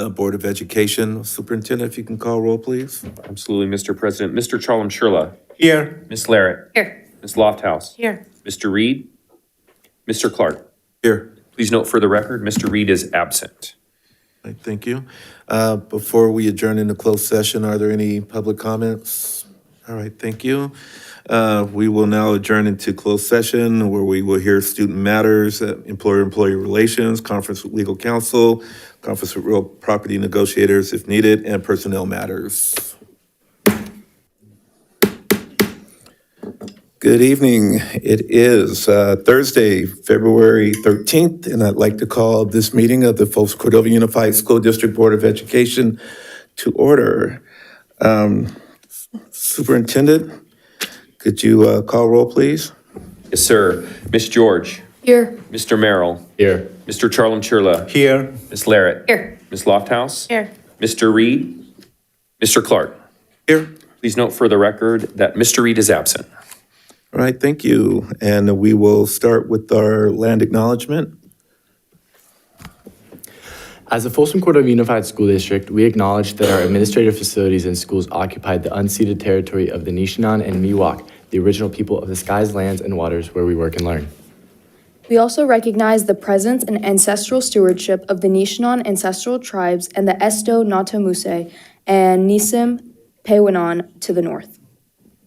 Board of Education. Superintendent, if you can call roll, please. Absolutely, Mr. President. Mr. Chalem-Shurla. Here. Ms. Larrett. Here. Ms. Lofthouse. Here. Mr. Reed. Mr. Clark. Here. Please note for the record, Mr. Reed is absent. Right, thank you. Before we adjourn into closed session, are there any public comments? All right, thank you. We will now adjourn into closed session where we will hear student matters, employer-employee relations, conference with legal counsel, conference with real property negotiators if needed, and personnel matters. Good evening. It is Thursday, February 13th, and I'd like to call this meeting of the Folsom Cordova Unified School District Board of Education to order. Superintendent, could you call roll, please? Yes, sir. Ms. George. Here. Mr. Merrill. Here. Mr. Chalem-Shurla. Here. Ms. Larrett. Here. Ms. Lofthouse. Here. Mr. Reed. Mr. Clark. Here. Please note for the record that Mr. Reed is absent. All right, thank you. And we will start with our land acknowledgement. As the Folsom Cordova Unified School District, we acknowledge that our administrative facilities and schools occupied the unceded territory of the Nishinan and Miwok, the original people of the skies, lands, and waters where we work and learn. We also recognize the presence and ancestral stewardship of the Nishinan ancestral tribes and the Esto Natamuse and Nisim Pewanan to the north.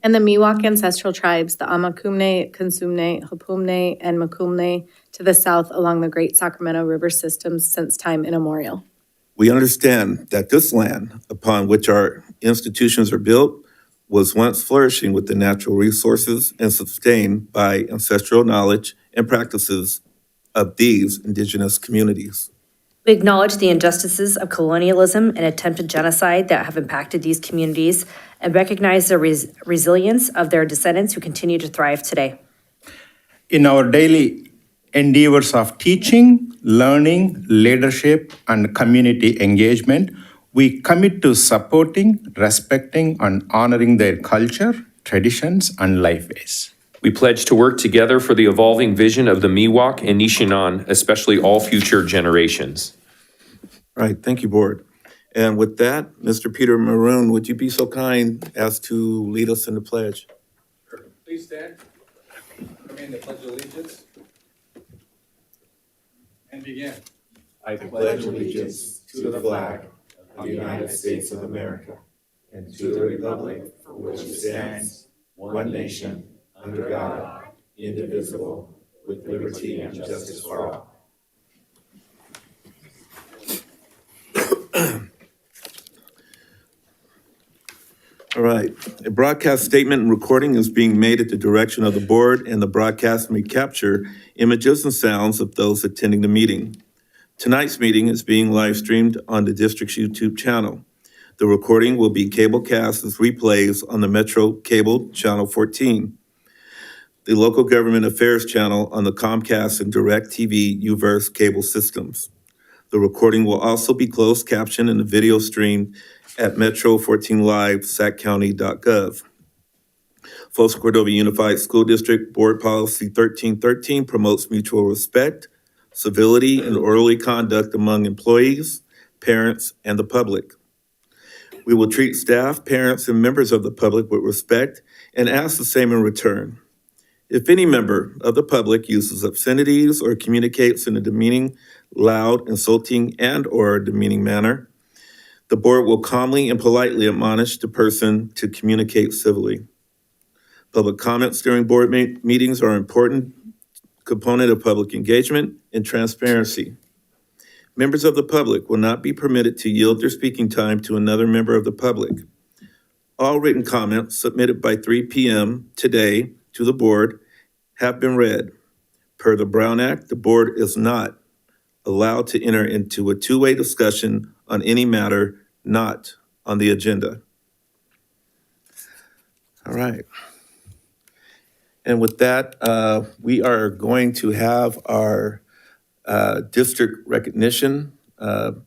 And the Miwok ancestral tribes, the Amakumne, Consumne, Hopumne, and Makumne to the south along the Great Sacramento River systems since time immemorial. We understand that this land upon which our institutions are built was once flourishing with the natural resources and sustained by ancestral knowledge and practices of these indigenous communities. We acknowledge the injustices of colonialism and attempted genocide that have impacted these communities and recognize the resilience of their descendants who continue to thrive today. In our daily endeavors of teaching, learning, leadership, and community engagement, we commit to supporting, respecting, and honoring their culture, traditions, and life ways. We pledge to work together for the evolving vision of the Miwok and Nishinan, especially all future generations. All right, thank you, Board. And with that, Mr. Peter Maroon, would you be so kind as to lead us in the pledge? Please stand. Remain the Pledge of Allegiance. And begin. I pledge allegiance to the flag of the United States of America and to the republic for which it stands, one nation, under God, indivisible, with liberty and justice for all. All right. A broadcast statement and recording is being made at the direction of the board, and the broadcast may capture images and sounds of those attending the meeting. Tonight's meeting is being live streamed on the district's YouTube channel. The recording will be cablecast as replays on the Metro Cable Channel 14, the Local Government Affairs channel on the Comcast and DirecTV UVerse cable systems. The recording will also be closed captioned and the video streamed at Metro 14 Live, saccounty.gov. Folsom Cordova Unified School District Board Policy 1313 promotes mutual respect, civility, and orderly conduct among employees, parents, and the public. We will treat staff, parents, and members of the public with respect and ask the same in return. If any member of the public uses obscenities or communicates in a demeaning, loud, insulting, and/or demeaning manner, the board will calmly and politely admonish the person to communicate civilly. Public comments during board meetings are an important component of public engagement and transparency. Members of the public will not be permitted to yield their speaking time to another member of the public. All written comments submitted by 3 p.m. today to the board have been read. Per the Brown Act, the board is not allowed to enter into a two-way discussion on any matter not on the agenda. All right. And with that, we are going to have our district recognition.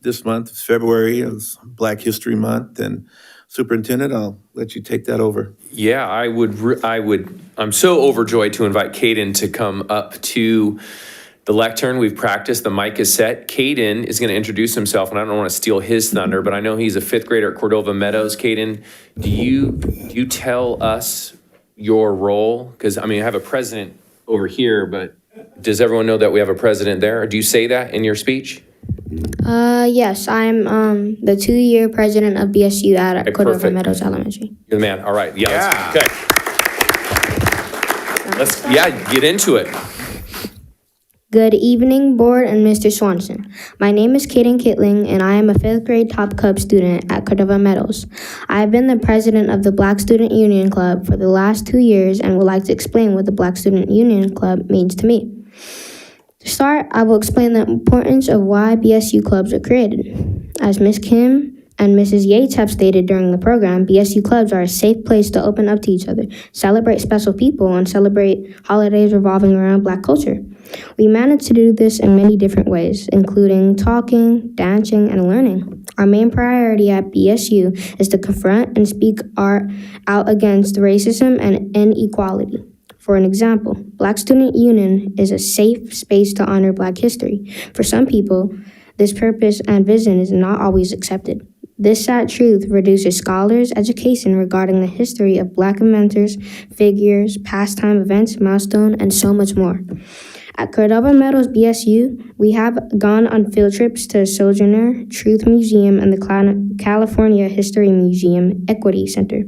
This month is February, is Black History Month, and Superintendent, I'll let you take that over. Yeah, I'm so overjoyed to invite Caden to come up to the lectern. We've practiced. The mic is set. Caden is going to introduce himself, and I don't want to steal his thunder, but I know he's a fifth grader at Cordova Meadows. Caden, do you tell us your role? Because, I mean, I have a president over here, but does everyone know that we have a president there? Or do you say that in your speech? Yes, I'm the 2-year president of BSU at Cordova perfect. Meadows Elementary. You're the man. All right. Yeah. Okay. Let's get into it. Good evening, board and Mr. Swanson. My name is Kaden Kittling, and I am a 5th grade top Cub student at Cordova Meadows. I have been the president of the Black Student Union Club for the last 2 years and would like to explain what the Black Student Union Club means to me. To start, I will explain the importance of why BSU clubs are created. As Ms. Kim and Mrs. Yates have stated during the program, BSU clubs are a safe place to open up to each other, celebrate special people, and celebrate holidays revolving around Black culture. We manage to do this in many different ways, including talking, dancing, and learning. Our main priority at BSU is to confront and speak out against racism and inequality. For an example, Black Student Union is a safe space to honor Black history. For some people, this purpose and vision is not always accepted. This sad truth reduces scholars' education regarding the history of Black inventors, figures, pastime events, milestones, and so much more. At Cordova Meadows BSU, we have gone on field trips to Sojourner Truth Museum and the California History Museum Equity Center.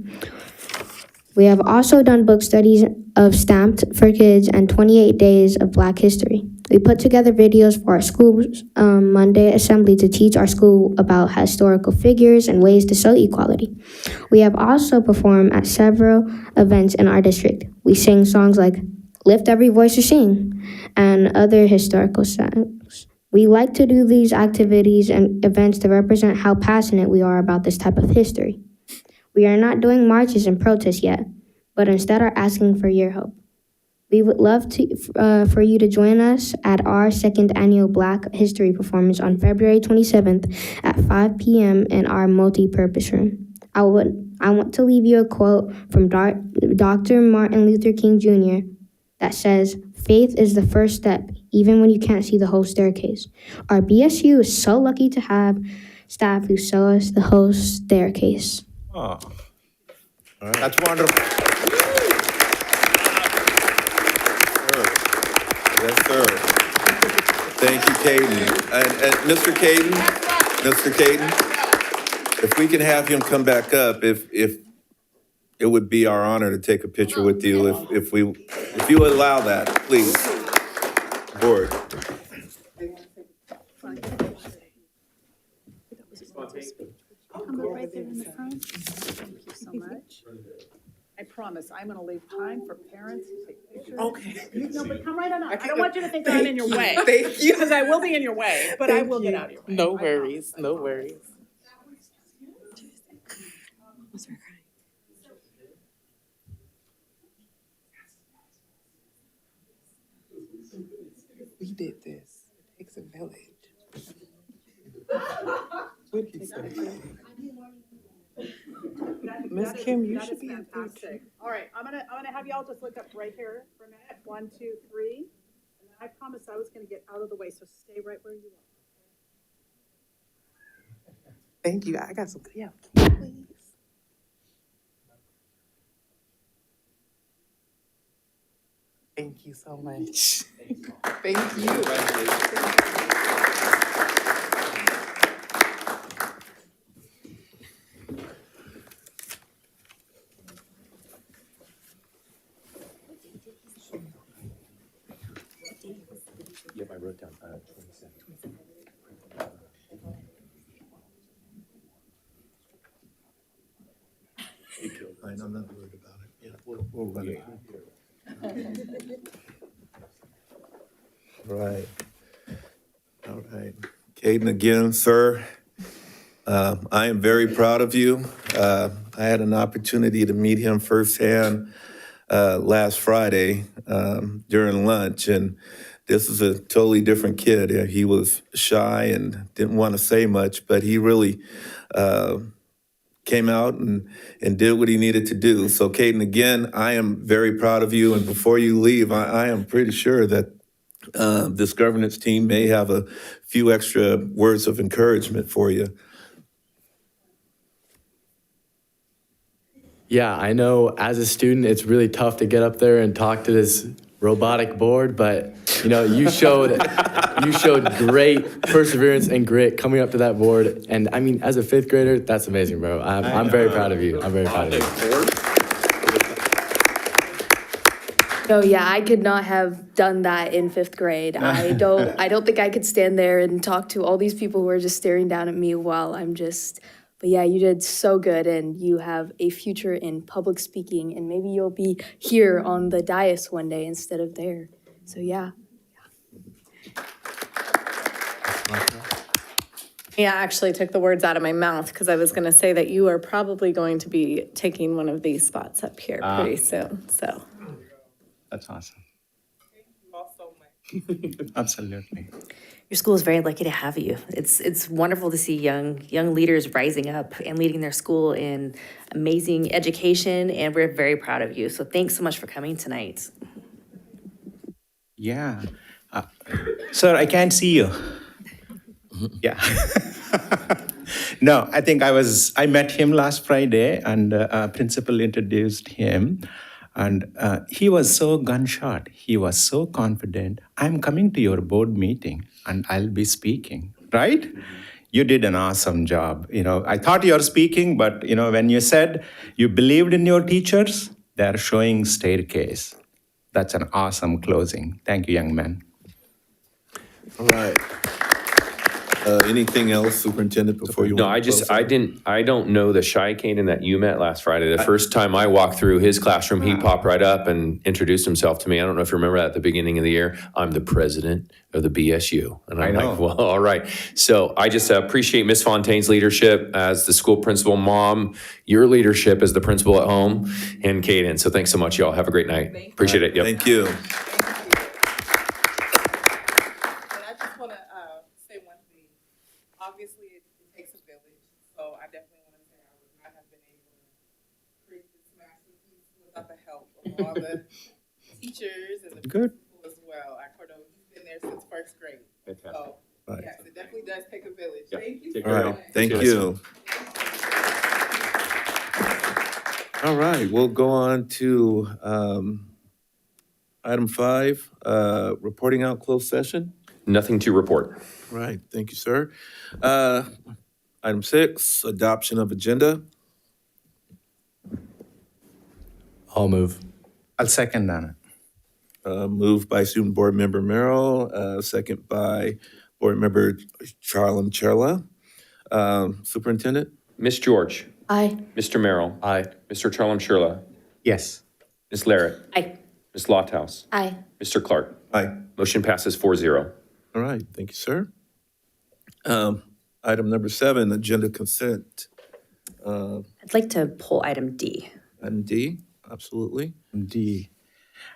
We have also done book studies of Stamped for Kids and 28 Days of Black History. We put together videos for our school's Monday assembly to teach our school about historical figures and ways to show equality. We have also performed at several events in our district. We sing songs like Lift Every Voice to Sing and other historical songs. We like to do these activities and events to represent how passionate we are about this type of history. We are not doing marches and protests yet, but instead are asking for your help. We would love for you to join us at our 2nd annual Black History performance on February 27th at 5 p.m. in our multi-purpose room. I want to leave you a quote from Dr. Martin Luther King Jr. that says, "Faith is the first step, even when you can't see the whole staircase." Our BSU is so lucky to have staff who show us the whole staircase. Oh, that's wonderful. Yes, sir. Thank you, Caden. And Mr. Caden, if we can have him come back up, if it would be our honor to take a picture with you, if you would allow that, please. Board. Come right there in the front. Thank you so much. I promise, I'm gonna leave time for parents to take pictures. Okay. No, but come right on up. I don't want you to think that I'm in your way. Thank you. Because I will be in your way, but I will get out of your way. No worries, no worries. We did this. It takes a village. What did he say? Miss Kim, you should be fantastic. All right, I'm gonna have y'all just look up right here for a minute. 1, 2, 3. And I promised I was gonna get out of the way, so stay right where you are. Thank you. I got some, yeah, please. Thank you so much. Thank you. Yep, I wrote down 27. I'm not worried about it. Yeah, we'll run it. Right. All right. Caden, again, sir, I am very proud of you. I had an opportunity to meet him firsthand last Friday during lunch, and this is a totally different kid. He was shy and didn't want to say much, but he really came out and did what he needed to do. So, Caden, again, I am very proud of you. And before you leave, I am pretty sure that This governance team may have a few extra words of encouragement for you. Yeah, I know as a student, it's really tough to get up there and talk to this robotic board, but you showed great perseverance and grit coming up to that board. And I mean, as a fifth grader, that's amazing, bro. I'm very proud of you. I'm very proud of you. No, yeah, I could not have done that in fifth grade. I don't think I could stand there and talk to all these people who are just staring down at me while but yeah, you did so good, and you have a future in public speaking, and maybe you'll be here on the dais one day instead of there. So yeah. Yeah, actually took the words out of my mouth because I was going to say that you are probably going to be taking one of these spots up here pretty soon, so. That's awesome. Thank you all so much. Absolutely. Your school is very lucky to have you. It's wonderful to see young leaders rising up and leading their school in amazing education, and we're very proud of you. So thanks so much for coming tonight. Yeah. Sir, I can't see you. Yeah. No, I think I met him last Friday, and principal introduced him. And he was so gunshot. He was so confident. I'm coming to your board meeting and I'll be speaking, right? You did an awesome job. I thought you were speaking, but when you said you believed in your teachers, they're showing staircase. That's an awesome closing. Thank you, young man. All right. Anything else, Superintendent, before you? No, I don't know the shy Caden that you met last Friday. The first time I walked through his classroom, he popped right up and introduced himself to me. I don't know if you remember that at the beginning of the year. I'm the president of the BSU. And I'm like, well, all right. So I just appreciate Ms. Fontaine's leadership as the school principal, Mom, your leadership as the principal at home, and Caden. So thanks so much, y'all. Have a great night. Appreciate it. Yep. Thank you. Obviously, it takes a village, so I definitely want to say I would not have been able to create this masterpiece without the help of all the teachers and the principal as well at Cordova. He's been there since first grade. So, yes, it definitely does take a village. Yeah. Thank you. All right, thank you. All right, we'll go on to item 5, reporting out closed session. Nothing to report. Right, thank you, sir. Item 6, adoption of agenda. I'll move. I'll second that. Moved by Student Board Member Merrill, second by Board Member Charlam Cherla. Superintendent? Ms. George. Aye. Mr. Merrill. Aye. Mr. Charlam Shirla. Yes. Ms. Larrett. Aye. Ms. Lofthouse. Aye. Mr. Clark. Aye. Motion passes 4-0. All right, thank you, sir. Item number 7, agenda consent. I'd like to pull item D. Item D, absolutely. D.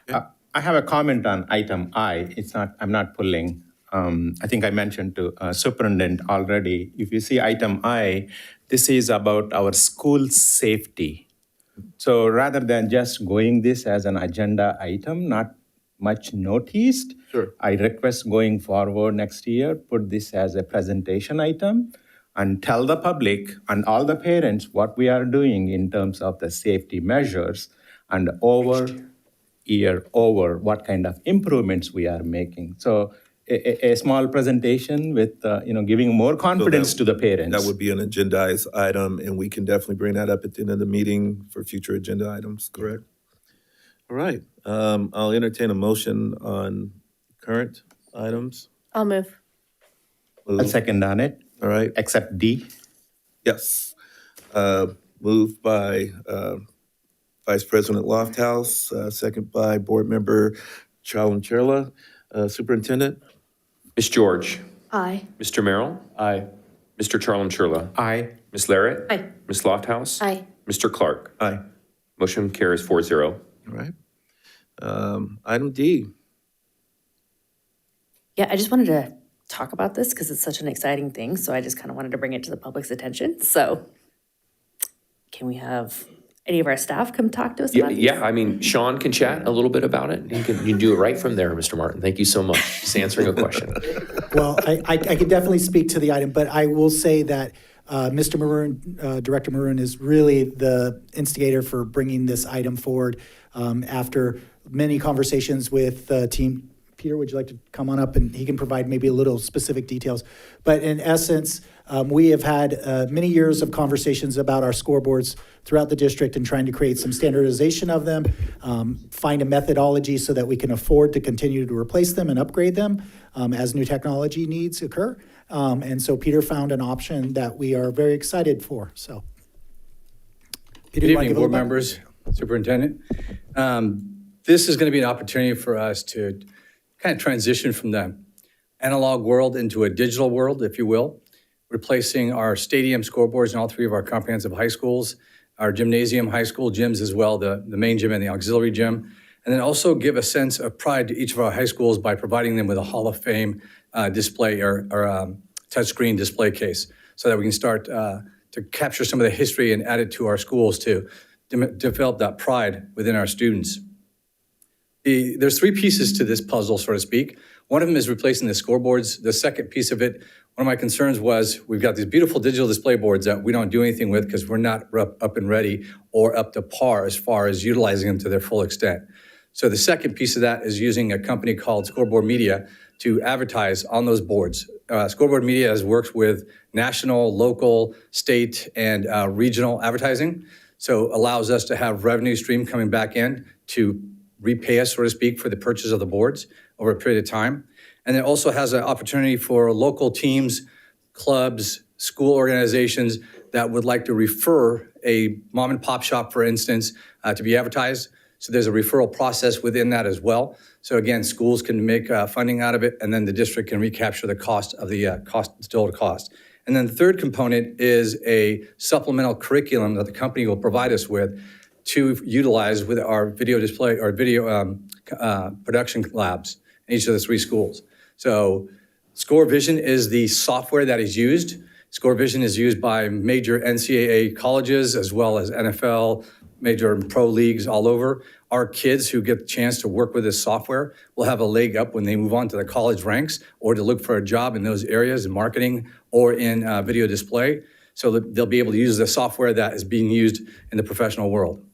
I have a comment on item I. I'm not pulling. I think I mentioned to superintendent already. If you see item I, this is about our school safety. So rather than just going this as an agenda item, not much noticed, Sure. I request going forward next year, put this as a presentation item and tell the public and all the parents what we are doing in terms of the safety measures and over what kind of improvements we are making. So a small presentation with, giving more confidence to the parents. That would be an agendized item, and we can definitely bring that up at the end of the meeting for future agenda items, correct? All right, I'll entertain a motion on current items. I'll move. I'll second on it, All right, except D. yes. Moved by Vice President Lofthouse, second by Board Member Charlam Cherla. Superintendent? Ms. George. Aye. Mr. Merrill. Aye. Mr. Charlam Shirla. Aye. Ms. Larrett. Aye. Ms. Lofthouse. Aye. Mr. Clark. Aye. Motion carries 4-0. All right. Item D. Yeah, I just wanted to talk about this because it's such an exciting thing. So I just kind of wanted to bring it to the public's attention. So can we have any of our staff come talk to us Yeah, about these? yeah, I mean, Sean can chat a little bit about it. You can do it right from there, Mr. Martin. Thank you so much. Just answering a question. Well, I can definitely speak to the item, but I will say that Mr. Maroon, Director Maroon is really the instigator for bringing this item forward after many conversations with the team. Peter, would you like to come on up and he can provide maybe a little specific details? But in essence, we have had many years of conversations about our scoreboards throughout the district and trying to create some standardization of them, find a methodology so that we can afford to continue to replace them and upgrade them as new technology needs occur. And so Peter found an option that we are very excited for. So, Peter, Good you wanna evening, give a board little members, superintendent. This is going to be an opportunity for us to kind of transition from the analog world into a digital world, if you will, replacing our stadium scoreboards in all three of our comprehensive high schools, our gymnasium, high school gyms as well, the main gym and the auxiliary gym, and then also give a sense of pride to each of our high schools by providing them with a Hall of Fame display or touchscreen display case so that we can start to capture some of the history and add it to our schools to develop that pride within our students. There's three pieces to this puzzle, so to speak. One of them is replacing the scoreboards. The second piece of it, one of my concerns was we've got these beautiful digital display boards that we don't do anything with because we're not up and ready or up to par as far as utilizing them to their full extent. So the second piece of that is using a company called Scoreboard Media to advertise on those boards. Scoreboard Media works with national, local, state, and regional advertising. So allows us to have revenue stream coming back in to repay us, so to speak, for the purchase of the boards over a period of time. And it also has an opportunity for local teams, clubs, school organizations that would like to refer a mom and pop shop, for instance, to be advertised. So there's a referral process within that as well. So again, schools can make funding out of it, and then the district can recapture the cost of the total cost. And then the third component is a supplemental curriculum that the company will provide us with to utilize with our video display or video production labs in each of the three schools. So ScoreVision is the software that is used. ScoreVision is used by major NCAA colleges as well as NFL, major pro leagues all over. Our kids who get the chance to work with this software will have a leg up when they move on to the college ranks or to look for a job in those areas in marketing or in video display. So that they'll be able to use the software that is being used in the professional world.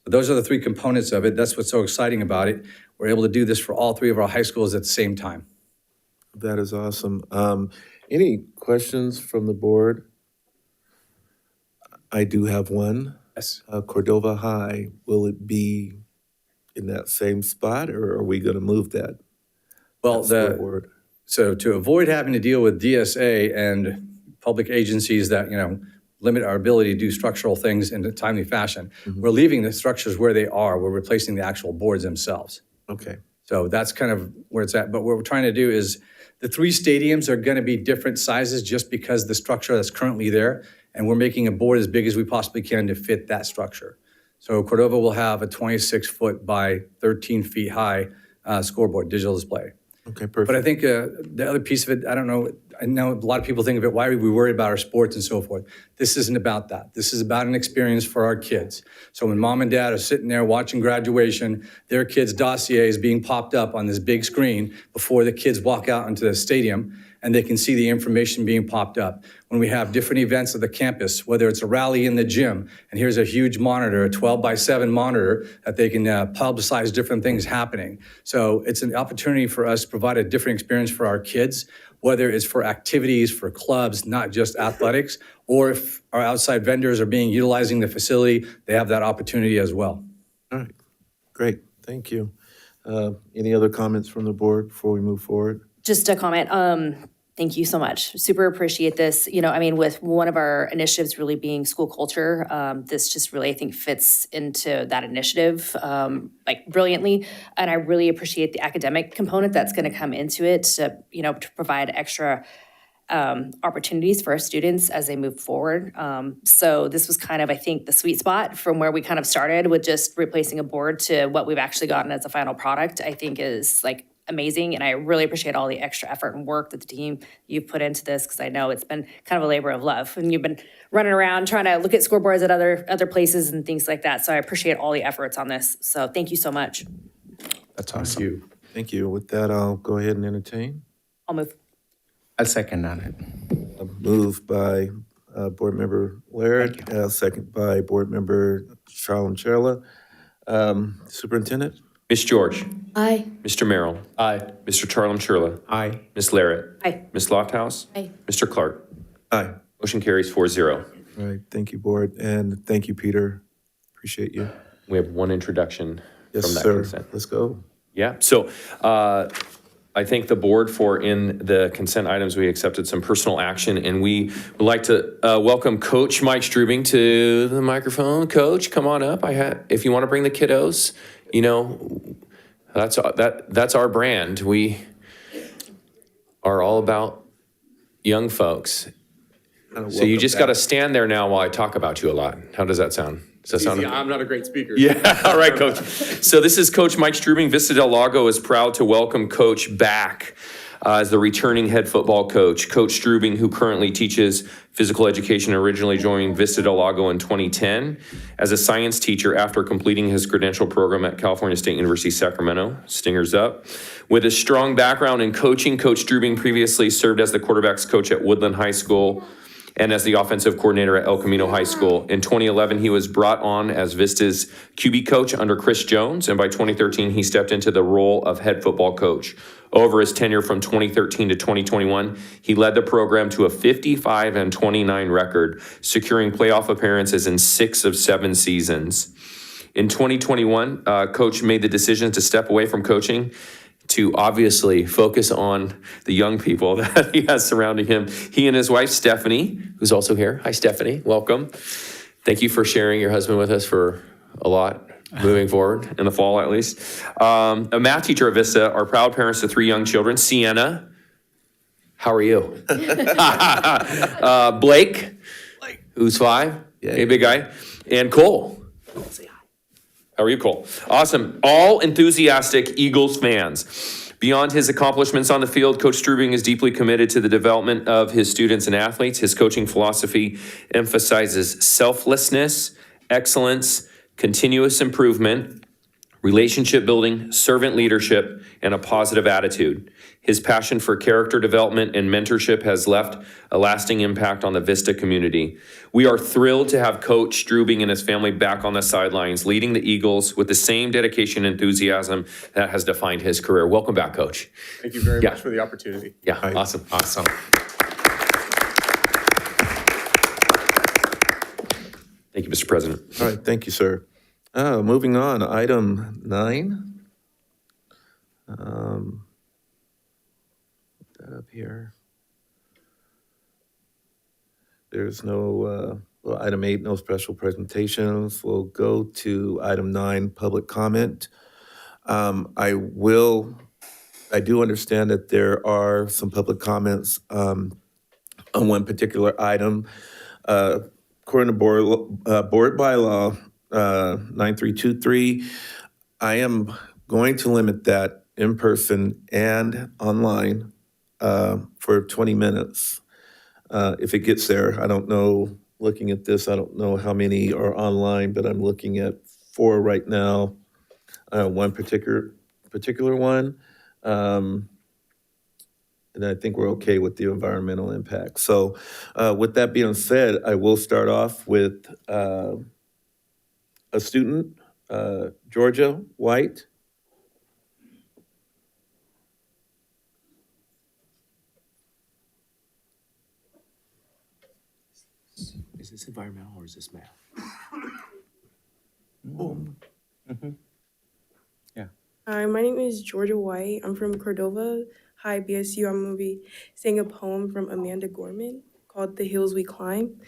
So those are the three components of it. That's what's so exciting about it. We're able to do this for all three of our high schools at the same time. That is awesome. Any questions from the board? I do have one. Yes. Cordova High, will it be in that same spot or are we going to move that? Well, scoreboard? so to avoid having to deal with DSA and public agencies that, limit our ability to do structural things in a timely fashion, we're leaving the structures where they are. We're replacing the actual boards themselves. Okay. So that's kind of where it's at. But what we're trying to do is the three stadiums are going to be different sizes just because the structure that's currently there. And we're making a board as big as we possibly can to fit that structure. So Cordova will have a 26-foot by 13 feet high scoreboard digital display. Okay, perfect. But I think the other piece of it, I know a lot of people think of it, why are we worried about our sports and so forth? This isn't about that. This is about an experience for our kids. So when mom and dad are sitting there watching graduation, their kid's dossier is being popped up on this big screen before the kids walk out into the stadium, and they can see the information being popped up. When we have different events at the campus, whether it's a rally in the gym, and here's a huge monitor, a 12x7 monitor, that they can publicize different things happening. So it's an opportunity for us to provide a different experience for our kids, whether it's for activities, for clubs, not just athletics, or if our outside vendors are utilizing the facility, they have that opportunity as well. All right, great, thank you. Any other comments from the board before we move forward? Just a comment. Thank you so much. Super appreciate this. With one of our initiatives really being school culture, this just really, I think, fits into that initiative brilliantly. And I really appreciate the academic component that's going to come into it to provide extra opportunities for our students as they move forward. So this was kind of, I think, the sweet spot from where we kind of started with just replacing a board to what we've actually gotten as a final product, I think is amazing. And I really appreciate all the extra effort and work that the team you've put into this, because I know it's been kind of a labor of love. And you've been running around trying to look at scoreboards at other places and things like that. So I appreciate all the efforts on this. So thank you so much. That's awesome. Thank you. With that, I'll go ahead and entertain. I'll move. I'll second on it. A move by Board Member Laird, second by Board Member Charla. Superintendent? Ms. George? Aye. Mr. Merrill? Aye. Mr. Charlam Churla? Aye. Ms. Larrett? Aye. Ms. Lofthouse? Aye. Mr. Clark? Aye. Motion carries 4-0. All right, thank you, Board, and thank you, Peter. Appreciate you. We have one introduction Yes, from that sir. consent. Let's go. Yeah, so I thank the board for, in the consent items, we accepted some personal action, and we would like to welcome Coach Mike Strubing to the microphone. Coach, come on up. If you want to bring the kiddos, you know, that's our brand. We are all about young folks. So you just got to stand there now while I talk about you a lot. How does that sound? Does that sound? I'm not a great speaker. Yeah, all right, Coach. So this is Coach Mike Strubing. Vista Del Lago is proud to welcome Coach back as the returning head football coach. Coach Strubing, who currently teaches physical education, originally joined Vista Del Lago in 2010 as a science teacher after completing his credential program at California State University, Sacramento. Stingers up. With a strong background in coaching, Coach Strubing previously served as the quarterbacks coach at Woodland High School and as the offensive coordinator at El Camino High School. In 2011, he was brought on as Vista's QB coach under Chris Jones, and by 2013, he stepped into the role of head football coach. Over his tenure from 2013 to 2021, he led the program to a 55-29 record, securing playoff appearances in 6 of 7 seasons. In 2021, Coach made the decision to step away from coaching to obviously focus on the young people that he has surrounding him. He and his wife, Stephanie, who's also here. Hi, Stephanie. Welcome. Thank you for sharing your husband with us for a lot moving forward, in the fall at least. A math teacher at Vista, are proud parents to 3 young children. Sienna, how are you? Blake, who's 5. Hey, big guy. And Cole. How are you, Cole? Awesome. All enthusiastic Eagles fans. Beyond his accomplishments on the field, Coach Strubing is deeply committed to the development of his students and athletes. His coaching philosophy emphasizes selflessness, excellence, continuous improvement, relationship building, servant leadership, and a positive attitude. His passion for character development and mentorship has left a lasting impact on the Vista community. We are thrilled to have Coach Strubing and his family back on the sidelines, leading the Eagles with the same dedication and enthusiasm that has defined his career. Welcome back, Coach. Thank you very much for the opportunity. Yeah, awesome. Awesome. Thank you, Mr. President. All right, thank you, sir. Moving on, item 9. Put that up here. There's no, item 8, no special presentations. We'll go to item 9, public comment. I do understand that there are some public comments on one particular item. According to board bylaw 9323, I am going to limit that in person and online for 20 minutes. If it gets there, I don't know, looking at this, I don't know how many are online, but I'm looking at 4 right now. One particular one. And I think we're okay with the environmental impact. So with that being said, I will start off with a student, Georgia White. Is this environmental or is this math? Hi, my name is Georgia White. I'm from Cordova. Hi, BSU. I'm going to be saying a poem from Amanda Gorman called The Hills We Climb.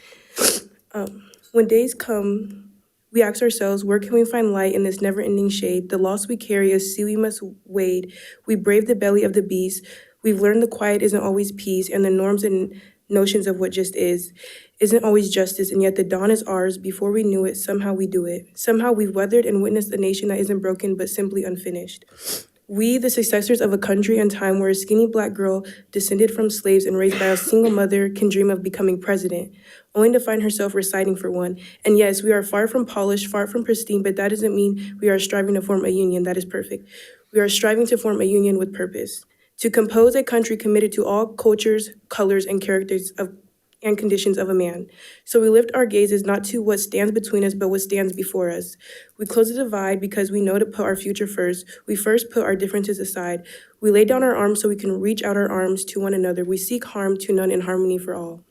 When days come, we ask ourselves, where can we find light in this never-ending shade? The loss we carry, a sea we must wade. We brave the belly of the beast. We've learned the quiet isn't always peace, and the norms and notions of what just isn't always justice, and yet the dawn is ours. Before we knew it, somehow we do it. Somehow we've weathered and witnessed a nation that isn't broken but simply unfinished. We, the successors of a country and time where a skinny black girl descended from slaves and raised by a single mother can dream of becoming president, only to find herself reciting for one. And yes, we are far from polished, far from pristine, but that doesn't mean we are striving to form a union that is perfect. We are striving to form a union with purpose, to compose a country committed to all cultures, colors, and characters and conditions of a man. So we lift our gazes not to what stands between us, but what stands before us. We close the divide because we know to put our future first. We first put our differences aside. We lay down our arms so we can reach out our arms to one another. We seek harm to none and harmony for all.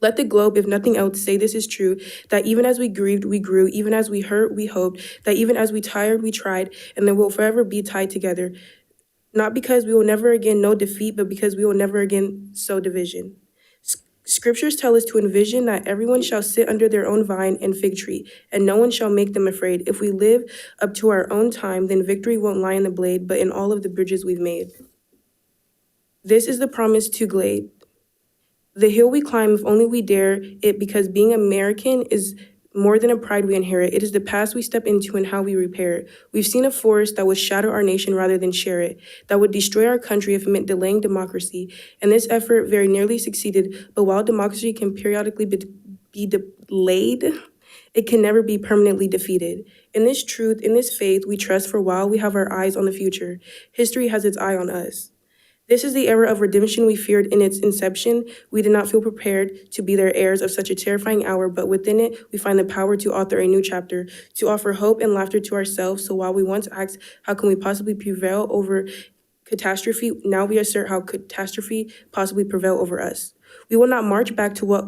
Let the globe, if nothing else, say this is true, that even as we grieved, we grew, even as we hurt, we hoped, that even as we tired, we tried, and that we'll forever be tied together. Not because we will never again know defeat, but because we will never again sow division. Scriptures tell us to envision that everyone shall sit under their own vine and fig tree, and no one shall make them afraid. If we live up to our own time, then victory won't lie in the blade, but in all of the bridges we've made. This is the promise to Glade. The hill we climb, if only we dare it, because being American is more than a pride we inherit. It is the past we step into and how we repair it. We've seen a forest that would shatter our nation rather than share it, that would destroy our country if it meant delaying democracy. And this effort very nearly succeeded, but while democracy can periodically be delayed, it can never be permanently defeated. In this truth, in this faith, we trust for a while we have our eyes on the future. History has its eye on us. This is the era of redemption we feared in its inception. We did not feel prepared to be their heirs of such a terrifying hour, but within it, we find the power to author a new chapter, to offer hope and laughter to ourselves. So while we once asked, how can we possibly prevail over catastrophe, now we assert how catastrophe possibly prevail over us. We will not march back to what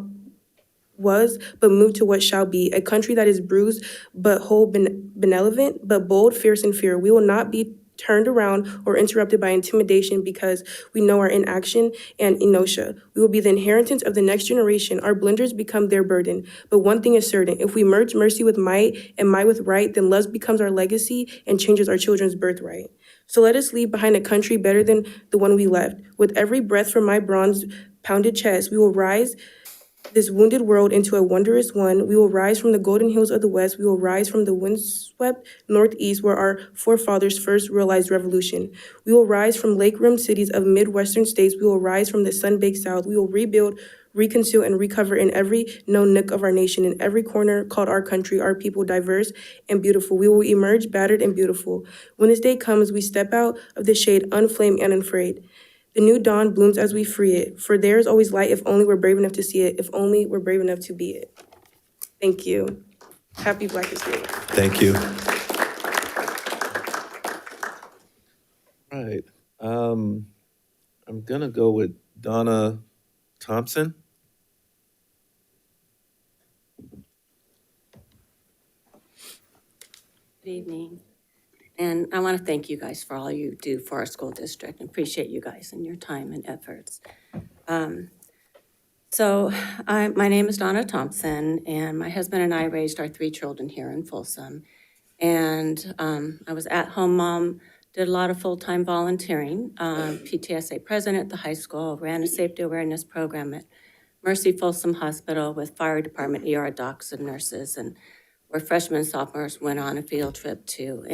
was, but move to what shall be, a country that is bruised, but whole, benevolent, but bold, fierce, and fear. We will not be turned around or interrupted by intimidation because we know our inaction and inertia. We will be the inheritance of the next generation. Our blunders become their burden. But one thing is certain, if we merge mercy with might and might with right, then love becomes our legacy and changes our children's birthright. So let us leave behind a country better than the one we left. With every breath from my bronze pounded chest, we will rise this wounded world into a wondrous one. We will rise from the golden hills of the west. We will rise from the windswept northeast where our forefathers first realized revolution. We will rise from lake-rimmed cities of Midwestern states. We will rise from the sun-baked south. We will rebuild, reconceal, and recover in every known nook of our nation, in every corner called our country, our people, diverse and beautiful. We will emerge battered and beautiful. When this day comes, we step out of the shade, unflamed and unafraid. The new dawn blooms as we free it, for there is always light if only we're brave enough to see it, if only we're brave enough to be it. Thank you. Happy Black History. Thank you. All right. I'm going to go with Donna Thompson. Good evening. And I want to thank you guys for all you do for our school district. I appreciate you guys and your time and efforts. My name is Donna Thompson, and my husband and I raised our 3 children here in Folsom. And I was at-home mom, did a lot of full-time volunteering, PTSA president at the high school, ran a safety awareness program at Mercy Folsom Hospital with fire department, ER docs and nurses, and where freshmen and sophomores went on a field trip too.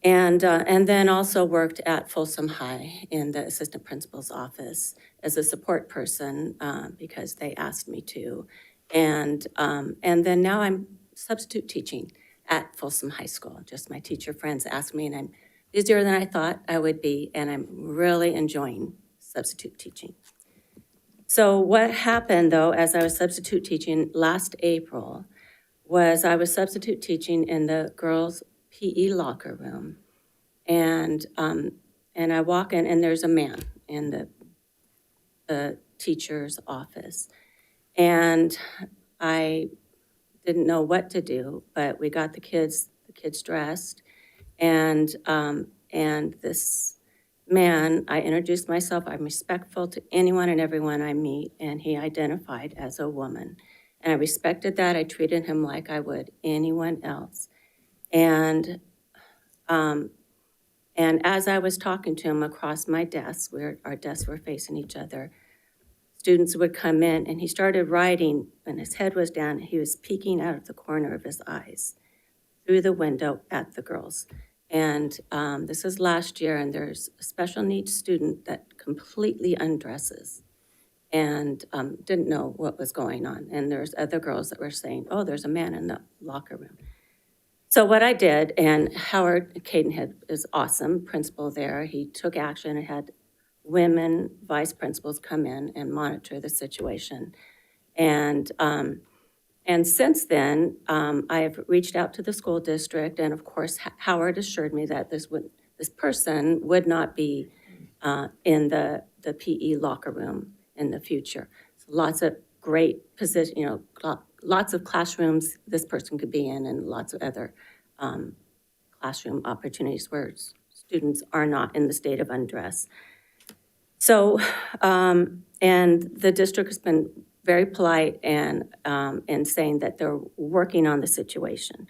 And then also worked at Folsom High in the assistant principal's office as a support person because they asked me to. And then now I'm substitute teaching at Folsom High School. Just my teacher friends asked me, and I'm busier than I thought I would be, and I'm really enjoying substitute teaching. So what happened though, as I was substitute teaching last April, was I was substitute teaching in the girls' PE locker room, and I walk in, and there's a man in the teacher's office, and I didn't know what to do, but we got the kids dressed, and this man, I introduced myself. I'm respectful to anyone and everyone I meet, and he identified as a woman, and I respected that. I treated him like I would anyone else. And as I was talking to him across my desk, where our desks were facing each other, students would come in, and he started writing, and his head was down. He was peeking out of the corner of his eyes through the window at the girls. And this is last year, and there's a special needs student that completely undresses and didn't know what was going on. And there's other girls that were saying, oh, there's a man in the locker room. So what I did, and Howard Cadenhead is awesome, principal there. He took action and had women vice principals come in and monitor the situation. And since then, I have reached out to the school district, and of course, Howard assured me that this person would not be in the PE locker room in the future. So lots of great position, lots of classrooms this person could be in, and lots of other classroom opportunities where students are not in the state of undress. So, and the district has been very polite and saying that they're working on the situation.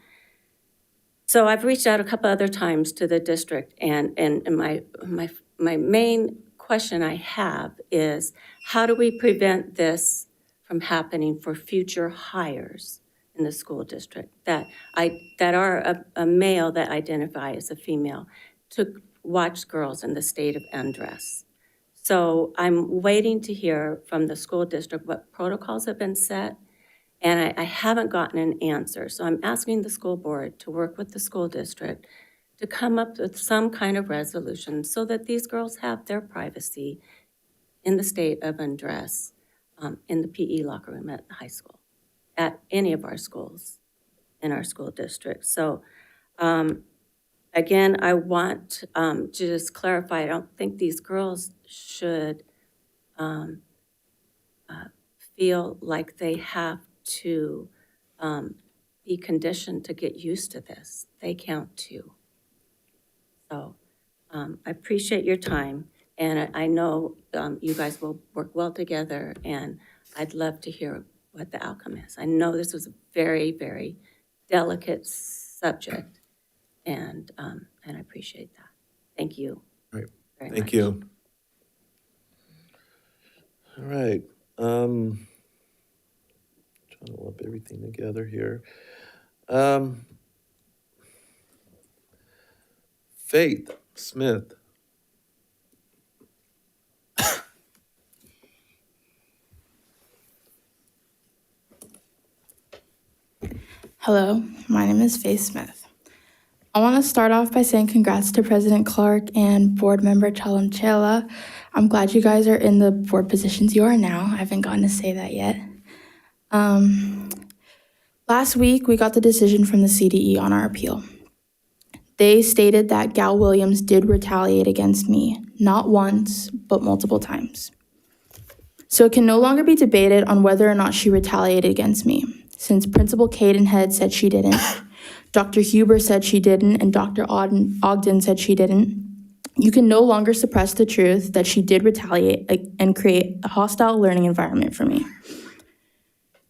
So I've reached out a couple other times to the district, and my main question I have is, how do we prevent this from happening for future hires in the school district that are a male that identify as a female to watch girls in the state of undress? So I'm waiting to hear from the school district what protocols have been set, and I haven't gotten an answer. So I'm asking the school board to work with the school district to come up with some kind of resolution so that these girls have their privacy in the state of undress in the PE locker room at the high school, at any of our schools in our school district. So again, I want to just clarify, I don't think these girls should feel like they have to be conditioned to get used to this. They count too. So I appreciate your time, and I know you guys will work well together, and I'd love to hear what the outcome is. I know this was a very, very delicate subject, and I appreciate that. Thank you. Right. Very Thank much. you. All right. Trying to lump everything together here. Faith Smith. Hello, my name is Faith Smith. I want to start off by saying congrats to President Clark and Board Member Chalamchela. I'm glad you guys are in the board positions you are now. I haven't gotten to say that yet. Last week, we got the decision from the CDE on our appeal. They stated that Gal Williams did retaliate against me, not once, but multiple times. So it can no longer be debated on whether or not she retaliated against me, since Principal Cadenhead said she didn't, Dr. Huber said she didn't, and Dr. Ogden said she didn't. You can no longer suppress the truth that she did retaliate and create a hostile learning environment for me.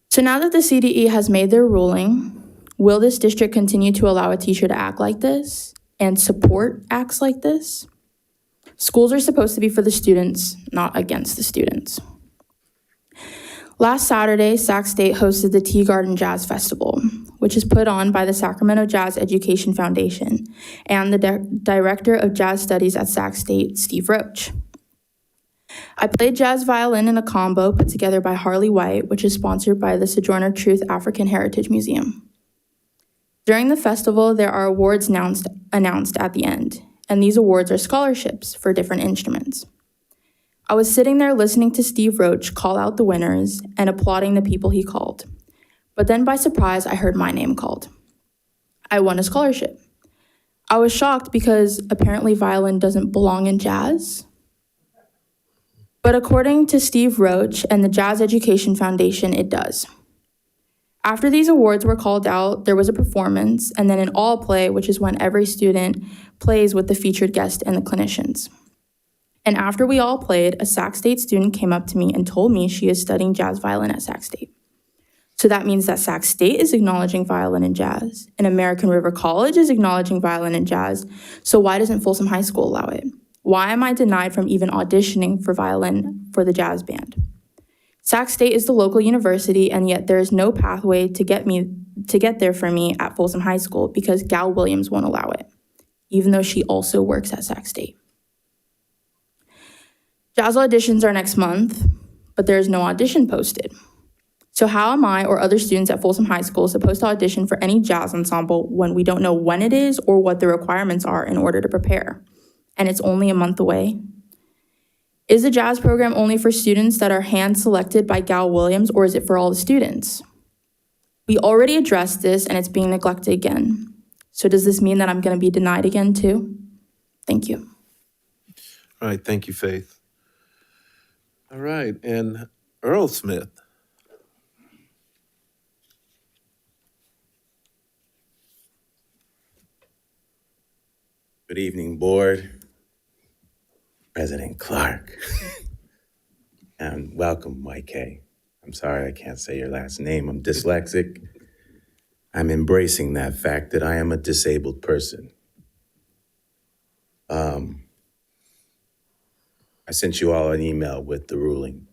So now that the CDE has made their ruling, will this district continue to allow a teacher to act like this and support acts like this? Schools are supposed to be for the students, not against the students. Last Saturday, Sac State hosted the Tea Garden Jazz Festival, which is put on by the Sacramento Jazz Education Foundation and the Director of Jazz Studies at Sac State, Steve Roach. I played jazz violin in a combo put together by Harley White, which is sponsored by the Sojourner Truth African Heritage Museum. During the festival, there are awards announced at the end, and these awards are scholarships for different instruments. I was sitting there listening to Steve Roach call out the winners and applauding the people he called. But then by surprise, I heard my name called. I won a scholarship. I was shocked because apparently violin doesn't belong in jazz. But according to Steve Roach and the Jazz Education Foundation, it does. After these awards were called out, there was a performance and then an all play, which is when every student plays with the featured guest and the clinicians. And after we all played, a Sac State student came up to me and told me she is studying jazz violin at Sac State. So that means that Sac State is acknowledging violin and jazz, and American River College is acknowledging violin and jazz. So why doesn't Folsom High School allow it? Why am I denied from even auditioning for violin for the jazz band? Sac State is the local university, and yet there is no pathway to get there for me at Folsom High School because Gal Williams won't allow it. even though she also works at Sac State. Jazz auditions are next month, but there is no audition posted. So how am I or other students at Folsom High School supposed to audition for any jazz ensemble when we don't know when it is or what the requirements are in order to prepare? And it's only a month away. Is the jazz program only for students that are hand-selected by Gal Williams, or is it for all the students? We already addressed this and it's being neglected again. So does this mean that I'm going to be denied again too? Thank you. All right, thank you, Faith. All right, and Earl Smith. Good evening, board. President Clark. And welcome, YK. I'm sorry I can't say your last name. I'm dyslexic. I'm embracing that fact that I am a disabled person. I sent you all an email with the ruling.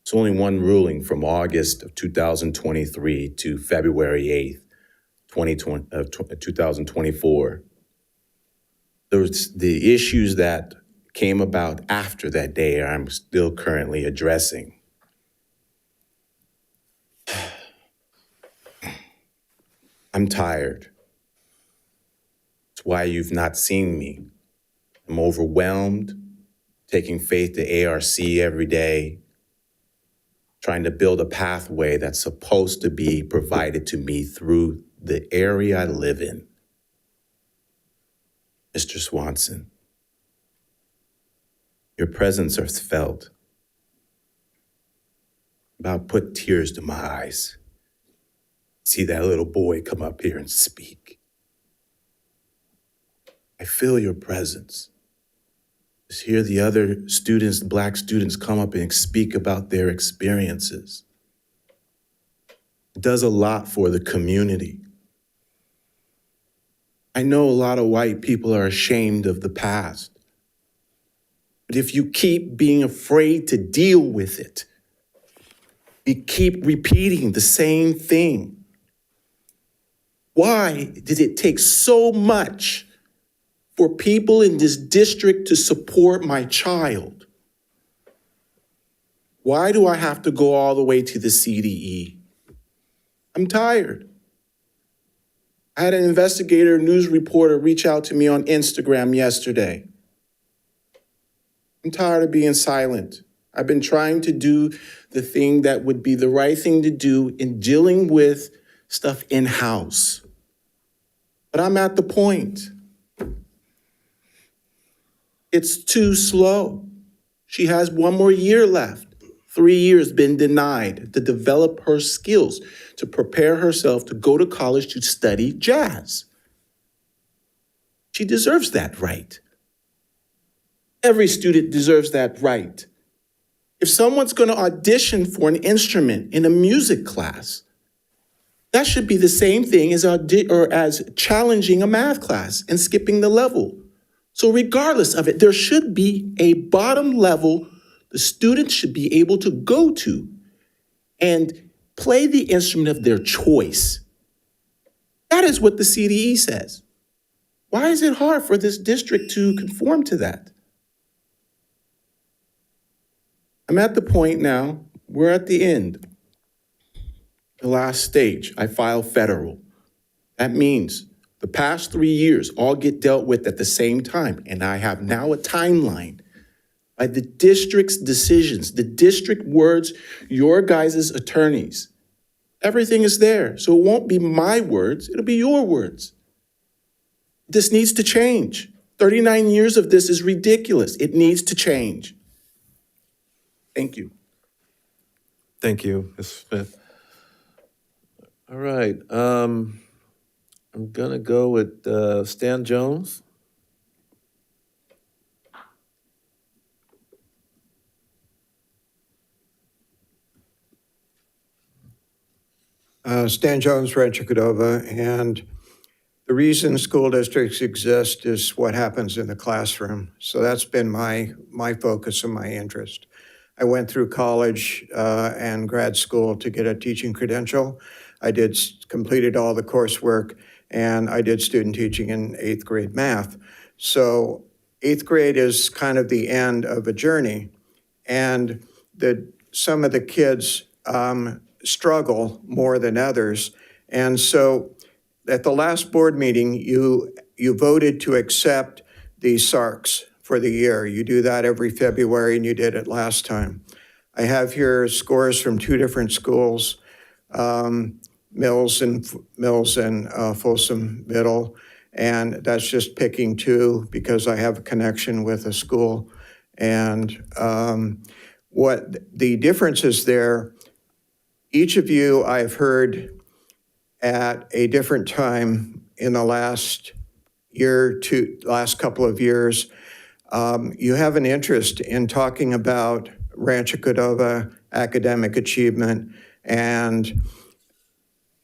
It's only one ruling from August of 2023 to February 8th, 2024. There's the issues that came about after that day I'm still currently addressing. I'm tired. It's why you've not seen me. I'm overwhelmed, taking Faith to ARC every day, trying to build a pathway that's supposed to be provided to me through the area I live in. Mr. Swanson, your presence is felt. About put tears to my eyes. See that little boy come up here and speak. I feel your presence. Just hear the other students, Black students, come up and speak about their experiences. It does a lot for the community. I know a lot of white people are ashamed of the past. But if you keep being afraid to deal with it, you keep repeating the same thing. Why did it take so much for people in this district to support my child? Why do I have to go all the way to the CDE? I'm tired. I had an investigator, news reporter reach out to me on Instagram yesterday. I'm tired of being silent. I've been trying to do the thing that would be the right thing to do in dealing with stuff in-house. But I'm at the point. It's too slow. She has one more year left. 3 years been denied to develop her skills, to prepare herself to go to college to study jazz. She deserves that right. Every student deserves that right. If someone's going to audition for an instrument in a music class, that should be the same thing as challenging a math class and skipping the level. So regardless of it, there should be a bottom level the students should be able to go to and play the instrument of their choice. That is what the CDE says. Why is it hard for this district to conform to that? I'm at the point now, we're at the end. The last stage, I file federal. That means the past 3 years all get dealt with at the same time, and I have now a timeline by the district's decisions, the district words, your guys' attorneys. Everything is there, so it won't be my words, it'll be your words. This needs to change. 39 years of this is ridiculous. It needs to change. Thank you. Thank you, Ms. Smith. All right, I'm gonna go with Stan Jones. Stan Jones, Rancho Cordova, and the reason school districts exist is what happens in the classroom. So that's been my focus and my interest. I went through college and grad school to get a teaching credential. I completed all the coursework, and I did student teaching in 8th grade math. So 8th grade is kind of the end of a journey, and some of the kids struggle more than others. And so at the last board meeting, you voted to accept the SARCs for the year. You do that every February, and you did it last time. I have here scores from 2 different schools, Mills and Folsom Middle, and that's just picking 2 because I have a connection with a school. And what the difference is there, each of you I've heard at a different time in the last couple of years. You have an interest in talking about Rancho Cordova academic achievement, and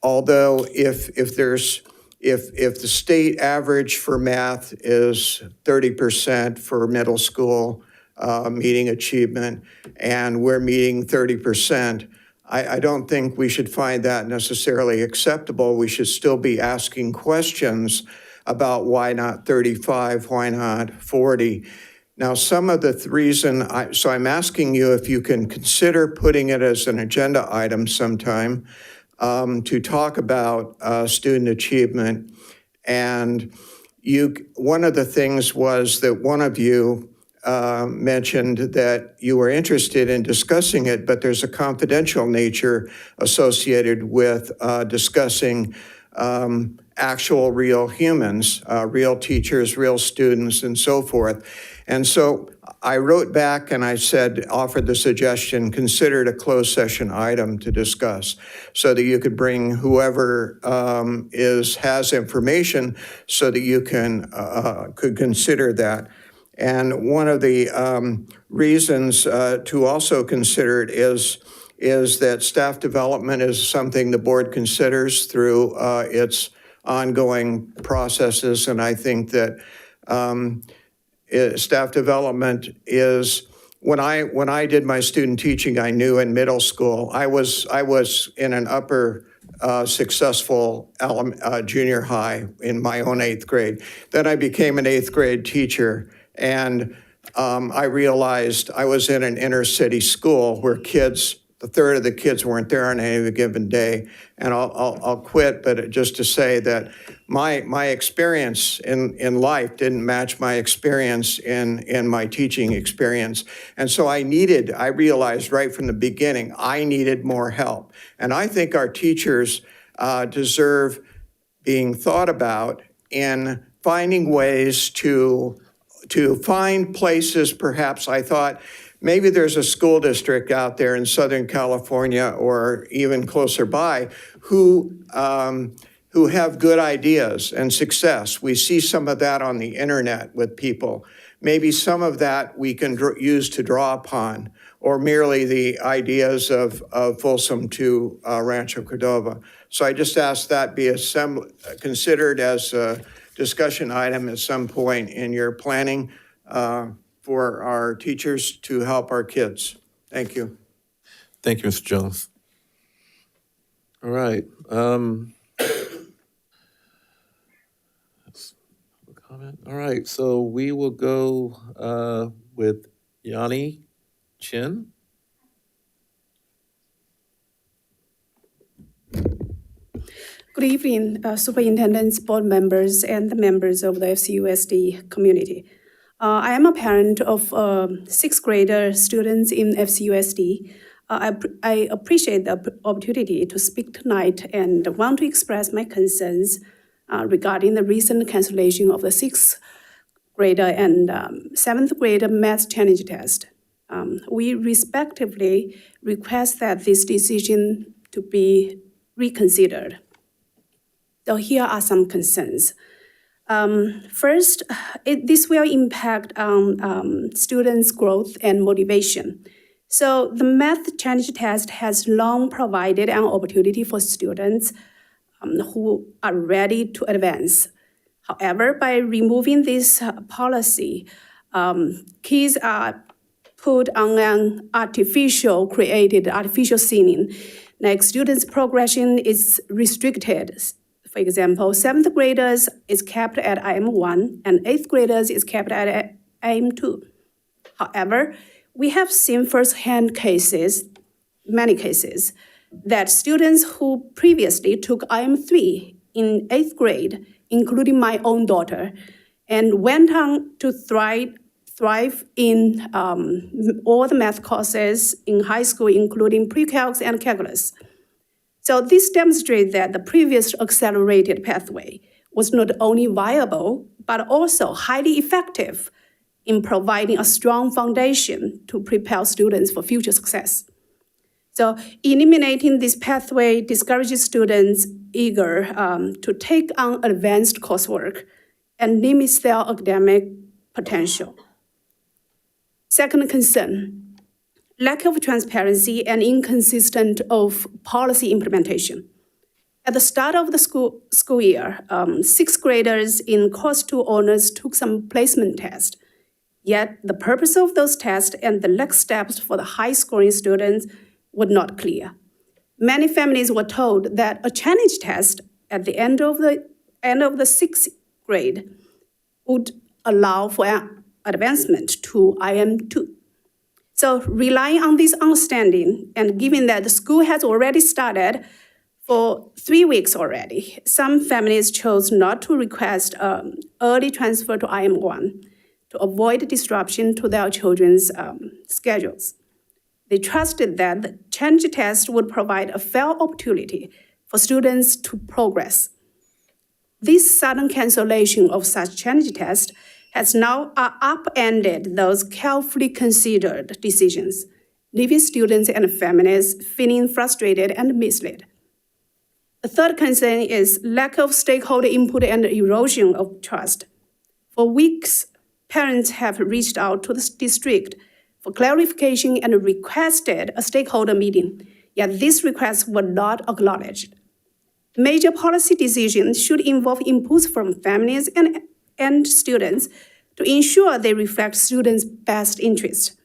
although if the state average for math is 30% for middle school meeting achievement, and we're meeting 30%, I don't think we should find that necessarily acceptable. We should still be asking questions about why not 35, why not 40. Now, some of the reason, so I'm asking you if you can consider putting it as an agenda item sometime to talk about student achievement. And one of the things was that one of you mentioned that you were interested in discussing it, but there's a confidential nature associated with discussing actual real humans, real teachers, real students, and so forth. And so I wrote back and I said, offered the suggestion, consider it a closed session item to discuss, so that you could bring whoever has information so that you could consider that. And one of the reasons to also consider it is that staff development is something the board considers through its ongoing processes. And I think that staff development is, when I did my student teaching, I knew in middle school, I was in an upper successful junior high in my own 8th grade. Then I became an 8th grade teacher, and I realized I was in an inner city school where a third of the kids weren't there on any given day. And I'll quit, but just to say that my experience in life didn't match my experience in my teaching experience. And so I realized right from the beginning, I needed more help. And I think our teachers deserve being thought about in finding ways to find places. Perhaps I thought, maybe there's a school district out there in Southern California or even closer by who have good ideas and success. We see some of that on the internet with people. Maybe some of that we can use to draw upon, or merely the ideas of Folsom to Rancho Cordova. So I just ask that be considered as a discussion item at some point in your planning for our teachers to help our kids. Thank you. Thank you, Mr. Jones. All right. Comment. All right, so we will go with Yanni Chin. Good evening, superintendents, board members, and the members of the FCUSD community. I am a parent of 6th grader students in FCUSD. I appreciate the opportunity to speak tonight and want to express my concerns regarding the recent cancellation of the 6th grader and 7th grader math challenge test. We respectively request that this decision to be reconsidered. So here are some concerns. First, this will impact on students' growth and motivation. So the math challenge test has long provided an opportunity for students who are ready to advance. However, by removing this policy, kids are put on an artificial ceiling. Like students' progression is restricted. For example, 7th graders is capped at IM1 and 8th graders is capped at IM2. However, we have seen firsthand cases, many cases, that students who previously took IM3 in 8th grade, including my own daughter, and went on to thrive in all the math courses in high school, including pre-calcs and calculus. So this demonstrates that the previous accelerated pathway was not only viable, but also highly effective in providing a strong foundation to prepare students for future success. So eliminating this pathway discourages students eager to take on advanced coursework and limits their academic potential. Second concern, lack of transparency and inconsistent of policy implementation. At the start of the school year, 6th graders in Course 2 honors took some placement tests. Yet the purpose of those tests and the next steps for the high-scoring students were not clear. Many families were told that a challenge test at the end of the 6th grade would allow for an advancement to IM2. So relying on this understanding, and given that the school has already started for 3 weeks already, some families chose not to request early transfer to IM1 to avoid disruption to their children's schedules. They trusted that the challenge test would provide a fair opportunity for students to progress. This sudden cancellation of such challenge tests has now upended those carefully considered decisions, leaving students and families feeling frustrated and misled. The third concern is lack of stakeholder input and erosion of trust. For weeks, parents have reached out to the district for clarification and requested a stakeholder meeting, yet these requests were not acknowledged. Major policy decisions should involve inputs from families and students to ensure they reflect students' best interests.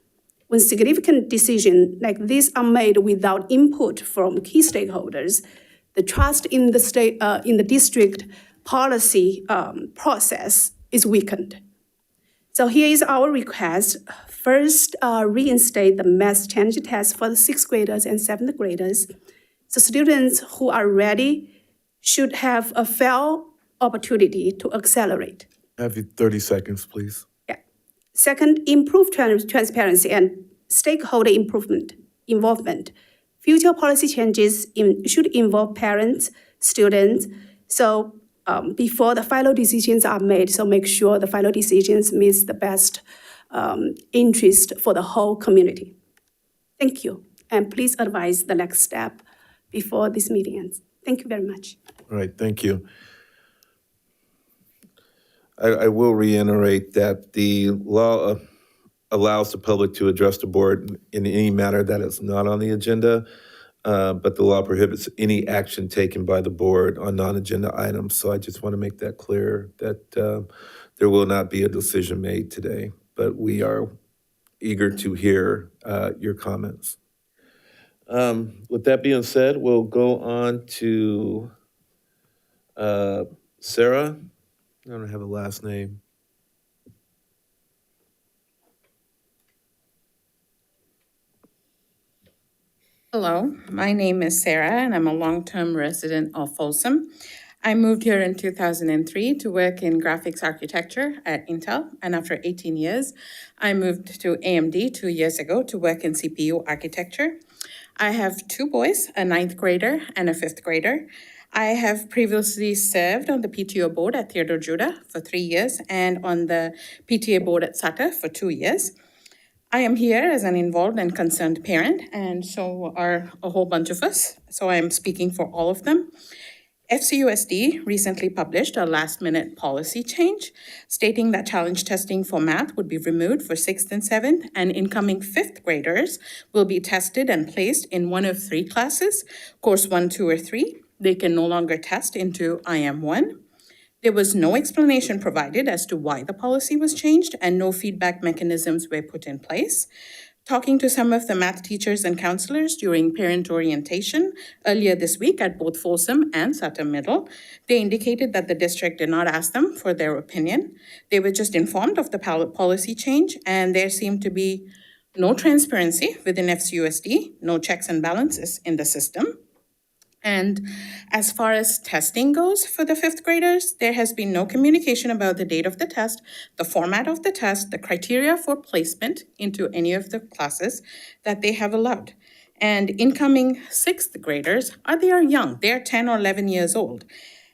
When significant decisions like this are made without input from key stakeholders, the trust in the district policy process is weakened. So here is our request. First, reinstate the math challenge test for the 6th graders and 7th graders. So students who are ready should have a fair opportunity to accelerate. Have you 30 seconds, please. Yeah. Second, improve transparency and stakeholder involvement. Future policy changes should involve parents, students, so before the final decisions are made, so make sure the final decisions meet the best interest for the whole community. Thank you, and please advise the next step before this meeting ends. Thank you very much. All right, thank you. I will reiterate that the law allows the public to address the board in any matter that is not on the agenda, but the law prohibits any action taken by the board on non-agenda items. So I just want to make that clear that there will not be a decision made today, but we are eager to hear your comments. With that being said, we'll go on to Sarah. I don't have a last name. Hello, my name is Sarah, and I'm a long-term resident of Folsom. I moved here in 2003 to work in graphics architecture at Intel, and after 18 years, I moved to AMD 2 years ago to work in CPU architecture. I have 2 boys, a 9th grader and a 5th grader. I have previously served on the PTO board at Theodore Judah for 3 years and on the PTA board at SATA for 2 years. I am here as an involved and concerned parent, and so are a whole bunch of us, so I am speaking for all of them. FCUSD recently published a last-minute policy change stating that challenge testing for math would be removed for 6th and 7th, and incoming 5th graders will be tested and placed in one of 3 classes, course 1, 2, or 3. They can no longer test into IM1. There was no explanation provided as to why the policy was changed, and no feedback mechanisms were put in place. Talking to some of the math teachers and counselors during parent orientation earlier this week at both Folsom and Sutter Middle, they indicated that the district did not ask them for their opinion. They were just informed of the policy change, and there seemed to be no transparency within FCUSD, no checks and balances in the system. And as far as testing goes for the fifth graders, there has been no communication about the date of the test, the format of the test, the criteria for placement into any of the classes that they have allowed. And incoming sixth graders, they are young, they're 10 or 11 years old.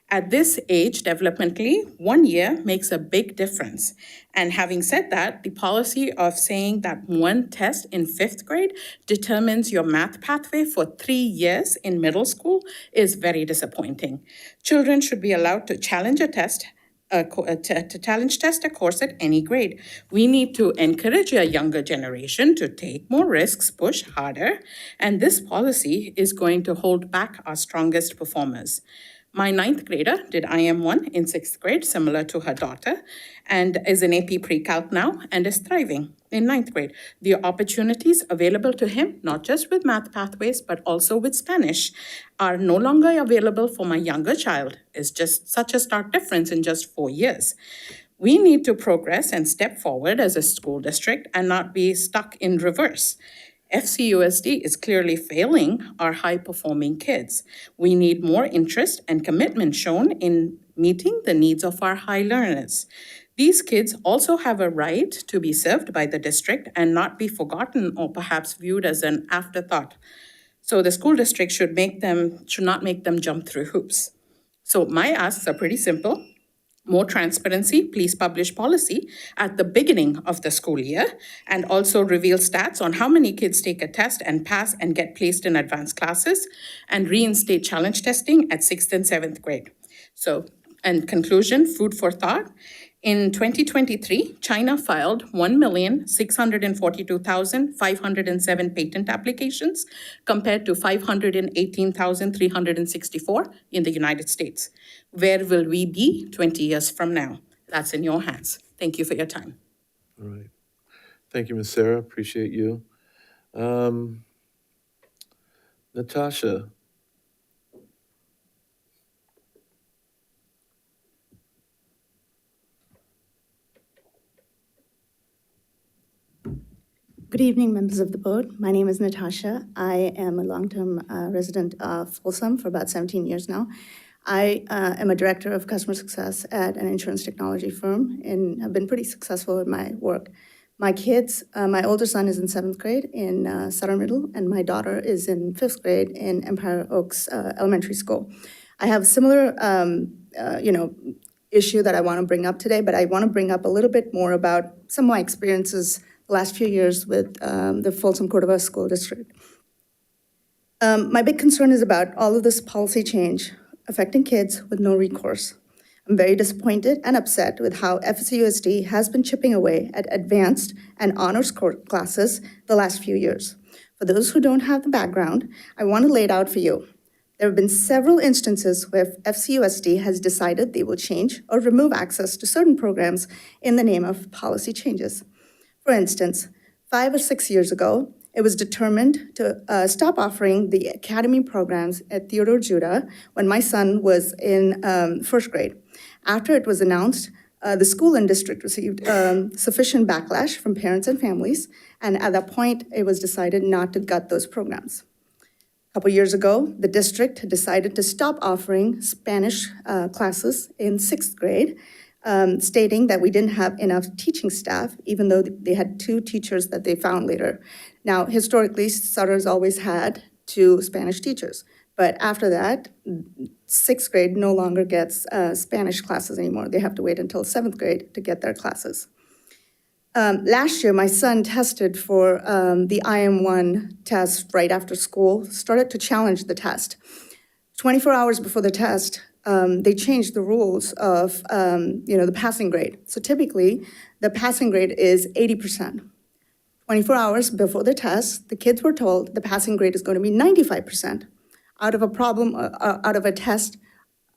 At this age, developmentally, 1 year makes a big difference. And having said that, the policy of saying that one test in fifth grade determines your math pathway for 3 years in middle school is very disappointing. Children should be allowed to challenge a test, to challenge test a course at any grade. We need to encourage a younger generation to take more risks, push harder, and this policy is going to hold back our strongest performers. My ninth grader did IM1 in sixth grade, similar to her daughter, and is in AP Pre-Calc now and is thriving in ninth grade. The opportunities available to him, not just with math pathways, but also with Spanish, are no longer available for my younger child. It's just such a stark difference in just 4 years. We need to progress and step forward as a school district and not be stuck in reverse. FCUSD is clearly failing our high-performing kids. We need more interest and commitment shown in meeting the needs of our high learners. These kids also have a right to be served by the district and not be forgotten or perhaps viewed as an afterthought. So the school district should not make them jump through hoops. So my asks are pretty simple. More transparency, please publish policy at the beginning of the school year and also reveal stats on how many kids take a test and pass and get placed in advanced classes, and reinstate challenge testing at 6th and 7th grade. So, in conclusion, food for thought. In 2023, China filed 1,642,507 patent applications compared to 518,364 in the United States. Where will we be 20 years from now? That's in your hands. Thank you for your time. All right. Thank you, Ms. Sarah. Appreciate you. Natasha. Good evening, members of the board. My name is Natasha. I am a long-term resident of Folsom for about 17 years now. I am a director of customer success at an insurance technology firm and have been pretty successful in my work. My kids, my older son is in 7th grade in Sutter Middle, and my daughter is in 5th grade in Empire Oaks Elementary School. I have a similar, issue that I want to bring up today, but I want to bring up a little bit more about some of my experiences the last few years with the Folsom Cordova School District. My big concern is about all of this policy change affecting kids with no recourse. I'm very disappointed and upset with how FCUSD has been chipping away at advanced and honors classes the last few years. For those who don't have the background, I want to lay it out for you. There have been several instances where FCUSD has decided they will change or remove access to certain programs in the name of policy changes. For instance, 5 or 6 years ago, it was determined to stop offering the academy programs at Theodore Judah when my son was in 1st grade. After it was announced, the school and district received sufficient backlash from parents and families, and at that point, it was decided not to gut those programs. A couple years ago, the district decided to stop offering Spanish classes in 6th grade, stating that we didn't have enough teaching staff, even though they had 2 teachers that they found later. Now, historically, Sutter's always had 2 Spanish teachers, but after that, 6th grade no longer gets Spanish classes anymore. They have to wait until 7th grade to get their classes. Last year, my son tested for the IM1 test right after school, started to challenge the test. 24 hours before the test, they changed the rules of, the passing grade. So typically, the passing grade is 80%. 24 hours before the test, the kids were told the passing grade is going to be 95% out of a test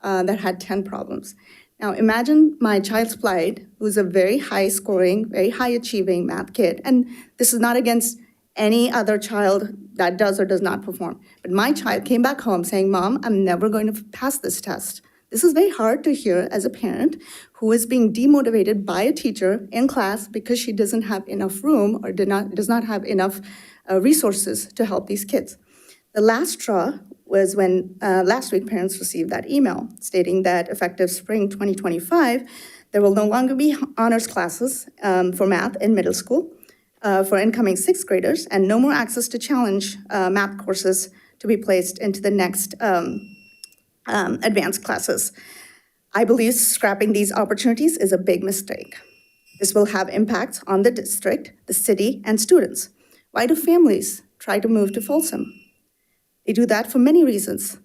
that had 10 problems. Now, imagine my child's plight, who's a very high-scoring, very high-achieving math kid, and this is not against any other child that does or does not perform. But my child came back home saying, Mom, I'm never going to pass this test. This is very hard to hear as a parent who is being demotivated by a teacher in class because she doesn't have enough room or does not have enough resources to help these kids. The last straw was when last week parents received that email stating that effective spring 2025, there will no longer be honors classes for math in middle school for incoming sixth graders, and no more access to challenge math courses to be placed into the next advanced classes. I believe scrapping these opportunities is a big mistake. This will have impacts on the district, the city, and students. Why do families try to move to Folsom? They do that for many reasons,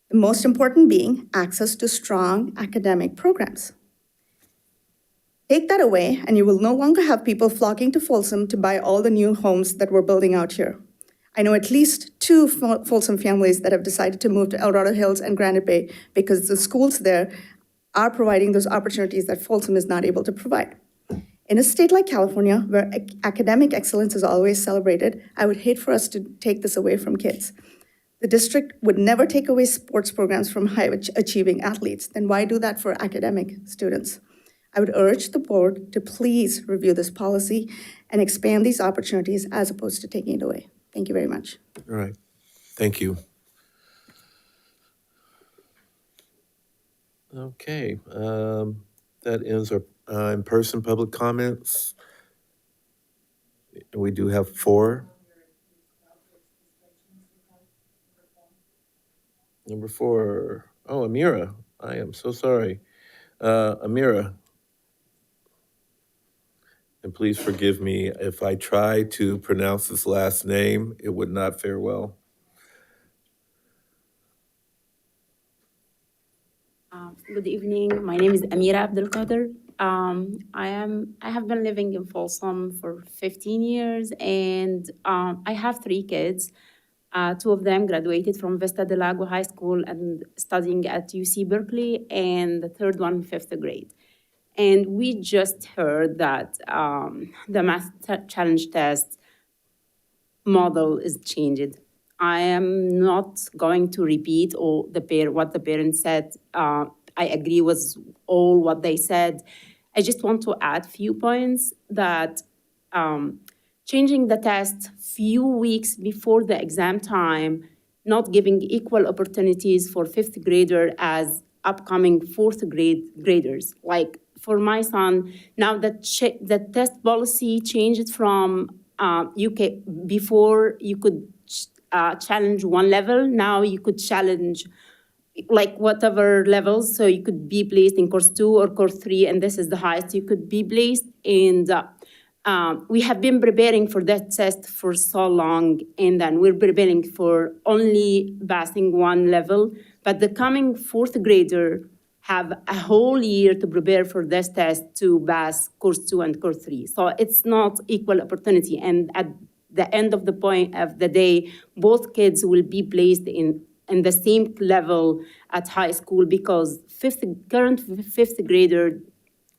the most important being access to strong academic programs. Take that away, and you will no longer have people flocking to Folsom to buy all the new homes that we're building out here. I know at least 2 Folsom families that have decided to move to El Dorado Hills and Granite Bay because the schools there are providing those opportunities that Folsom is not able to provide. In a state like California, where academic excellence is always celebrated, I would hate for us to take this away from kids. The district would never take away sports programs from high-achieving athletes. Then why do that for academic students? I would urge the board to please review this policy and expand these opportunities as opposed to taking it away. Thank you very much. All right, thank you. Okay, that ends our in-person public comments. We do have 4. Number 4, oh, Amira, I am so sorry. Amira, and please forgive me if I try to pronounce this last name, it would not fare well. Good evening. My name is Amira Abdelkader. I have been living in Folsom for 15 years, and I have 3 kids. 2 of them graduated from Vista del Lago High School and studying at UC Berkeley, and the third one, 5th grade. And we just heard that the math challenge test model is changed. I am not going to repeat what the parents said. I agree with all what they said. I just want to add few points that changing the test few weeks before the exam time, not giving equal opportunities for 5th grader as upcoming 4th graders. Like for my son, now the test policy changed from before you could challenge one level, now you could challenge like whatever levels, so you could be placed in course 2 or course 3, and this is the highest you could be placed. And we have been preparing for that test for so long, and then we're preparing for only passing one level. But the coming 4th grader have a whole year to prepare for this test to pass course 2 and course 3. So it's not equal opportunity. And at the end of the point of the day, both kids will be placed in the same level at high school because current 5th grader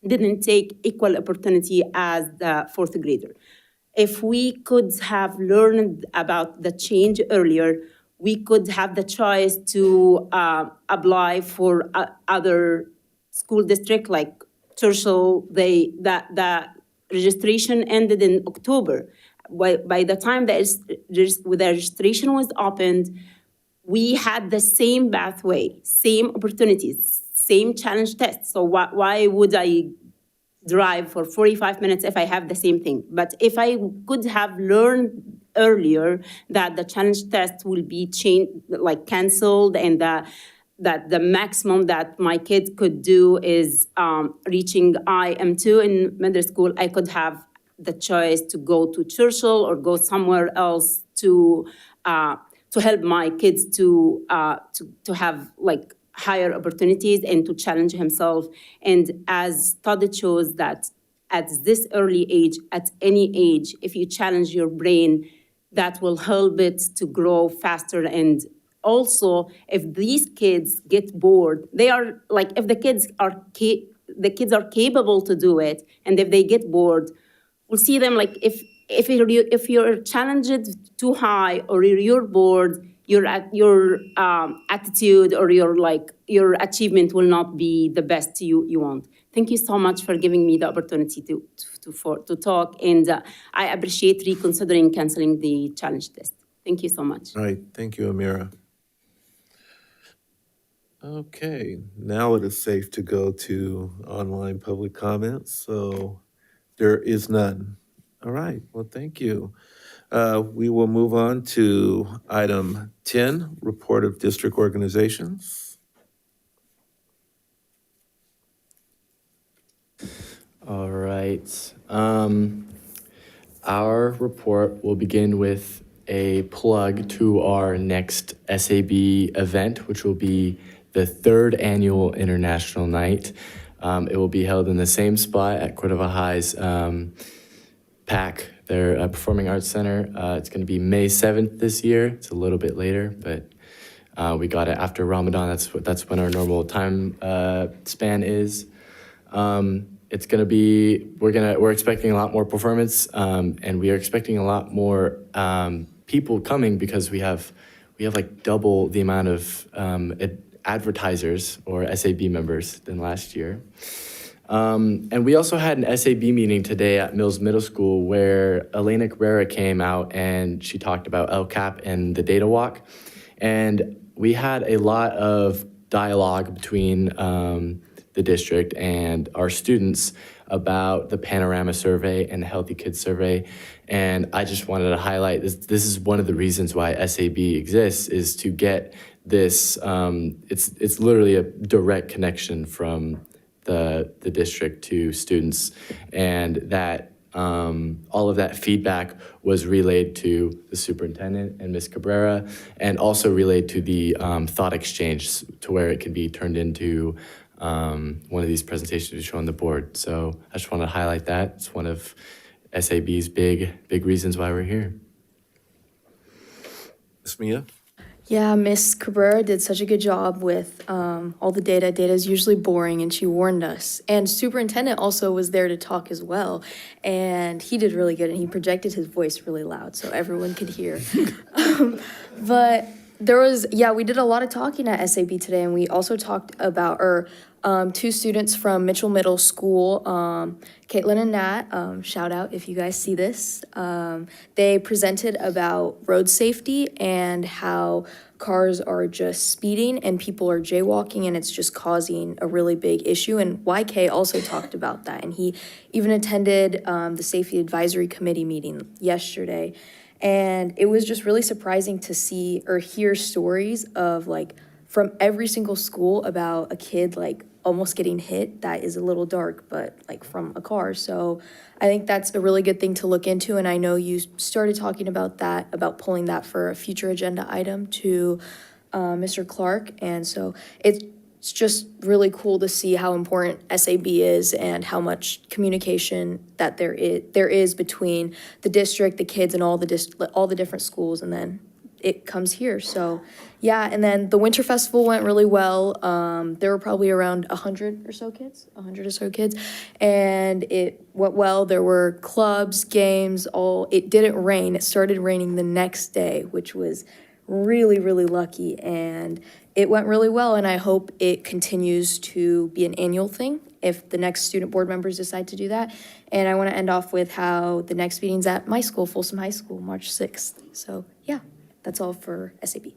didn't take equal opportunity as the 4th grader. If we could have learned about the change earlier, we could have the choice to apply for other school district like Churchill. The registration ended in October. By the time the registration was opened, we had the same pathway, same opportunities, same challenge tests. So why would I drive for 45 minutes if I have the same thing? But if I could have learned earlier that the challenge test will be changed, like canceled, and that the maximum that my kids could do is reaching IM2 in middle school, I could have the choice to go to Churchill or go somewhere else to help my kids to have like higher opportunities and to challenge himself. And as study shows that at this early age, at any age, if you challenge your brain, that will help it to grow faster. And also, if these kids get bored, they are like, if the kids are capable to do it, and if they get bored, we'll see them like if if your challenge is too high or you're bored, your attitude or your achievement will not be the best you want. Thank you so much for giving me the opportunity to talk, and I appreciate reconsidering canceling the challenge test. Thank you so much. All right, thank you, Amira. Okay, now it is safe to go to online public comments, so there is none. All right, well, thank you. We will move on to item 10, report of district organizations. All right. Our report will begin with a plug to our next SAB event, which will be the 3rd annual International Night. It will be held in the same spot at Cordova High's PAC, their Performing Arts Center. It's going to be May 7th this year. It's a little bit later, but we got it after Ramadan. That's when our normal time span is. It's going to be, we're expecting a lot more performance, and we are expecting a lot more people coming because we have like double the amount of advertisers or SAB members than last year. And we also had an SAB meeting today at Mills Middle School where Elena Cabrera came out and she talked about LCAP and the data walk. And we had a lot of dialogue between the district and our students about the Panorama Survey and the Healthy Kids Survey. And I just wanted to highlight this is one of the reasons why SAB exists, is to get this, it's literally a direct connection from the district to students, and that all of that feedback was relayed to the superintendent and Ms. Cabrera, and also relayed to the thought exchange to where it can be turned into one of these presentations we show on the board. So I just want to highlight that. It's one of SAB's big reasons why we're here. Ms. Mia? Yeah, Miss Cabrera did such a good job with all the data. Data is usually boring, and she warned us. And superintendent also was there to talk as well, and he did really good, and he projected his voice really loud so everyone could hear. But we did a lot of talking at SAB today, and we also talked about two students from Mitchell Middle School, Caitlin and Nat, shout out if you guys see this. They presented about road safety and how cars are just speeding and people are jaywalking, and it's just causing a really big issue. And YK also talked about that, and he even attended the Safety Advisory Committee meeting yesterday. And it was just really surprising to see or hear stories of from every single school about a kid almost getting hit. That is a little dark, but from a car. So I think that's a really good thing to look into. And I know you started talking about that, about pulling that for a future agenda item to Mr. Clark. And so it's just really cool to see how important SAB is and how much communication that there is between the district, the kids, and all the different schools, and then it comes here. So yeah, and then the Winter Festival went really well. There were probably around 100 or so kids, and it went well. There were clubs, games, it didn't rain. It started raining the next day, which was really, really lucky, and it went really well, and I hope it continues to be an annual thing if the next student board members decide to do that. And I want to end off with how the next meeting's at my school, Folsom High School, March 6th. So yeah, that's all for SAB.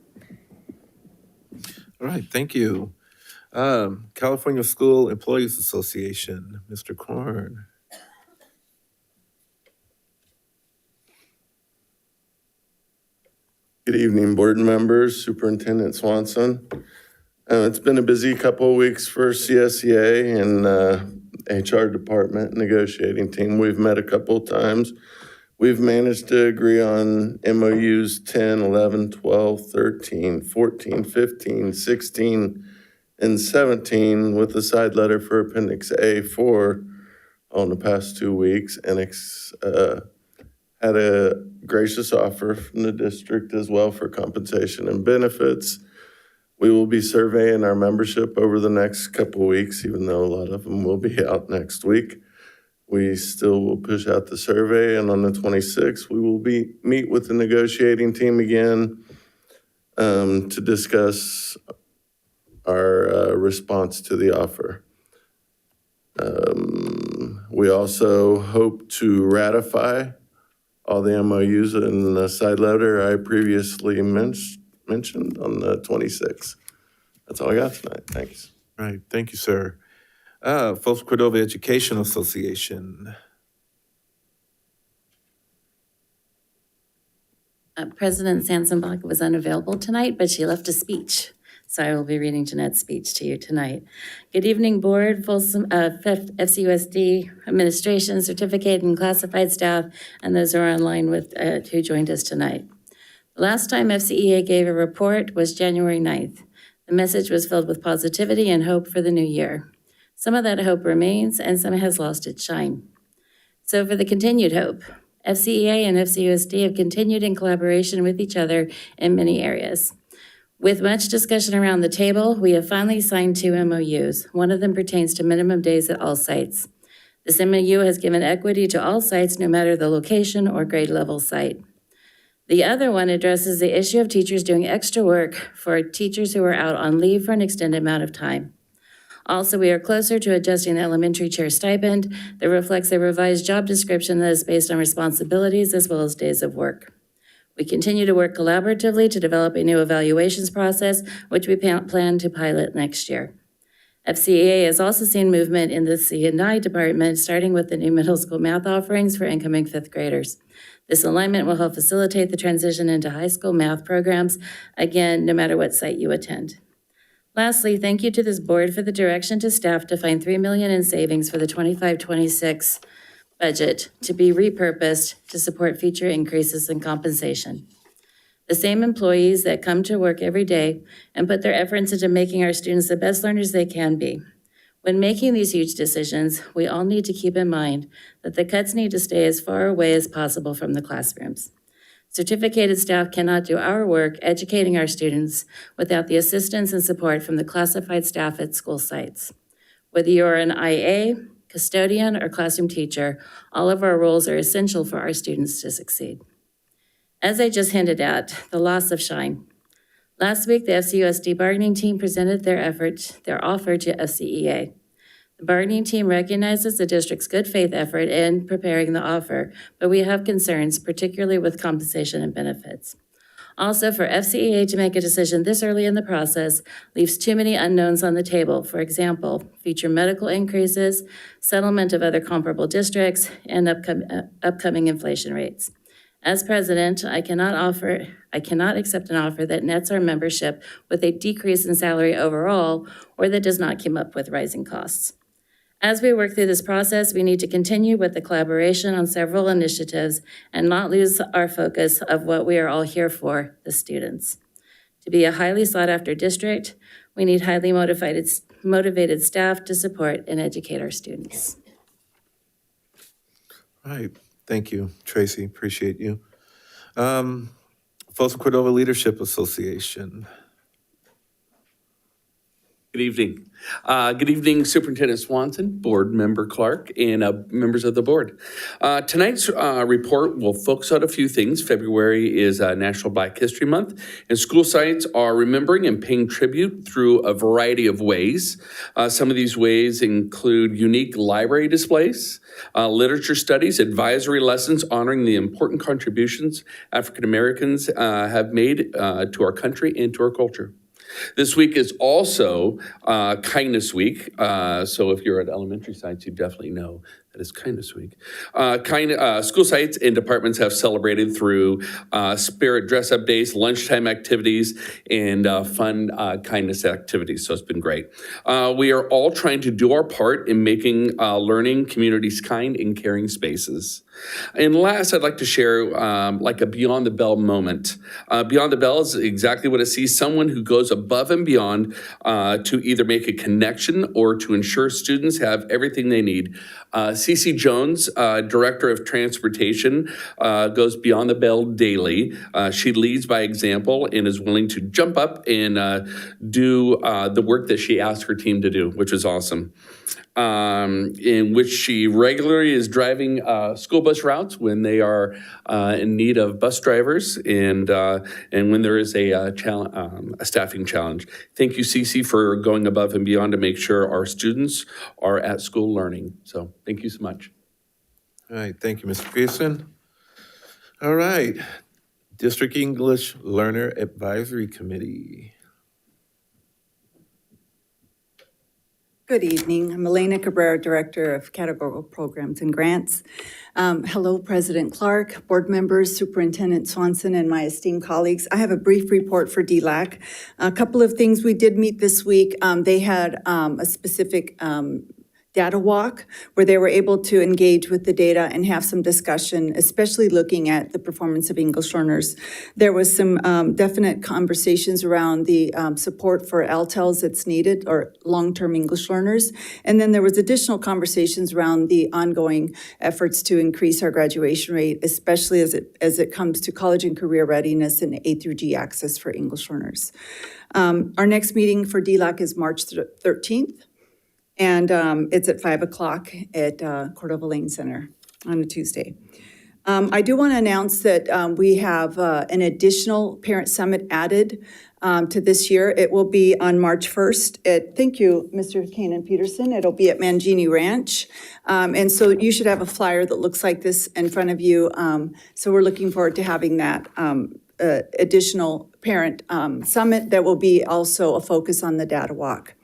All right, thank you. California School Employees Association, Mr. Korn. Good evening, board members, Superintendent Swanson. It's been a busy couple of weeks for CSEA and HR department negotiating team. We've met a couple of times. We've managed to agree on MOUs 10, 11, 12, 13, 14, 15, 16, and 17 with a side letter for Appendix A4 on the past 2 weeks, and had a gracious offer from the district as well for compensation and benefits. We will be surveying our membership over the next couple of weeks, even though a lot of them will be out next week. we still will push out the survey, and on the 26th, we will meet with the negotiating team again to discuss our response to the offer. We also hope to ratify all the MOUs in the side letter I previously mentioned on the 26th. That's all I got tonight. Thanks. All right, thank you, sir. Folsom Cordova Education Association. President Sansenbach was unavailable tonight, but she left a speech. So I will be reading Jeanette's speech to you tonight. Good evening, Board, Folsom, FCUSD, Administration, Certificate, and Classified staff, and those who are online with who joined us tonight. The last time FCEA gave a report was January 9th. The message was filled with positivity and hope for the new year. Some of that hope remains, and some has lost its shine. So for the continued hope, FCEA and FCUSD have continued in collaboration with each other in many areas. With much discussion around the table, we have finally signed 2 MOUs. One of them pertains to minimum days at all sites. This MOU has given equity to all sites, no matter the location or grade level site. The other one addresses the issue of teachers doing extra work for teachers who are out on leave for an extended amount of time. Also, we are closer to adjusting the elementary chair stipend that reflects a revised job description that is based on responsibilities as well as days of work. We continue to work collaboratively to develop a new evaluations process, which we plan to pilot next year. FCEA has also seen movement in the C&I department, starting with the new middle school math offerings for incoming 5th graders. This alignment will help facilitate the transition into high school math programs, again, no matter what site you attend. Lastly, thank you to this board for the direction to staff to find $3 million in savings for the 25-26 budget to be repurposed to support future increases in compensation. The same employees that come to work every day and put their efforts into making our students the best learners they can be. When making these huge decisions, we all need to keep in mind that the cuts need to stay as far away as possible from the classrooms. Certificated staff cannot do our work educating our students without the assistance and support from the classified staff at school sites. Whether you're an IA, custodian, or classroom teacher, all of our roles are essential for our students to succeed. As I just hinted at, the loss of shine. Last week, the FCUSD bargaining team presented their offer to FCEA. The bargaining team recognizes the district's good faith effort in preparing the offer, but we have concerns, particularly with compensation and benefits. Also, for FCEA to make a decision this early in the process leaves too many unknowns on the table. For example, future medical increases, settlement of other comparable districts, and upcoming inflation rates. As president, I cannot accept an offer that nets our membership with a decrease in salary overall or that does not keep up with rising costs. As we work through this process, we need to continue with the collaboration on several initiatives and not lose our focus of what we are all here for, the students. To be a highly sought-after district, we need highly motivated staff to support and educate our students. All right, thank you, Tracy, appreciate you. Folsom Cordova Leadership Association. Good evening. Good evening, Superintendent Swanson, Board Member Clark, and members of the board. Tonight's report will focus on a few things. February is National Black History Month, and school sites are remembering and paying tribute through a variety of ways. Some of these ways include unique library displays, literature studies, advisory lessons honoring the important contributions African Americans have made to our country and to our culture. This week is also Kindness Week. So if you're at elementary sites, you definitely know that it's Kindness Week. School sites and departments have celebrated through spirit dress-up days, lunchtime activities, and fun kindness activities. So it's been great. We are all trying to do our part in making learning communities kind and caring spaces. And last, I'd like to share like a Beyond the Bell moment. Beyond the Bell is exactly what it sees, someone who goes above and beyond to either make a connection or to ensure students have everything they need. Cece Jones, Director of Transportation, goes beyond the bell daily. She leads by example and is willing to jump up and do the work that she asked her team to do, which is awesome. In which she regularly is driving school bus routes when they are in need of bus drivers and when there is a staffing challenge. Thank you, Cece, for going above and beyond to make sure our students are at school learning. So thank you so much. All right, thank you, Mr. Pearson. All right, District English Learner Advisory Committee. Good evening. I'm Elena Cabrera, Director of Categorical Programs and Grants. Hello, President Clark, board members, Superintendent Swanson, and my esteemed colleagues. I have a brief report for DLAC. A couple of things we did meet this week. They had a specific data walk where they were able to engage with the data and have some discussion, especially looking at the performance of English learners. There was some definite conversations around the support for LTELs that's needed, or long-term English learners. And then there was additional conversations around the ongoing efforts to increase our graduation rate, especially as it comes to college and career readiness and A through G access for English learners. Our next meeting for DLAC is March 13th. And it's at 5 o'clock at Cordova Lane Center on a Tuesday. I do want to announce that we have an additional parent summit added to this year. It will be on March 1st. Thank you, Mr. Kanan Peterson. It'll be at Mangini Ranch. And so you should have a flyer that looks like this in front of you. So we're looking forward to having that additional parent summit that will be also a focus on the data walk.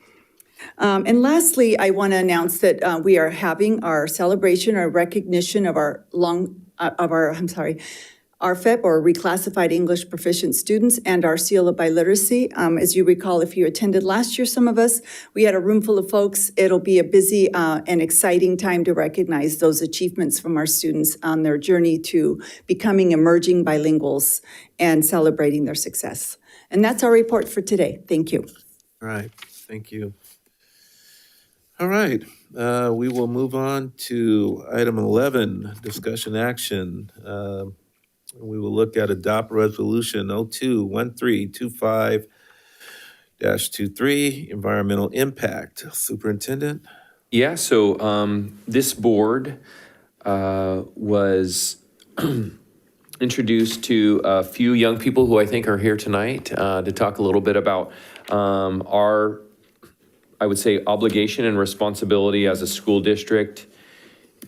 And lastly, I want to announce that we are having our celebration or recognition of our RFEP, or Reclassified English Proficient Students, and our Seal of Biliteracy. As you recall, if you attended last year, some of us, we had a room full of folks. It'll be a busy and exciting time to recognize those achievements from our students on their journey to becoming emerging bilinguals and celebrating their success. And that's our report for today. Thank you. All right, thank you. All right, we will move on to item 11, discussion action. We will look at adopt resolution 021325-23, environmental impact. Superintendent? Yeah, so this board was introduced to a few young people who I think are here tonight to talk a little bit about our, I would say, obligation and responsibility as a school district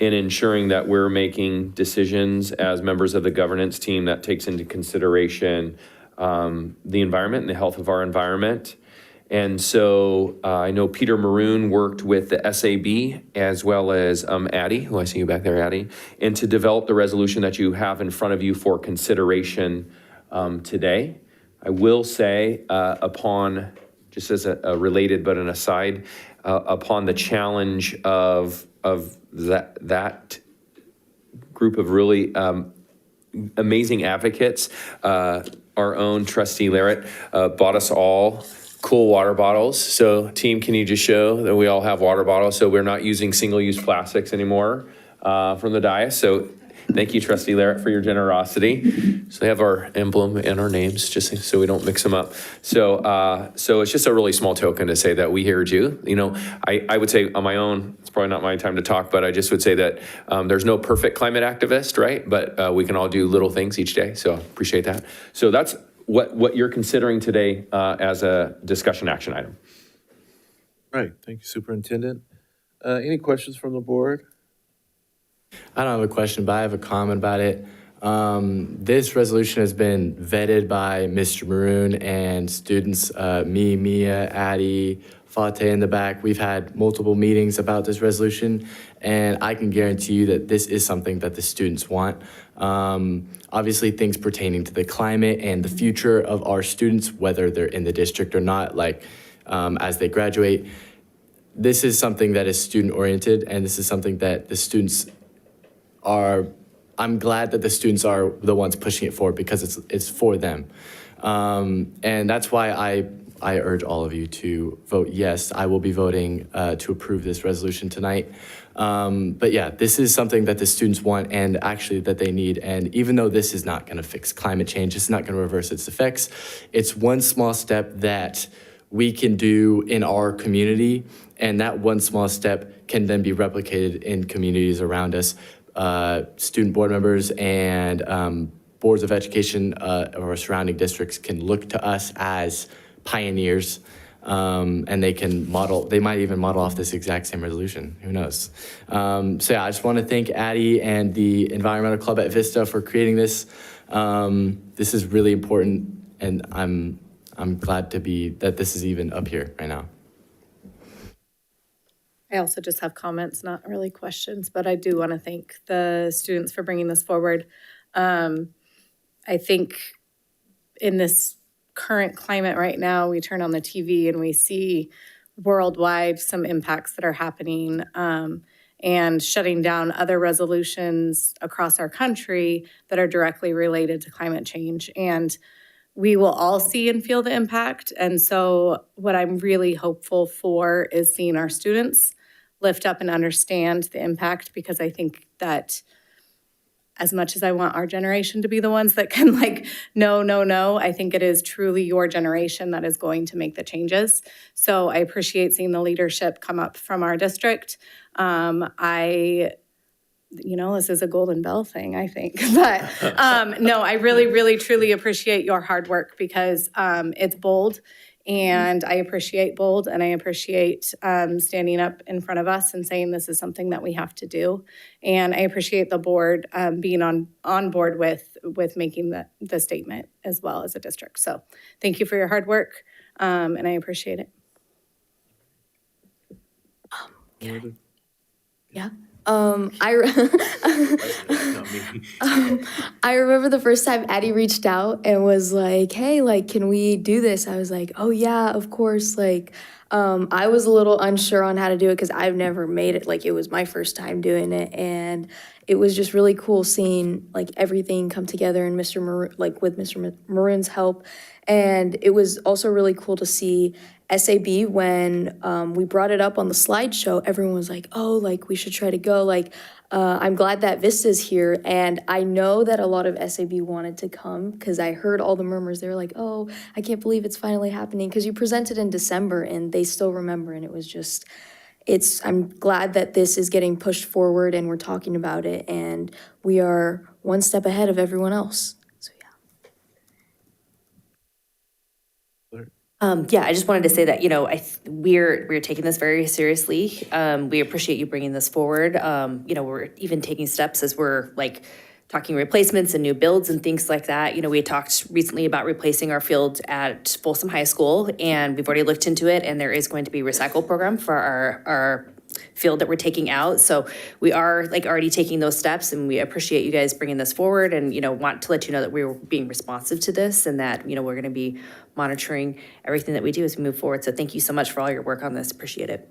in ensuring that we're making decisions as members of the governance team that takes into consideration the environment and the health of our environment. And so I know Peter Maroon worked with the SAB as well as Addie, who I see you back there, Addie, and to develop the resolution that you have in front of you for consideration today. I will say upon, just as a related but an aside, upon the challenge of that group of really amazing advocates, our own trustee Larrett bought us all cool water bottles. So team, can you just show that we all have water bottles? So we're not using single-use plastics anymore from the dais. So thank you, Trustee Larrett, for your generosity. So they have our emblem and our names, just so we don't mix them up. So it's just a really small token to say that we heard you. You know, I would say on my own, it's probably not my time to talk, but I just would say that there's no perfect climate activist, right? But we can all do little things each day. So appreciate that. So that's what you're considering today as a discussion action item. Right, thank you, Superintendent. Any questions from the board? I don't have a question, but I have a comment about it. This resolution has been vetted by Mr. Maroon and students, me, Mia, Addie, Fate in the back. We've had multiple meetings about this resolution, and I can guarantee you that this is something that the students want. Obviously, things pertaining to the climate and the future of our students, whether they're in the district or not, like as they graduate. This is something that is student-oriented, and this is something that the students are, I'm glad that the students are the ones pushing it forward because it's for them. And that's why I urge all of you to vote yes. I will be voting to approve this resolution tonight. But yeah, this is something that the students want and actually that they need. And even though this is not going to fix climate change, it's not going to reverse its effects, it's one small step that we can do in our community. And that one small step can then be replicated in communities around us. Student board members and boards of education of our surrounding districts can look to us as pioneers, and they might even model off this exact same resolution. Who knows? So yeah, I just want to thank Addie and the Environmental Club at Vista for creating this. This is really important, and I'm glad that this is even up here right now. I also just have comments, not really questions, but I do want to thank the students for bringing this forward. I think in this current climate right now, we turn on the TV and we see worldwide some impacts that are happening and shutting down other resolutions across our country that are directly related to climate change. And we will all see and feel the impact. And so what I'm really hopeful for is seeing our students lift up and understand the impact, because I think that as much as I want our generation to be the ones that can no, I think it is truly your generation that is going to make the changes. So I appreciate seeing the leadership come up from our district. This is a golden bell thing, I think. But no, I really, really, truly appreciate your hard work, because it's bold. And I appreciate bold, and I appreciate standing up in front of us and saying this is something that we have to do. And I appreciate the board being on board with making the statement as well as a district. So thank you for your hard work, and I appreciate it. Yeah. I remember the first time Addie reached out and was like, hey, can we do this? I was like, oh yeah, of course. I was a little unsure on how to do it because I've never made it. It was my first time doing it. And it was just really cool seeing everything come together and with Mr. Maroon's help. And it was also really cool to see SAB when we brought it up on the slideshow. Everyone was like, oh, we should try to go. I'm glad that Vista's here. And I know that a lot of SAB wanted to come because I heard all the murmurs. They were like, oh, I can't believe it's finally happening, because you presented in December and they still remember. And it was just, I'm glad that this is getting pushed forward and we're talking about it, and we are one step ahead of everyone else. I just wanted to say that, we're taking this very seriously. We appreciate you bringing this forward. We're even taking steps as we're talking replacements and new builds and things like that. We talked recently about replacing our field at Folsom High School, and we've already looked into it, and there is going to be a recycle program for our field that we're taking out. So we are already taking those steps, and we appreciate you guys bringing this forward, and want to let you know that we're being responsive to this, and that we're going to be monitoring everything that we do as we move forward. So thank you so much for all your work on this. Appreciate it.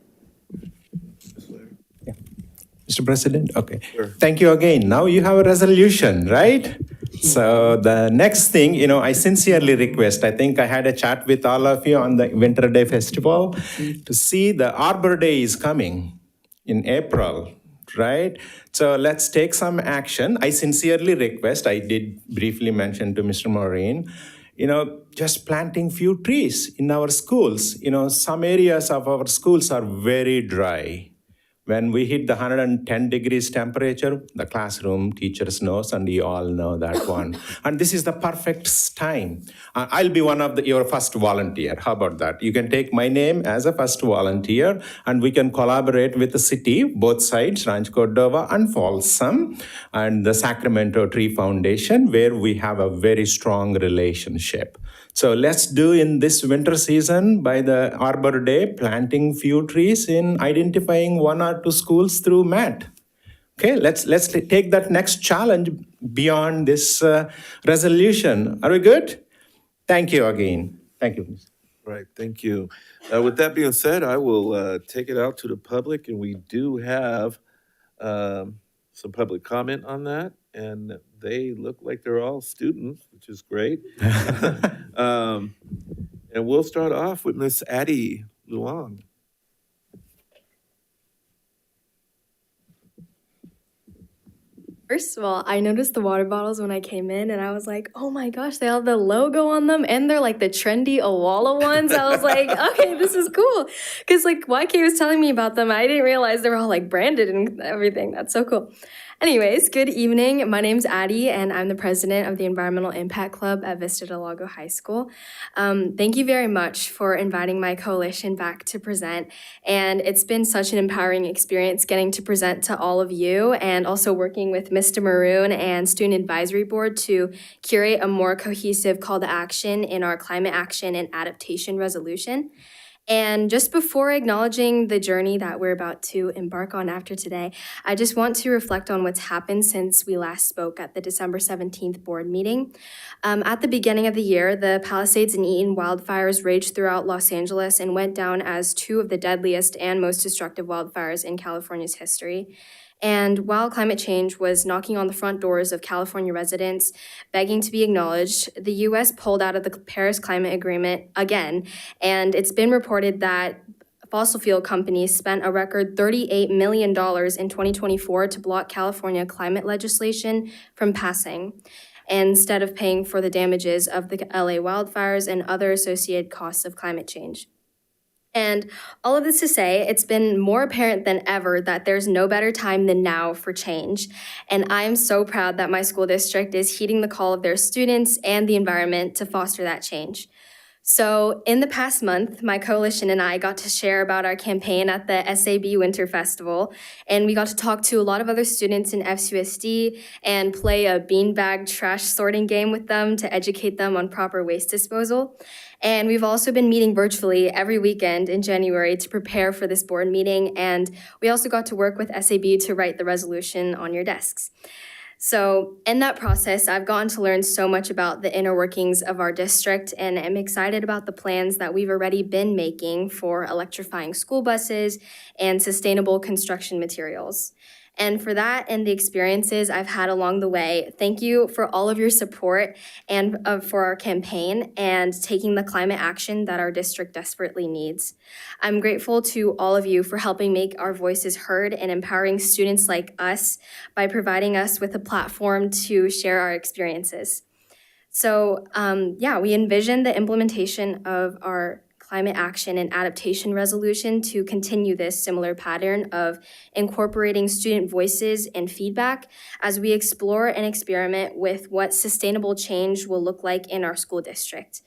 Mr. President, okay. Sure. Thank you again. Now you have a resolution, right? So the next thing, I sincerely request, I think I had a chat with all of you on the Winter Day Festival to see the Arbor Day is coming in April, right? So let's take some action. I sincerely request, I did briefly mention to Mr. Maureen, just planting few trees in our schools. Some areas of our schools are very dry. When we hit the 110 degrees temperature, the classroom, teachers knows, and you all know that one. And this is the perfect time. I'll be one of your first volunteer. How about that? You can take my name as a first volunteer, and we can collaborate with the city, both sides, Ranch Cordova and Folsom, and the Sacramento Tree Foundation, where we have a very strong relationship. So let's do in this winter season by the Arbor Day, planting few trees in identifying 1 or 2 schools through MAT. Okay, let's take that next challenge beyond this resolution. Are we good? Thank you again. Thank you. Right, thank you. With that being said, I will take it out to the public, and we do have some public comment on that, and they look like they're all students, which is great. And we'll start off with Miss Addie Luong. First of all, I noticed the water bottles when I came in, and I was like, oh my gosh, they have the logo on them, and they're like the trendy Awala ones. I was like, okay, this is cool. Because like YK was telling me about them, I didn't realize they were all like branded and everything. That's so cool. Anyways, good evening. My name's Addie, and I'm the president of the Environmental Impact Club at Vista Del Lago High School. Thank you very much for inviting my coalition back to present. And it's been such an empowering experience getting to present to all of you and also working with Mr. Maroon and Student Advisory Board to curate a more cohesive call to action in our climate action and adaptation resolution. And just before acknowledging the journey that we're about to embark on after today, I just want to reflect on what's happened since we last spoke at the December 17th board meeting. At the beginning of the year, the Palisades and Eaton wildfires raged throughout Los Angeles and went down as two of the deadliest and most destructive wildfires in California's history. And while climate change was knocking on the front doors of California residents, begging to be acknowledged, the U.S. pulled out of the Paris Climate Agreement again, and it's been reported that fossil fuel companies spent a record $38 million in 2024 to block California climate legislation from passing, instead of paying for the damages of the LA wildfires and other associated costs of climate change. And all of this to say, it's been more apparent than ever that there's no better time than now for change. And I am so proud that my school district is heeding the call of their students and the environment to foster that change. So in the past month, my coalition and I got to share about our campaign at the SAB Winter Festival, and we got to talk to a lot of other students in FCUSD and play a beanbag trash sorting game with them to educate them on proper waste disposal. And we've also been meeting virtually every weekend in January to prepare for this board meeting, and we also got to work with SAB to write the resolution on your desks. So in that process, I've gotten to learn so much about the inner workings of our district, and I'm excited about the plans that we've already been making for electrifying school buses and sustainable construction materials. And for that and the experiences I've had along the way, thank you for all of your support and for our campaign and taking the climate action that our district desperately needs. I'm grateful to all of you for helping make our voices heard and empowering students like us by providing us with a platform to share our experiences. So we envision the implementation of our climate action and adaptation resolution to continue this similar pattern of incorporating student voices and feedback as we explore and experiment with what sustainable change will look like in our school district.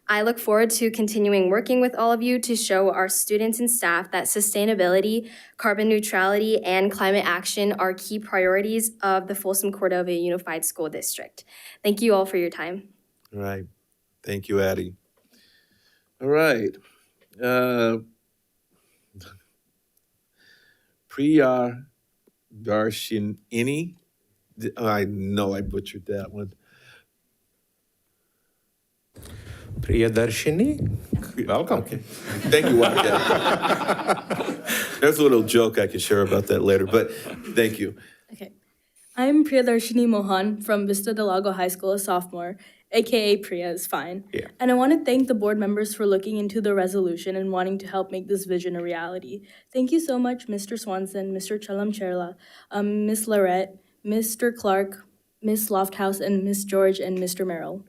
I look forward to continuing working with all of you to show our students and staff that sustainability, carbon neutrality, and climate action are key priorities of the Folsom Cordova Unified School District. Thank you all for your time. All right. Thank you, Addie. All right. Priya Darshanini. I know I butchered that one. Priyadarshini, welcome. Okay. Thank you, YK. There's a little joke I could share about that later, but thank you. Okay. I'm Priyadarshini Mohan from Vista Del Lago High School, a sophomore, aka Priya is fine. Yeah. And I want to thank the board members for looking into the resolution and wanting to help make this vision a reality. Thank you so much, Mr. Swanson, Mr. Chalamcherla, Ms. Larette, Mr. Clark, Ms. Lofthouse, and Ms. George, and Mr. Merrill.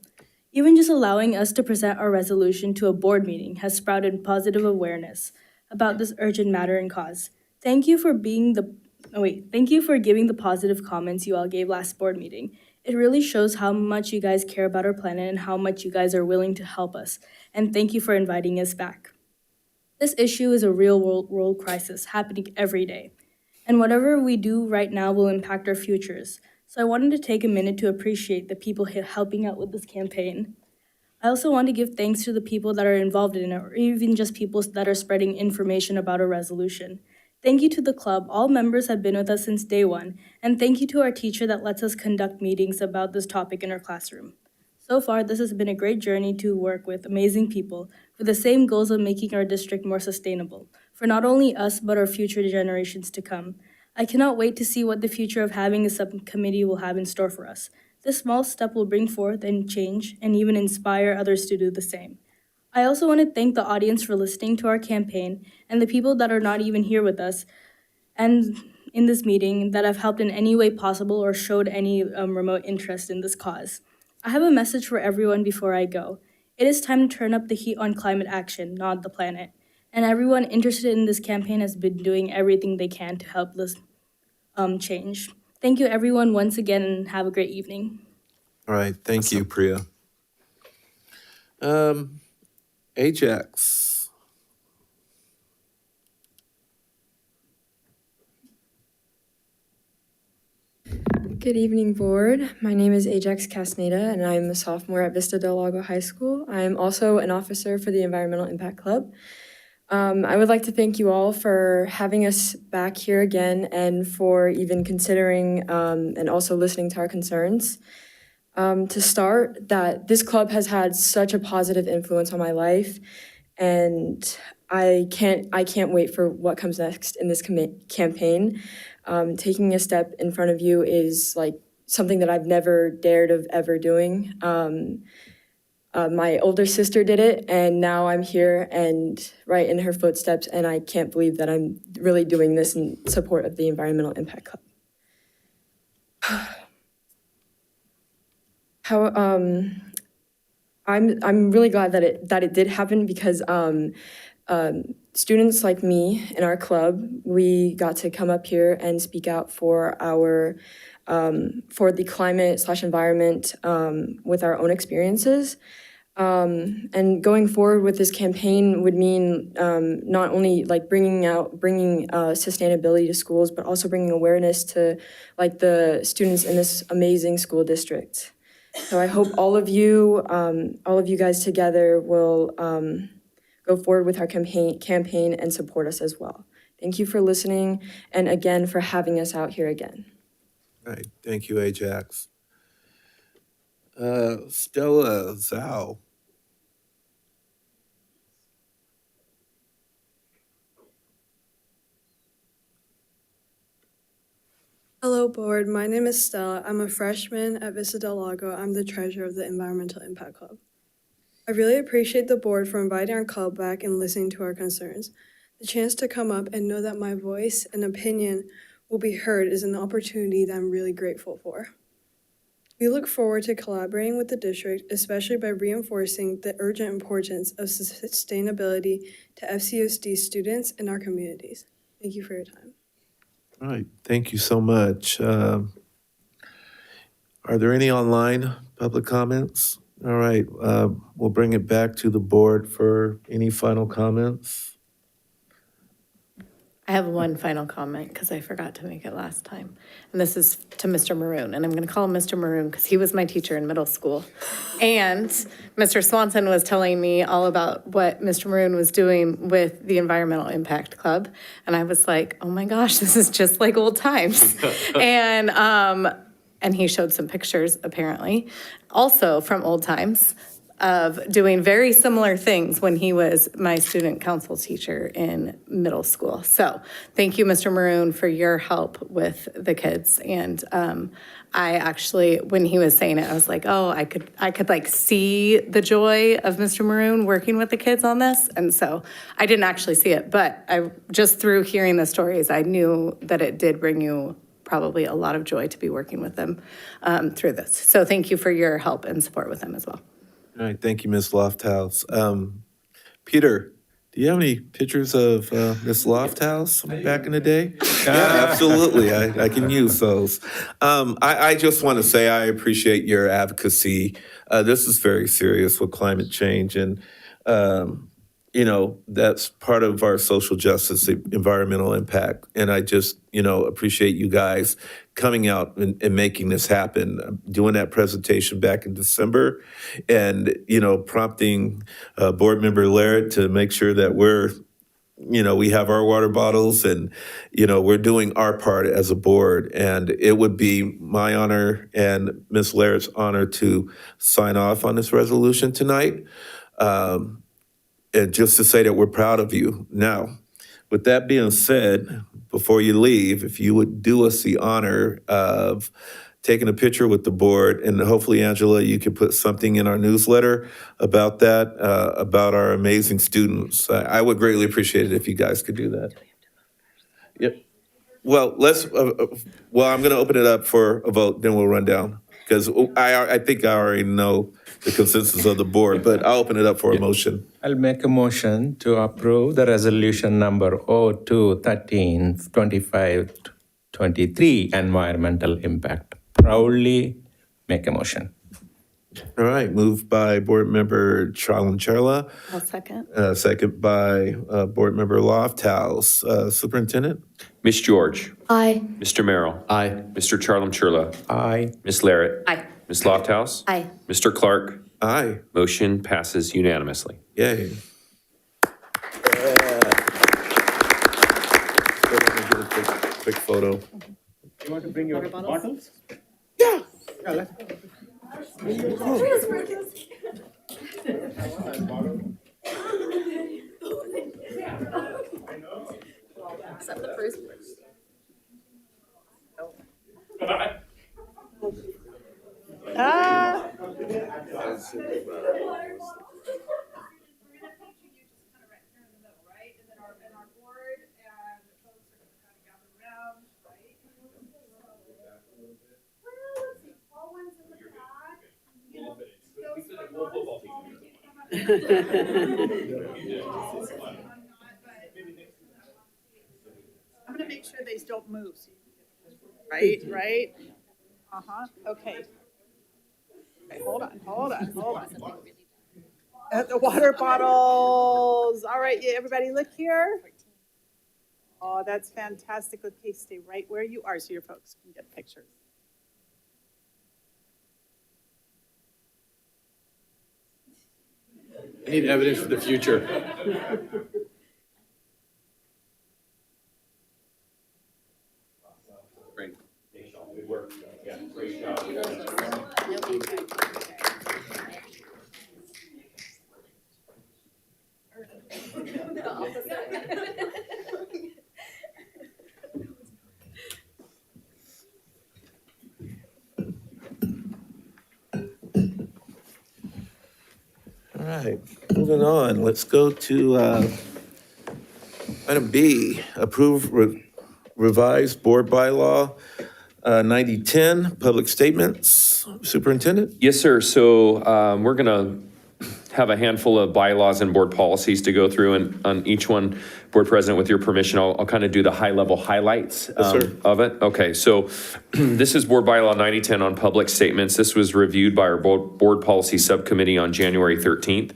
Even just allowing us to present our resolution to a board meeting has sprouted positive awareness about this urgent matter and cause. Thank you for giving the positive comments you all gave last board meeting. It really shows how much you guys care about our planet and how much you guys are willing to help us. And thank you for inviting us back. This issue is a real world crisis happening every day. And whatever we do right now will impact our futures. So I wanted to take a minute to appreciate the people helping out with this campaign. I also want to give thanks to the people that are involved in it, or even just people that are spreading information about our resolution. Thank you to the club. All members have been with us since day one. And thank you to our teacher that lets us conduct meetings about this topic in our classroom. So far, this has been a great journey to work with amazing people with the same goals of making our district more sustainable for not only us, but our future generations to come. I cannot wait to see what the future of having a subcommittee will have in store for us. This small step will bring forth and change and even inspire others to do the same. I also want to thank the audience for listening to our campaign and the people that are not even here with us and in this meeting that have helped in any way possible or showed any remote interest in this cause. I have a message for everyone before I go. It is time to turn up the heat on climate action, not the planet. And everyone interested in this campaign has been doing everything they can to help this change. Thank you everyone once again and have a great evening. All right, thank you, Priya. Ajax. Good evening, board. My name is Ajax Casneda, and I'm a sophomore at Vista Del Lago High School. I am also an officer for the Environmental Impact Club. I would like to thank you all for having us back here again and for even considering and also listening to our concerns. To start, that this club has had such a positive influence on my life, and I can't wait for what comes next in this campaign. Taking a step in front of you is like something that I've never dared of ever doing. My older sister did it, and now I'm here and right in her footsteps, and I can't believe that I'm really doing this in support of the Environmental Impact Club. I'm really glad that it did happen because students like me in our club, we got to come up here and speak out for our for the climate/environment with our own experiences. And going forward with this campaign would mean not only like bringing sustainability to schools, but also bringing awareness to like the students in this amazing school district. So I hope all of you guys together will go forward with our campaign and support us as well. Thank you for listening and again for having us out here again. All right, thank you, Ajax. Stella Zhao. Hello, board. My name is Stella. I'm a freshman at Vista Del Lago. I'm the treasurer of the Environmental Impact Club. I really appreciate the board for inviting our club back and listening to our concerns. The chance to come up and know that my voice and opinion will be heard is an opportunity that I'm really grateful for. We look forward to collaborating with the district, especially by reinforcing the urgent importance of sustainability to FCUSD students and our communities. Thank you for your time. All right, thank you so much. Are there any online public comments? All right, we'll bring it back to the board for any final comments. I have one final comment because I forgot to make it last time. And this is to Mr. Maroon. And I'm going to call him Mr. Maroon because he was my teacher in middle school. And Mr. Swanson was telling me all about what Mr. Maroon was doing with the Environmental Impact Club. And I was like, oh my gosh, this is just like old times. And he showed some pictures, apparently, also from old times, of doing very similar things when he was my student council teacher in middle school. So thank you, Mr. Maroon, for your help with the kids. And I actually, when he was saying it, I was like, oh, I could like see the joy of Mr. Maroon working with the kids on this. And so I didn't actually see it, but I just through hearing the stories, I knew that it did bring you probably a lot of joy to be working with them through this. So thank you for your help and support with them as well. All right, thank you, Ms. Lofthouse. Peter, do you have any pictures of Ms. Lofthouse back in the day? Yeah, absolutely, I can use those. I just want to say I appreciate your advocacy. This is very serious with climate change, and you know, that's part of our social justice, environmental impact. And I just, you know, appreciate you guys coming out and making this happen, doing that presentation back in December and, you know, prompting board member Laird to make sure that we're, you know, we have our water bottles and, you know, we're doing our part as a board. And it would be my honor and Ms. Laird's honor to sign off on this resolution tonight. And just to say that we're proud of you. Now, with that being said, before you leave, if you would do us the honor of taking a picture with the board, and hopefully, Angela, you can put something in our newsletter about that, about our amazing students. I would greatly appreciate it if you guys could do that. Yep. Well, I'm going to open it up for a vote, then we'll run down. Because I think I already know the consensus of the board, but I'll open it up for a motion. I'll make a motion to approve the resolution number 02-13-25-23 environmental impact. Proudly make a motion. All right, moved by Board Member Charla. I'll second. Second by Board Member Lofthouse. Superintendent? Ms. George? Aye. Mr. Merrill? Aye. Mr. Churla? Aye. Ms. Larrett? Aye. Ms. Lofthouse? Aye. Mr. Clark? Aye. Motion passes unanimously. Yay. Quick photo. You want to bring your bottles? I'm gonna make sure these don't move. Right, right? Uh-huh, okay. Okay, hold on. The water bottles. All right, yeah, everybody look here. Oh, that's fantastic. Okay, stay right where you are so your folks can get pictures. I need evidence for the future. Great. Good work. Yeah, great job. All right, moving on. Let's go to item B, approve revised board bylaw 9010, public statements. Superintendent? Yes, sir. So we're going to have a handful of bylaws and board policies to go through, and on each one, Board President, with your permission, I'll kind of do the high-level highlights of it. Okay, so this is Board Bylaw 9010 on public statements. This was reviewed by our Board Policy Subcommittee on January 13th.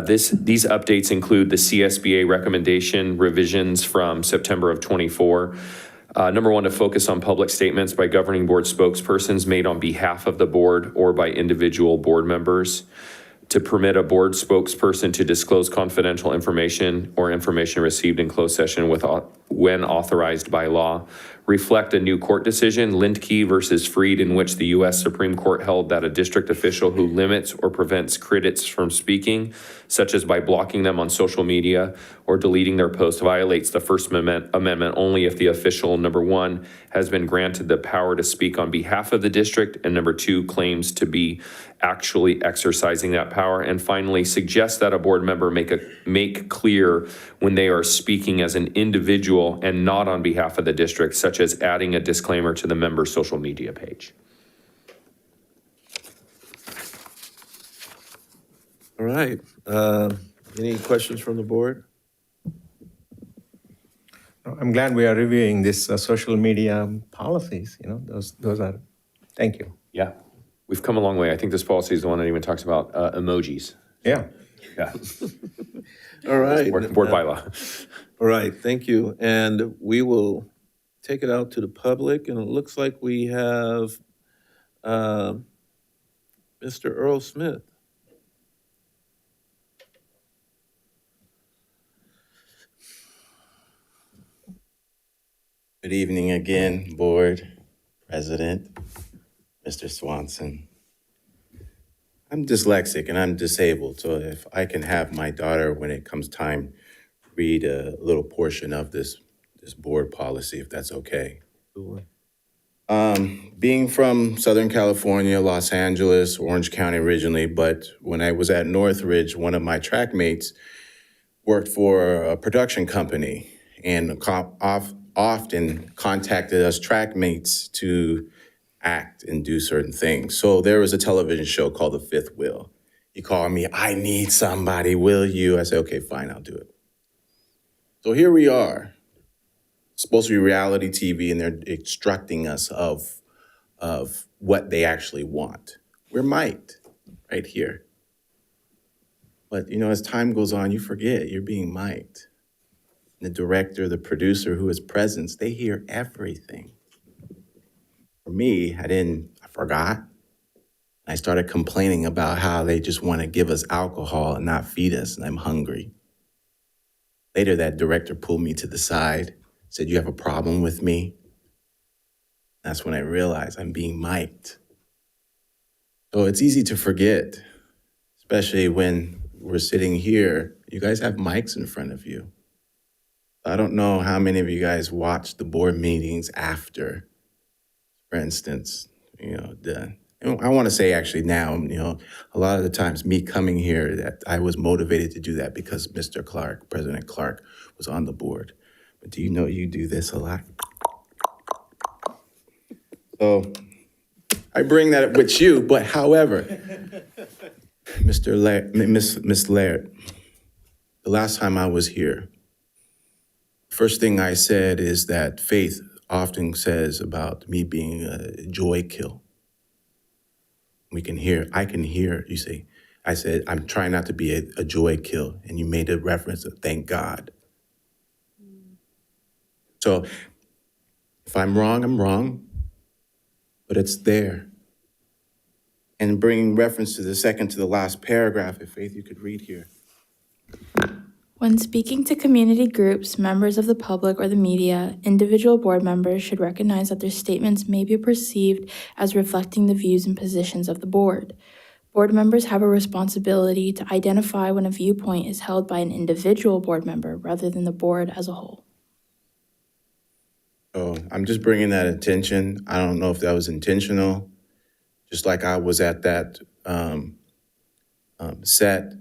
These updates include the CSBA recommendation revisions from September of 24. Number one, to focus on public statements by governing board spokespersons made on behalf of the board or by individual board members. To permit a board spokesperson to disclose confidential information or information received in closed session when authorized by law. Reflect a new court decision, Lindkey versus Freed, in which the U.S. Supreme Court held that a district official who limits or prevents critics from speaking, such as by blocking them on social media or deleting their post, violates the First Amendment only if the official, number one, has been granted the power to speak on behalf of the district, and number two, claims to be actually exercising that power. And finally, suggest that a board member make clear when they are speaking as an individual and not on behalf of the district, such as adding a disclaimer to the member's social media page. All right. Any questions from the board? I'm glad we are reviewing this social media policies, those are, thank you. Yeah, we've come a long way. I think this policy is the one that even talks about emojis. Yeah. Yeah. All right. Board bylaw. All right, thank you. And we will take it out to the public, and it looks like we have Mr. Earl Smith. Good evening again, Board, President, Mr. Swanson. I'm dyslexic and I'm disabled, so if I can have my daughter, when it comes time, read a little portion of this board policy, if that's okay. Sure. Being from Southern California, Los Angeles, Orange County originally, but when I was at Northridge, one of my track mates worked for a production company and often contacted us track mates to act and do certain things. So there was a television show called The Fifth Wheel. He called me, I need somebody, will you? I said, okay, fine, I'll do it. So here we are. It's supposed to be reality TV, and they're instructing us of what they actually want. We're mic'd right here. But, as time goes on, you forget you're being mic'd. The director, the producer who is present, they hear everything. For me, I forgot. I started complaining about how they just want to give us alcohol and not feed us, and I'm hungry. Later, that director pulled me to the side, said, you have a problem with me? That's when I realized I'm being mic'd. So it's easy to forget, especially when we're sitting here. You guys have mics in front of you. I don't know how many of you guys watch the board meetings after, for instance, I want to say actually now, a lot of the times me coming here that I was motivated to do that because Mr. Clark, President Clark, was on the board. But do you know you do this a lot? So I bring that up with you, but however, Miss Laird, the last time I was here, first thing I said is that Faith often says about me being a joy kill. I can hear you say, I said, I'm trying not to be a joy kill. And you made a reference of thank God. So if I'm wrong, I'm wrong, but it's there. And bringing reference to the second to the last paragraph, if Faith, you could read here. When speaking to community groups, members of the public, or the media, individual board members should recognize that their statements may be perceived as reflecting the views and positions of the board. Board members have a responsibility to identify when a viewpoint is held by an individual board member rather than the board as a whole. So I'm just bringing that attention. I don't know if that was intentional. Just like I was at that set.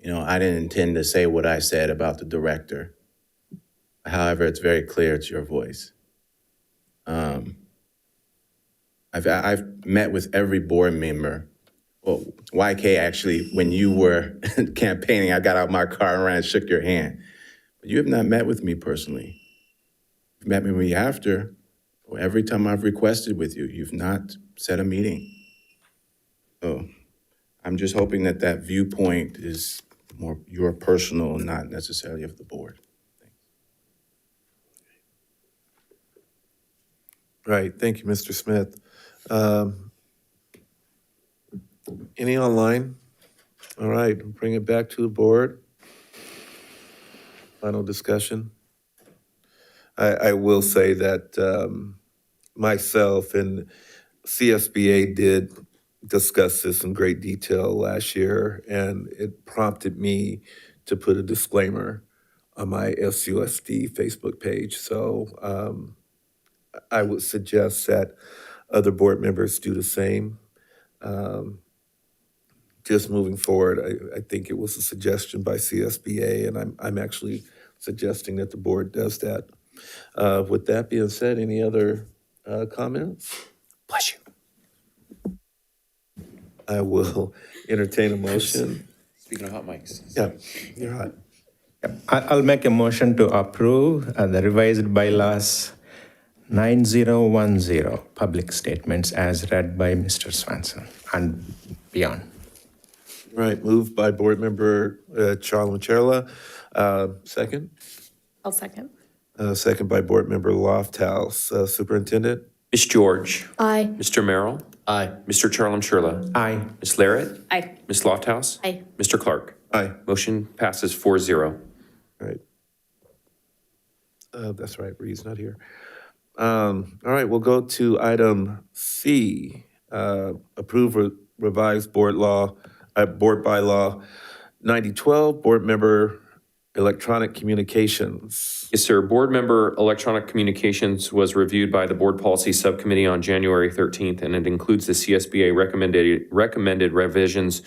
I didn't intend to say what I said about the director. However, it's very clear it's your voice. I've met with every board member. Well, YK, actually, when you were campaigning, I got out my car and ran and shook your hand. But you have not met with me personally. You've met with me after. Well, every time I've requested with you, you've not set a meeting. So I'm just hoping that viewpoint is more your personal, not necessarily of the board. Thanks. Right, thank you, Mr. Smith. Any online? All right, bring it back to the board. Final discussion. I will say that myself and CSBA did discuss this in great detail last year, and it prompted me to put a disclaimer on my FCUSD Facebook page. So I would suggest that other board members do the same. Just moving forward, I think it was a suggestion by CSBA, and I'm actually suggesting that the board does that. With that being said, any other comments? Bless you. I will entertain a motion. Speaking of hot mics. Yeah, you're hot. I'll make a motion to approve the revised bylaws 9010 public statements as read by Mr. Swanson and beyond. Right, moved by Board Member Chalem-Cherla. Second? I'll second. Second by Board Member Lofthouse. Superintendent? Ms. George. Aye. Mr. Merrill. Aye. Mr. Chalem-Cherla. Aye. Ms. Larrett. Aye. Ms. Lofthouse. Aye. Mr. Clark. Aye. Motion passes 4-0. Right. That's right, Reed's not here. All right, we'll go to item C. Approve revised board bylaw 9012, board member electronic communications. Yes, sir. Board member electronic communications was reviewed by the Board Policy Subcommittee on January 13th, and it includes the CSBA recommended revisions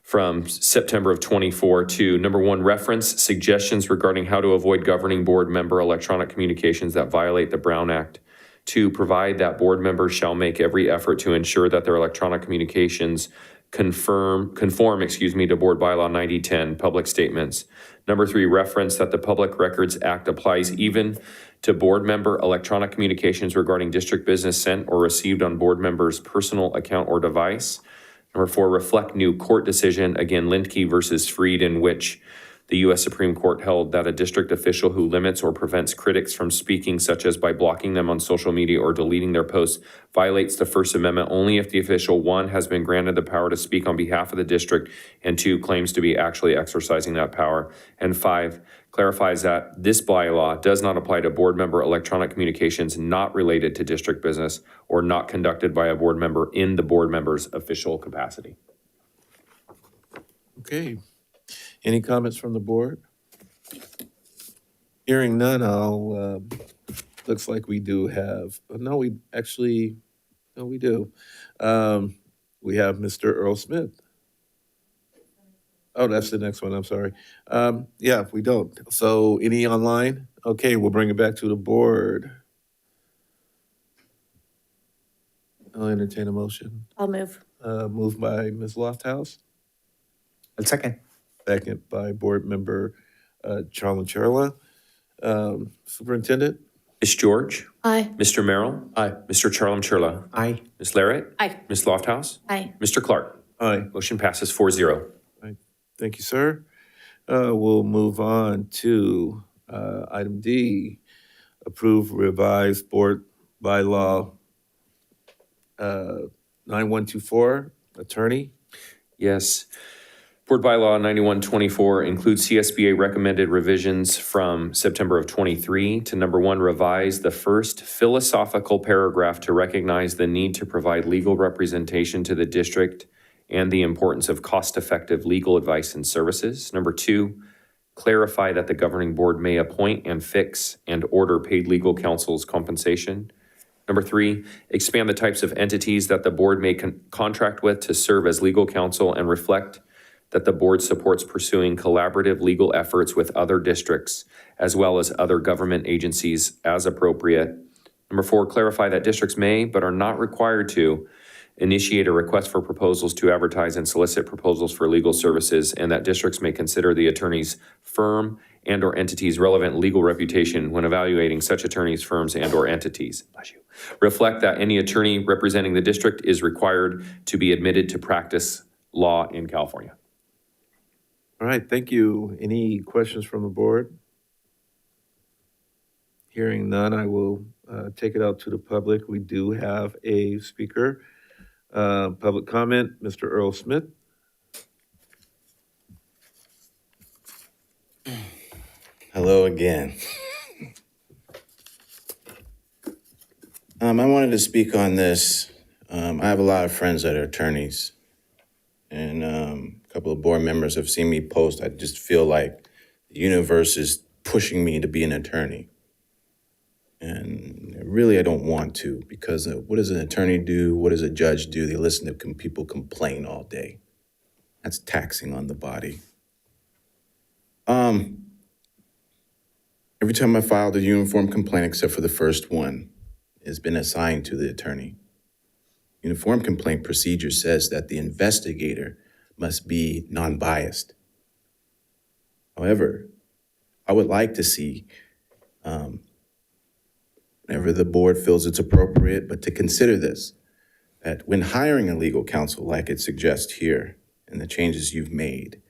from September of 24 to number 1, reference suggestions regarding how to avoid governing board member electronic communications that violate the Brown Act. 2, provide that board members shall make every effort to ensure that their electronic communications conform to Board Bylaw 9010, public statements. Number 3, reference that the Public Records Act applies even to board member electronic communications regarding district business sent or received on board members' personal account or device. Number 4, reflect new court decision, again, Lindke versus Freed, in which the U.S. Supreme Court held that a district official who limits or prevents critics from speaking, such as by blocking them on social media or deleting their posts, violates the First Amendment only if the official, 1, has been granted the power to speak on behalf of the district, and 2, claims to be actually exercising that power, and 5, clarifies that this bylaw does not apply to board member electronic communications not related to district business or not conducted by a board member in the board member's official capacity. Okay. Any comments from the board? Hearing none, looks like we do have, no, we do. We have Mr. Earl Smith. Oh, that's the next one, I'm sorry. Yeah, we don't. So any online? Okay, we'll bring it back to the board. I'll entertain a motion. I'll move. Moved by Ms. Lofthouse. A second. Second by Board Member Charla. Superintendent? Ms. George? Aye. Mr. Merrill? Aye. Mr. Charlam-Churla? Aye. Ms. Larrett? Aye. Ms. Lofthouse? Aye. Mr. Clark? Aye. Motion passes 4-0. Thank you, sir. We'll move on to item D, approve revised board bylaw 9124, attorney. Yes. Board Bylaw 9124 includes CSBA recommended revisions from September of 23 to number 1, revise the first philosophical paragraph to recognize the need to provide legal representation to the district and the importance of cost-effective legal advice and services. Number 2, clarify that the governing board may appoint and fix and order paid legal counsel's compensation. Number 3, expand the types of entities that the board may contract with to serve as legal counsel and reflect that the board supports pursuing collaborative legal efforts with other districts as well as other government agencies as appropriate. Number 4, clarify that districts may but are not required to initiate a request for proposals to advertise and solicit proposals for legal services, and that districts may consider the attorney's firm and or entity's relevant legal reputation when evaluating such attorneys, firms, and or entities. Reflect that any attorney representing the district is required to be admitted to practice law in California. All right, thank you. Any questions from the board? Hearing none, I will take it out to the public. We do have a speaker. Public comment, Mr. Earl Smith. Hello again. I wanted to speak on this. I have a lot of friends that are attorneys, and a couple of board members have seen me post. I just feel like the universe is pushing me to be an attorney. And really, I don't want to, because what does an attorney do? What does a judge do? They listen to people complain all day. That's taxing on the body. Every time I filed a uniform complaint, except for the first one, has been assigned to the attorney. Uniform complaint procedure says that the investigator must be non-biased. However, I would like to see, whenever the board feels it's appropriate, but to consider this, that when hiring a legal counsel, like it suggests here, and the changes you've made,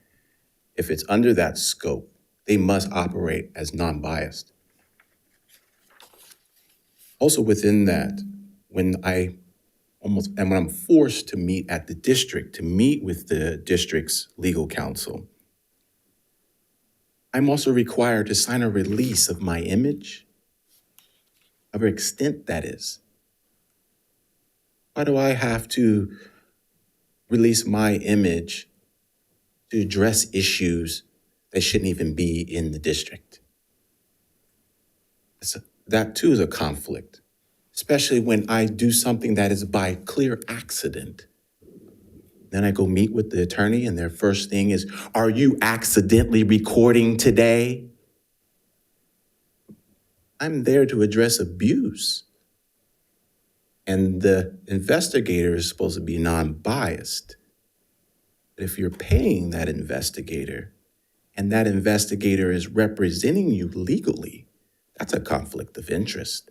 if it's under that scope, they must operate as non-biased. Also within that, when I'm forced to meet at the district, to meet with the district's legal counsel, I'm also required to sign a release of my image, however extent that is. Why do I have to release my image to address issues that shouldn't even be in the district. That too is a conflict, especially when I do something that is by clear accident. Then I go meet with the attorney and their first thing is, are you accidentally recording today? I'm there to address abuse. And the investigator is supposed to be non-biased. But if you're paying that investigator and that investigator is representing you legally, that's a conflict of interest.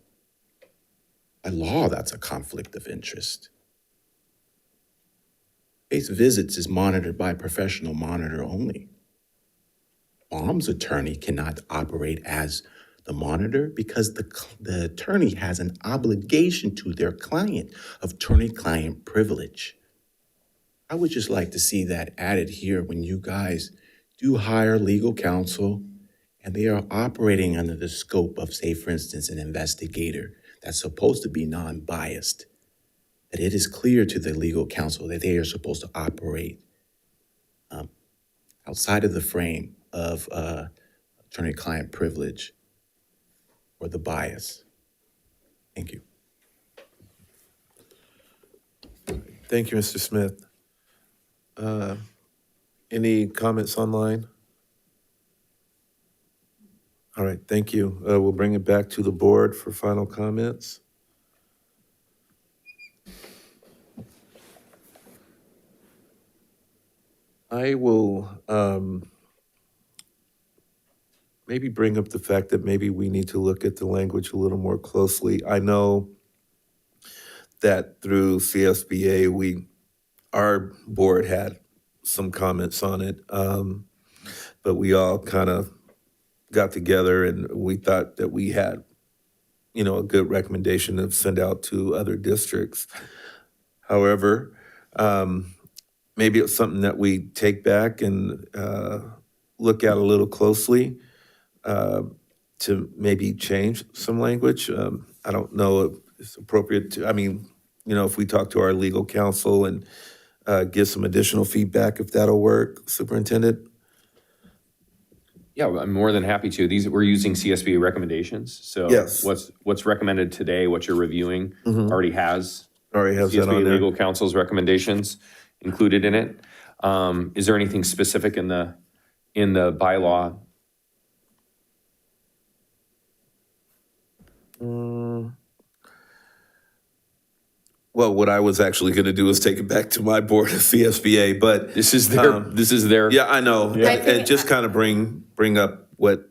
By law, that's a conflict of interest. Case visits is monitored by a professional monitor only. Mom's attorney cannot operate as the monitor because the attorney has an obligation to their client of attorney-client privilege. I would just like to see that added here when you guys do hire legal counsel and they are operating under the scope of, say, for instance, an investigator that's supposed to be non-biased, that it is clear to the legal counsel that they are supposed to operate outside of the frame of attorney-client privilege or the bias. Thank you. Thank you, Mr. Smith. Any comments online? All right, thank you. We'll bring it back to the board for final comments. I will maybe bring up the fact that maybe we need to look at the language a little more closely. I know that through CSBA, our board had some comments on it, but we all kind of got together and we thought that we had, a good recommendation to send out to other districts. However, maybe it's something that we take back and look at a little closely to maybe change some language. I don't know if it's appropriate to, if we talk to our legal counsel and give some additional feedback, if that'll work, Superintendent? Yeah, I'm more than happy to. We're using CSBA recommendations. So Yes. what's recommended today, what you're reviewing, already has that on CSBA there. legal counsel's recommendations included in it. Is there anything specific in the bylaw? Well, what I was actually going to do is take it back to my board of CSBA, but This is their. yeah, I know. Yeah. And just kind of bring up what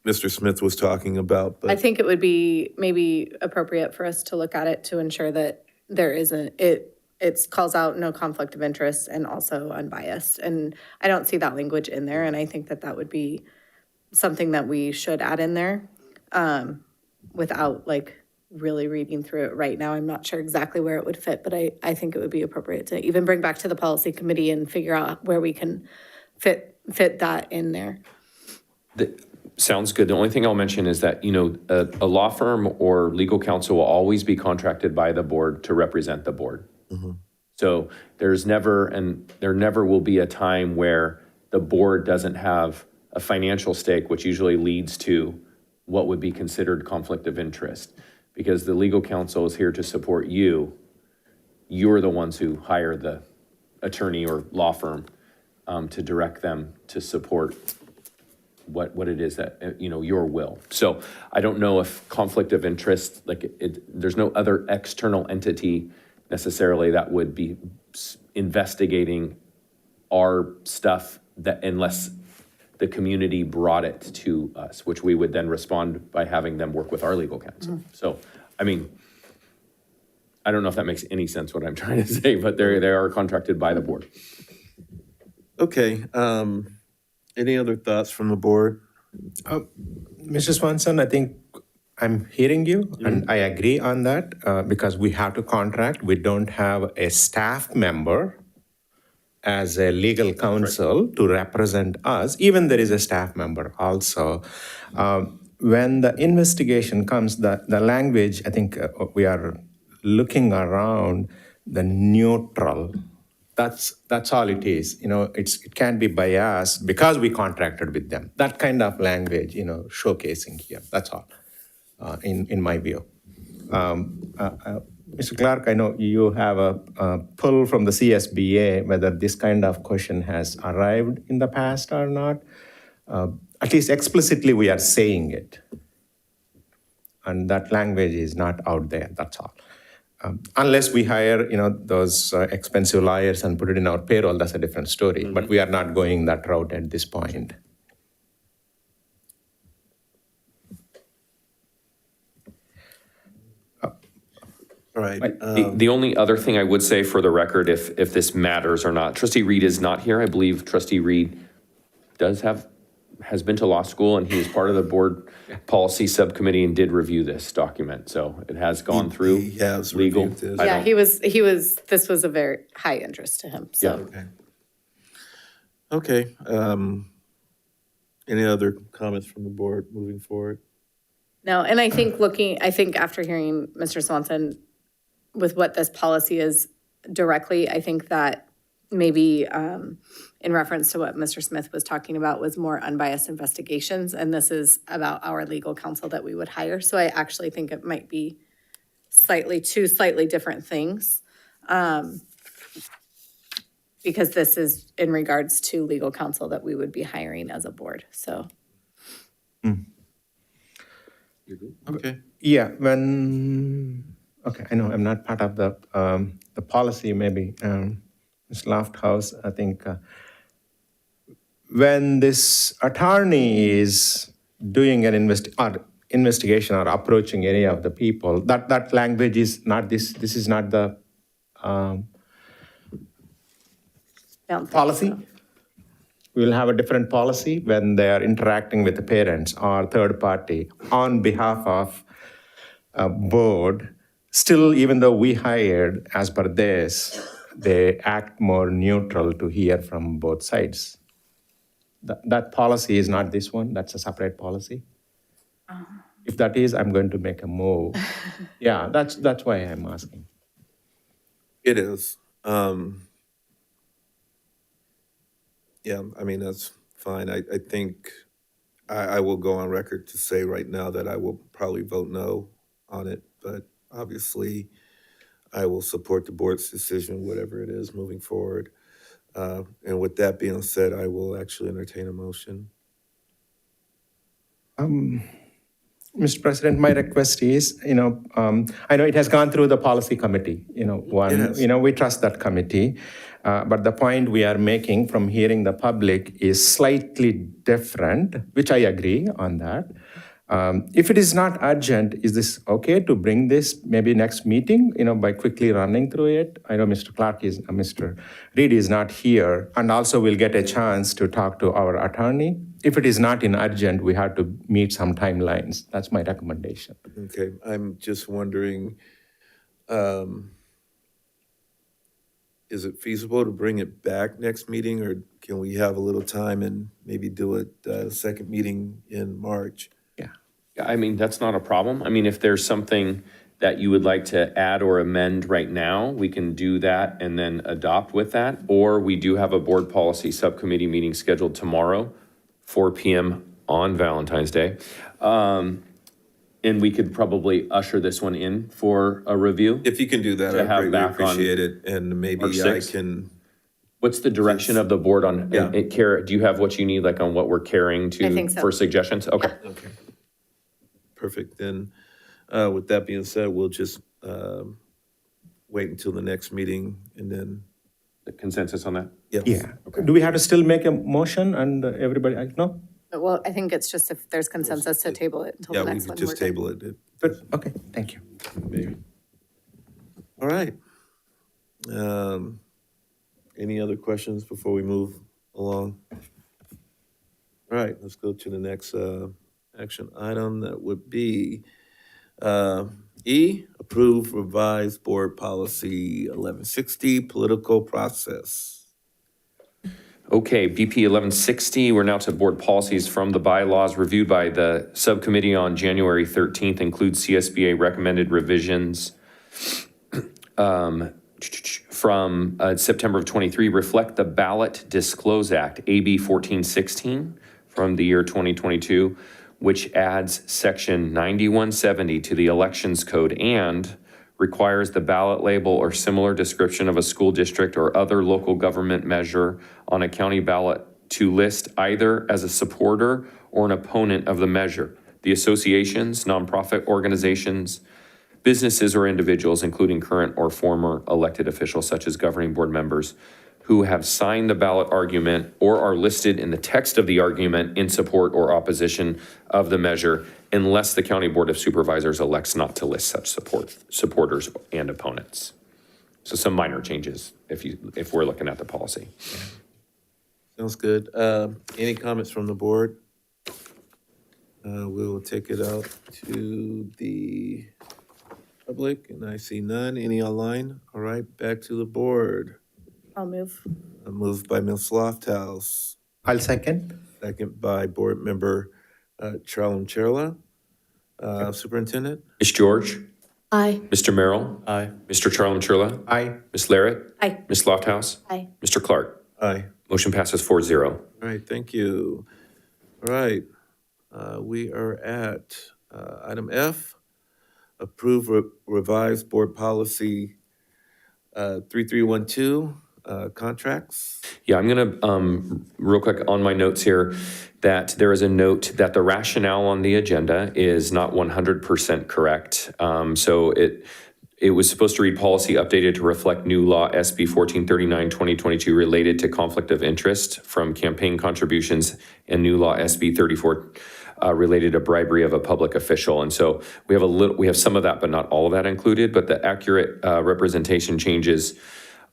Mr. Smith was talking about. I But think it would be maybe appropriate for us to look at it to ensure that there isn't, it calls out no conflict of interest and also unbiased. And I don't see that language in there, and I think that would be something that we should add in there without really reading through it right now. I'm not sure exactly where it would fit, but I think it would be appropriate to even bring back to the policy committee and figure out where we can fit that in there. Sounds good. The only thing I'll mention is that, a law firm or legal counsel will always be contracted by the board to represent the board. So there never will be a time where the board doesn't have a financial stake, which usually leads to what would be considered conflict of interest. Because the legal counsel is here to support you. You're the ones who hire the attorney or law firm to direct them to support what it is that, your will. So I don't know if conflict of interest, there's no other external entity necessarily that would be investigating our stuff that unless the community brought it to us, which we would then respond by having them work with our legal counsel. So, I don't know if that makes any sense what I'm trying to say, but they are contracted by the board. okay, any other thoughts from the board? Mr. Swanson, I think I'm hearing you, and I agree on that because we have to contract. We don't have a staff member as a legal counsel to represent us. Even there is a staff member also. When the investigation comes, the language, I think we are looking around the neutral. That's all it is. It can be biased because we contracted with them. That kind of language, showcasing here. That's all, in my view. Mr. Clark, I know you have a pull from the CSBA whether this kind of question has arrived in the past or not. At least explicitly we are saying it. And that language is not out there, that's all. Unless we hire, those expensive lawyers and put it in our payroll, that's a different story. But we are not going that route at this point. All right. The only other thing I would say for the record, if this matters or not, Trustee Reed is not here. I believe Trustee Reed has been to law school, and he is part of the board policy subcommittee and did review this document. So it has gone through He has legal. reviewed this. Yeah, this was a very high interest to him, so. Okay. Any other comments from the board moving forward? No, and I think after hearing Mr. Swanson with what this policy is directly, I think that maybe in reference to what Mr. Smith was talking about was more unbiased investigations, and this is about our legal counsel that we would hire. So I actually think it might be two slightly different things. Because this is in regards to legal counsel that we would be hiring as a board, so. Okay. Yeah, I know I'm not part of the policy, maybe, Ms. Lofthouse, I think, when this attorney is doing an investigation or approaching any of the people, that language is not this is not the policy. We will have a different policy when they are interacting with the parents or third party on behalf of a board. Still, even though we hired as per this, they act more neutral to hear from both sides. That policy is not this one, that's a separate policy. If that is, I'm going to make a move. Yeah, that's why I'm asking. It is. Yeah, I mean, that's fine. I think I will go on record to say right now that I will probably vote no on it, but obviously I will support the board's decision, whatever it is, moving forward. And with that being said, I will actually entertain a motion. Mr. President, my request is, I know it has gone through the policy committee, we trust that committee. But the point we are making from hearing the public is slightly different, which I agree on that. If it is not urgent, is this okay to bring this maybe next meeting, by quickly running through it? I know Mr. Reed is not here, and also we'll get a chance to talk to our attorney. If it is not in urgent, we have to meet some timelines. That's my recommendation. Okay, I'm just wondering, is it feasible to bring it back next meeting, or can we have a little time and maybe do it second meeting in March? I mean, that's not a problem. I mean, if there's something that you would like to add or amend right now, we can do that and then adopt with that. Or we do have a board policy subcommittee meeting scheduled tomorrow, 4 p.m. on Valentine's Day. And we could probably usher this one in for a review. If you can do that, I greatly appreciate it. And maybe I can. What's the direction of the board on, Kara, do you have what you need, like on what we're carrying to? I think so. For suggestions? Okay. Okay. Perfect. Then, with that being said, we'll just wait until the next meeting and then. The consensus on that? Yes. Yeah. Okay. Do we have to still make a motion and everybody, no? Well, I think it's just if there's consensus to table it until the next one. Yeah, we could just table it. Good, okay, thank you. Maybe. All right. Any other questions before we move along? All right, let's go to the next action item. That would be E, approve revised board policy 1160, political process. Okay, BP 1160, we're now to board policies from the bylaws reviewed by the subcommittee on January 13th, includes CSBA recommended revisions from September of 23 reflect the Ballot Disclose Act, AB 1416 from the year 2022, which adds section 9170 to the Elections Code and requires the ballot label or similar description of a school district or other local government measure on a county ballot to list either as a supporter or an opponent of the measure. The associations, nonprofit organizations, businesses or individuals, including current or former elected officials such as governing board members, who have signed the ballot argument or are listed in the text of the argument in support or opposition of the measure, unless the County Board of Supervisors elects not to list such supporters and opponents. So some minor changes if we're looking at the policy. Sounds good. Any comments from the board? We'll take it out to the public, and I see none. Any online? All right, back to the board. I'll move. Moved by Ms. Lofthouse. I'll second. Second by Board Member Charlam-Cherla. Superintendent? Ms. George? Aye. Mr. Merrill? Aye. Mr. Charlam-Cherla? Aye. Ms. Larrett? Aye. Ms. Lofthouse? Aye. Mr. Clark? Aye. Motion passes 4-0. All right, thank you. All right, we are at item F, approve revised board policy 3312, contracts. Yeah, I'm gonna, real quick on my notes here, that there is a note that the rationale on the agenda is not 100% correct. So it was supposed to read policy updated to reflect new law SB 1439 2022 related to conflict of interest from campaign contributions and new law SB 34 related to bribery of a public official. And so we have some of that, but not all of that included. But the accurate representation changes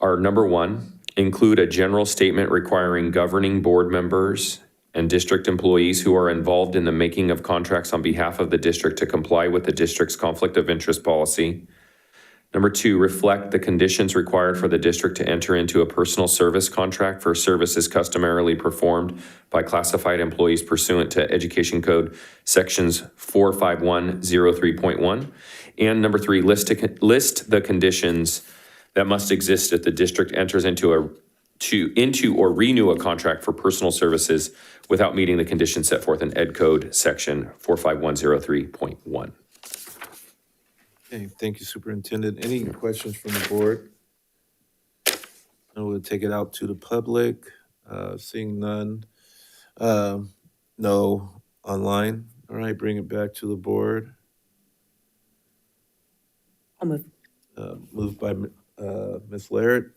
are: number one, include a general statement requiring governing board members and district employees who are involved in the making of contracts on behalf of the district to comply with the district's conflict of interest policy. Number two, reflect the conditions required for the district to enter into a personal service contract for services customarily performed by classified employees pursuant to Education Code sections 45103.1. And number three, list the conditions that must exist if the district enters into or renew a contract for personal services without meeting the conditions set forth in Ed Code section 45103.1. Okay, thank you, Superintendent. Any questions from the board? No, we'll take it out to the public. Seeing none. No online. All right, bring it back to the board. I'll move. Moved by Ms. Larrett,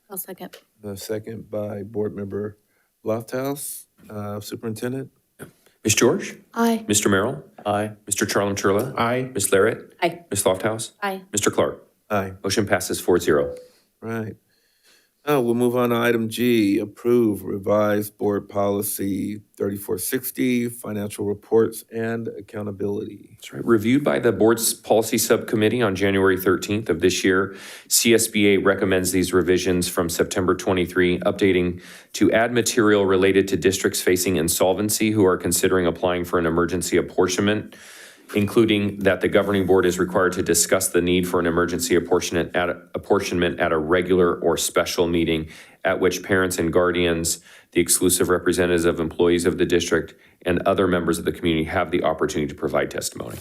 I'll second. second by Board Member Lofthouse. Superintendent? Ms. George? Aye. Mr. Merrill? Aye. Mr. Charlam-Cherla? Aye. Ms. Larrett? Aye. Ms. Lofthouse? Aye. Mr. Clark? Aye. Motion passes 4-0. Right. We'll move on to item G, approve revised board policy 3460, financial reports and accountability. That's right. Reviewed by the board's policy subcommittee on January 13th of this year, CSBA recommends these revisions from September 23, updating to add material related to districts facing insolvency who are considering applying for an emergency apportionment, including that the governing board is required to discuss the need for an emergency apportionment at a regular or special meeting at which parents and guardians, the exclusive representatives of employees of the district, and other members of the community have the opportunity to provide testimony.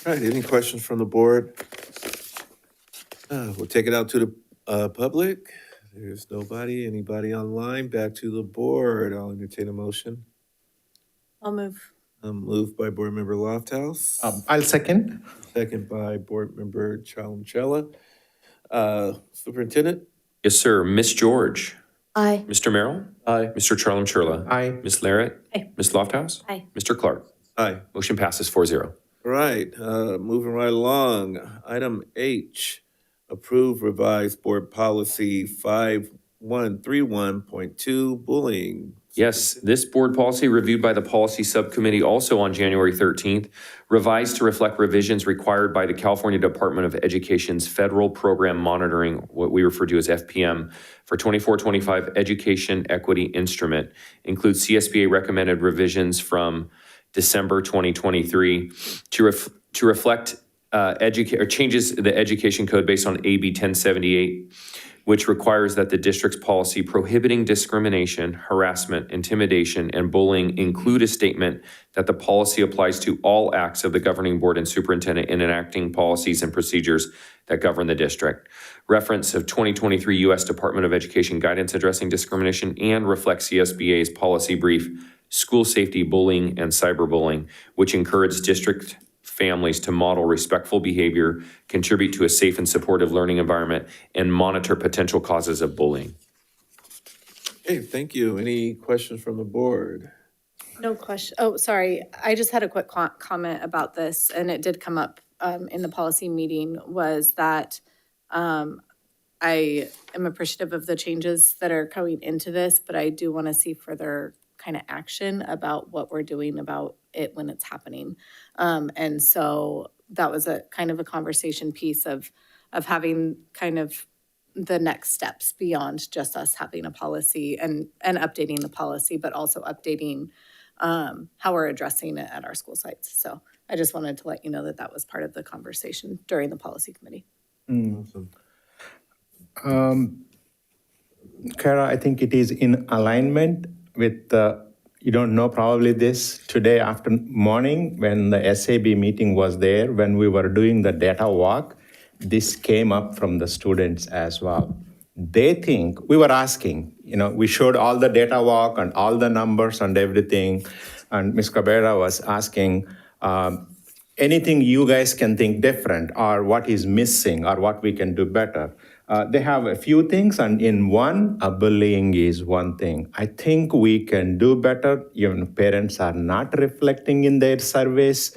All right, any questions from the board? We'll take it out to the public. There's nobody. Anybody online? Back to the board. I'll entertain a motion. I'll move. Moved by Board Member Lofthouse. I'll second. Second by Board Member Charlam-Cherla. Superintendent? Yes, sir. Ms. George? Aye. Mr. Merrill? Aye. Mr. Charlam-Cherla? Aye. Ms. Larrett? Aye. Ms. Lofthouse? Aye. Mr. Clark? Aye. Motion passes 4-0. All right, moving right along. Item H, approve revised board policy 5131.2, bullying. Yes, this board policy reviewed by the policy subcommittee also on January 13th, revised to reflect revisions required by the California Department of Education's Federal Program Monitoring, what we refer to as FPM, for 24-25 Education Equity Instrument, includes CSBA recommended revisions from December 2023 to reflect changes the education code based on AB 1078, which requires that the district's policy prohibiting discrimination, harassment, intimidation, and bullying include a statement that the policy applies to all acts of the governing board and superintendent in enacting policies and procedures that govern the district. Reference of 2023 U.S. Department of Education guidance addressing discrimination and reflects CSBA's policy brief, School Safety, Bullying, and Cyberbullying, which encourages district families to model respectful behavior, contribute to a safe and supportive learning environment, and monitor potential causes of bullying. Okay, thank you. Any questions from the board? No question. Oh, sorry. I just had a quick comment about this, and it did come up in the policy meeting, was that I am appreciative of the changes that are coming into this, but I do want to see further kind of action about what we're doing about it when it's happening. And so that was a kind of a conversation piece of having kind of the next steps beyond just us having a policy and updating the policy, but also updating how we're addressing it at our school sites. So I just wanted to let you know that that was part of the conversation during the policy committee. Awesome. Kara, I think it is in alignment with you don't know probably this, today after morning when the SAB meeting was there, when we were doing the data walk, this came up from the students as well. They think, we were asking, we showed all the data walk and all the numbers and everything, and Ms. Cabrera was asking, anything you guys can think different, or what is missing, or what we can do better. They have a few things, and in one, bullying is one thing. I think we can do better. Even parents are not reflecting in their surveys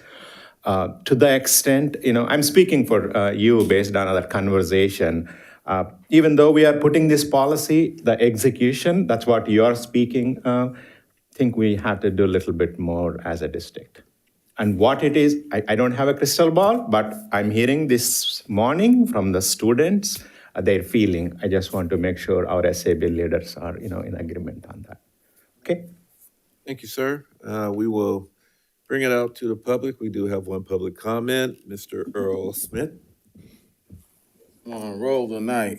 to the extent, I'm speaking for you based on that conversation. Even though we are putting this policy, the execution, that's what you're speaking, I think we have to do a little bit more as a district. And what it is, I don't have a crystal ball, but I'm hearing this morning from the students, their feeling. I just want to make sure our SAB leaders are, in agreement on that. Okay? Thank you, sir. We will bring it out to the public. We do have one public comment, Mr. Earl Smith. I'm on a roll tonight.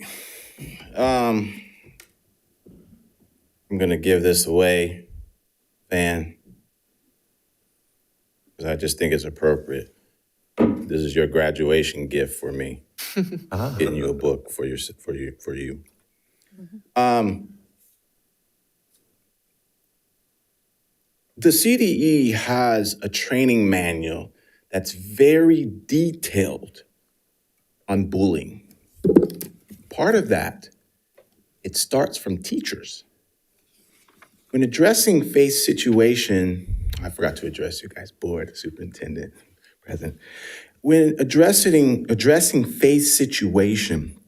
I'm gonna give this away, Van, because I just think it's appropriate. This is your graduation gift for me. Getting you a book for you. The CDE has a training manual that's very detailed on bullying. Part of that, it starts from teachers. When addressing face situation, I forgot to address you guys, board, superintendent, president. When addressing face situation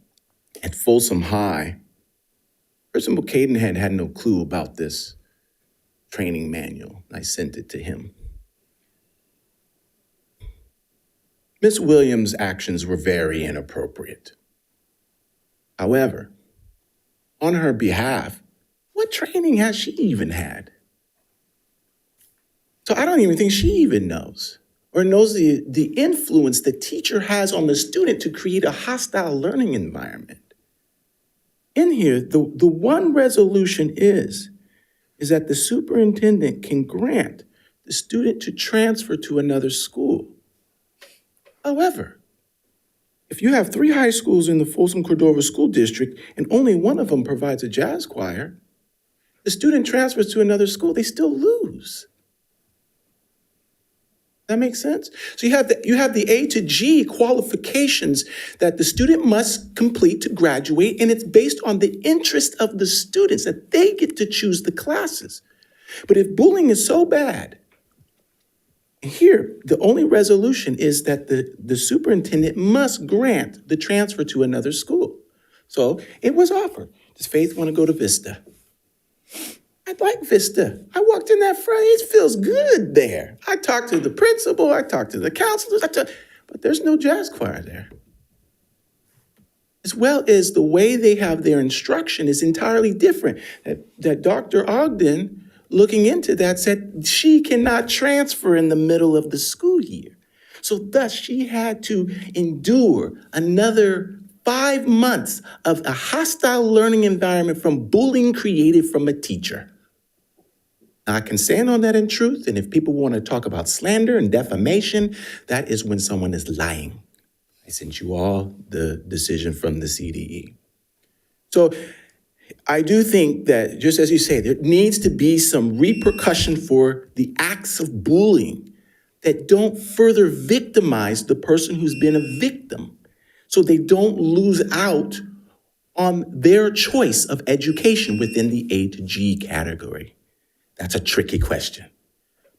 at Folsom High, Principal Cadenhead had no clue about this training manual. I sent it to him. Ms. Williams' actions were very inappropriate. However, on her behalf, what training has she even had? So I don't even think she even knows or knows the influence the teacher has on the student to create a hostile learning environment. In here, the one resolution is that the superintendent can grant the student to transfer to another school. However, if you have 3 high schools in the Folsom Cordova School District and only one of them provides a jazz choir, the student transfers to another school, they still lose. That makes sense? So you have the A to G qualifications that the student must complete to graduate, and it's based on the interest of the students that they get to choose the classes. But if bullying is so bad, here, the only resolution is that the superintendent must grant the transfer to another school. So it was offered. Does Faith want to go to Vista? I like Vista. I walked in that front, it feels good there. I talked to the principal, I talked to the counselors, but there's no jazz choir there. As well as the way they have their instruction is entirely different. That Dr. Ogden, looking into that, said she cannot transfer in the middle of the school year. So thus she had to endure another 5 months of a hostile learning environment from bullying created from a teacher. Now, I can stand on that in truth, and if people want to talk about slander and defamation, that is when someone is lying. I sent you all the decision from the CDE. So I do think that, just as you say, there needs to be some repercussion for the acts of bullying that don't further victimize the person who's been a victim, so they don't lose out on their choice of education within the A to G category. That's a tricky question.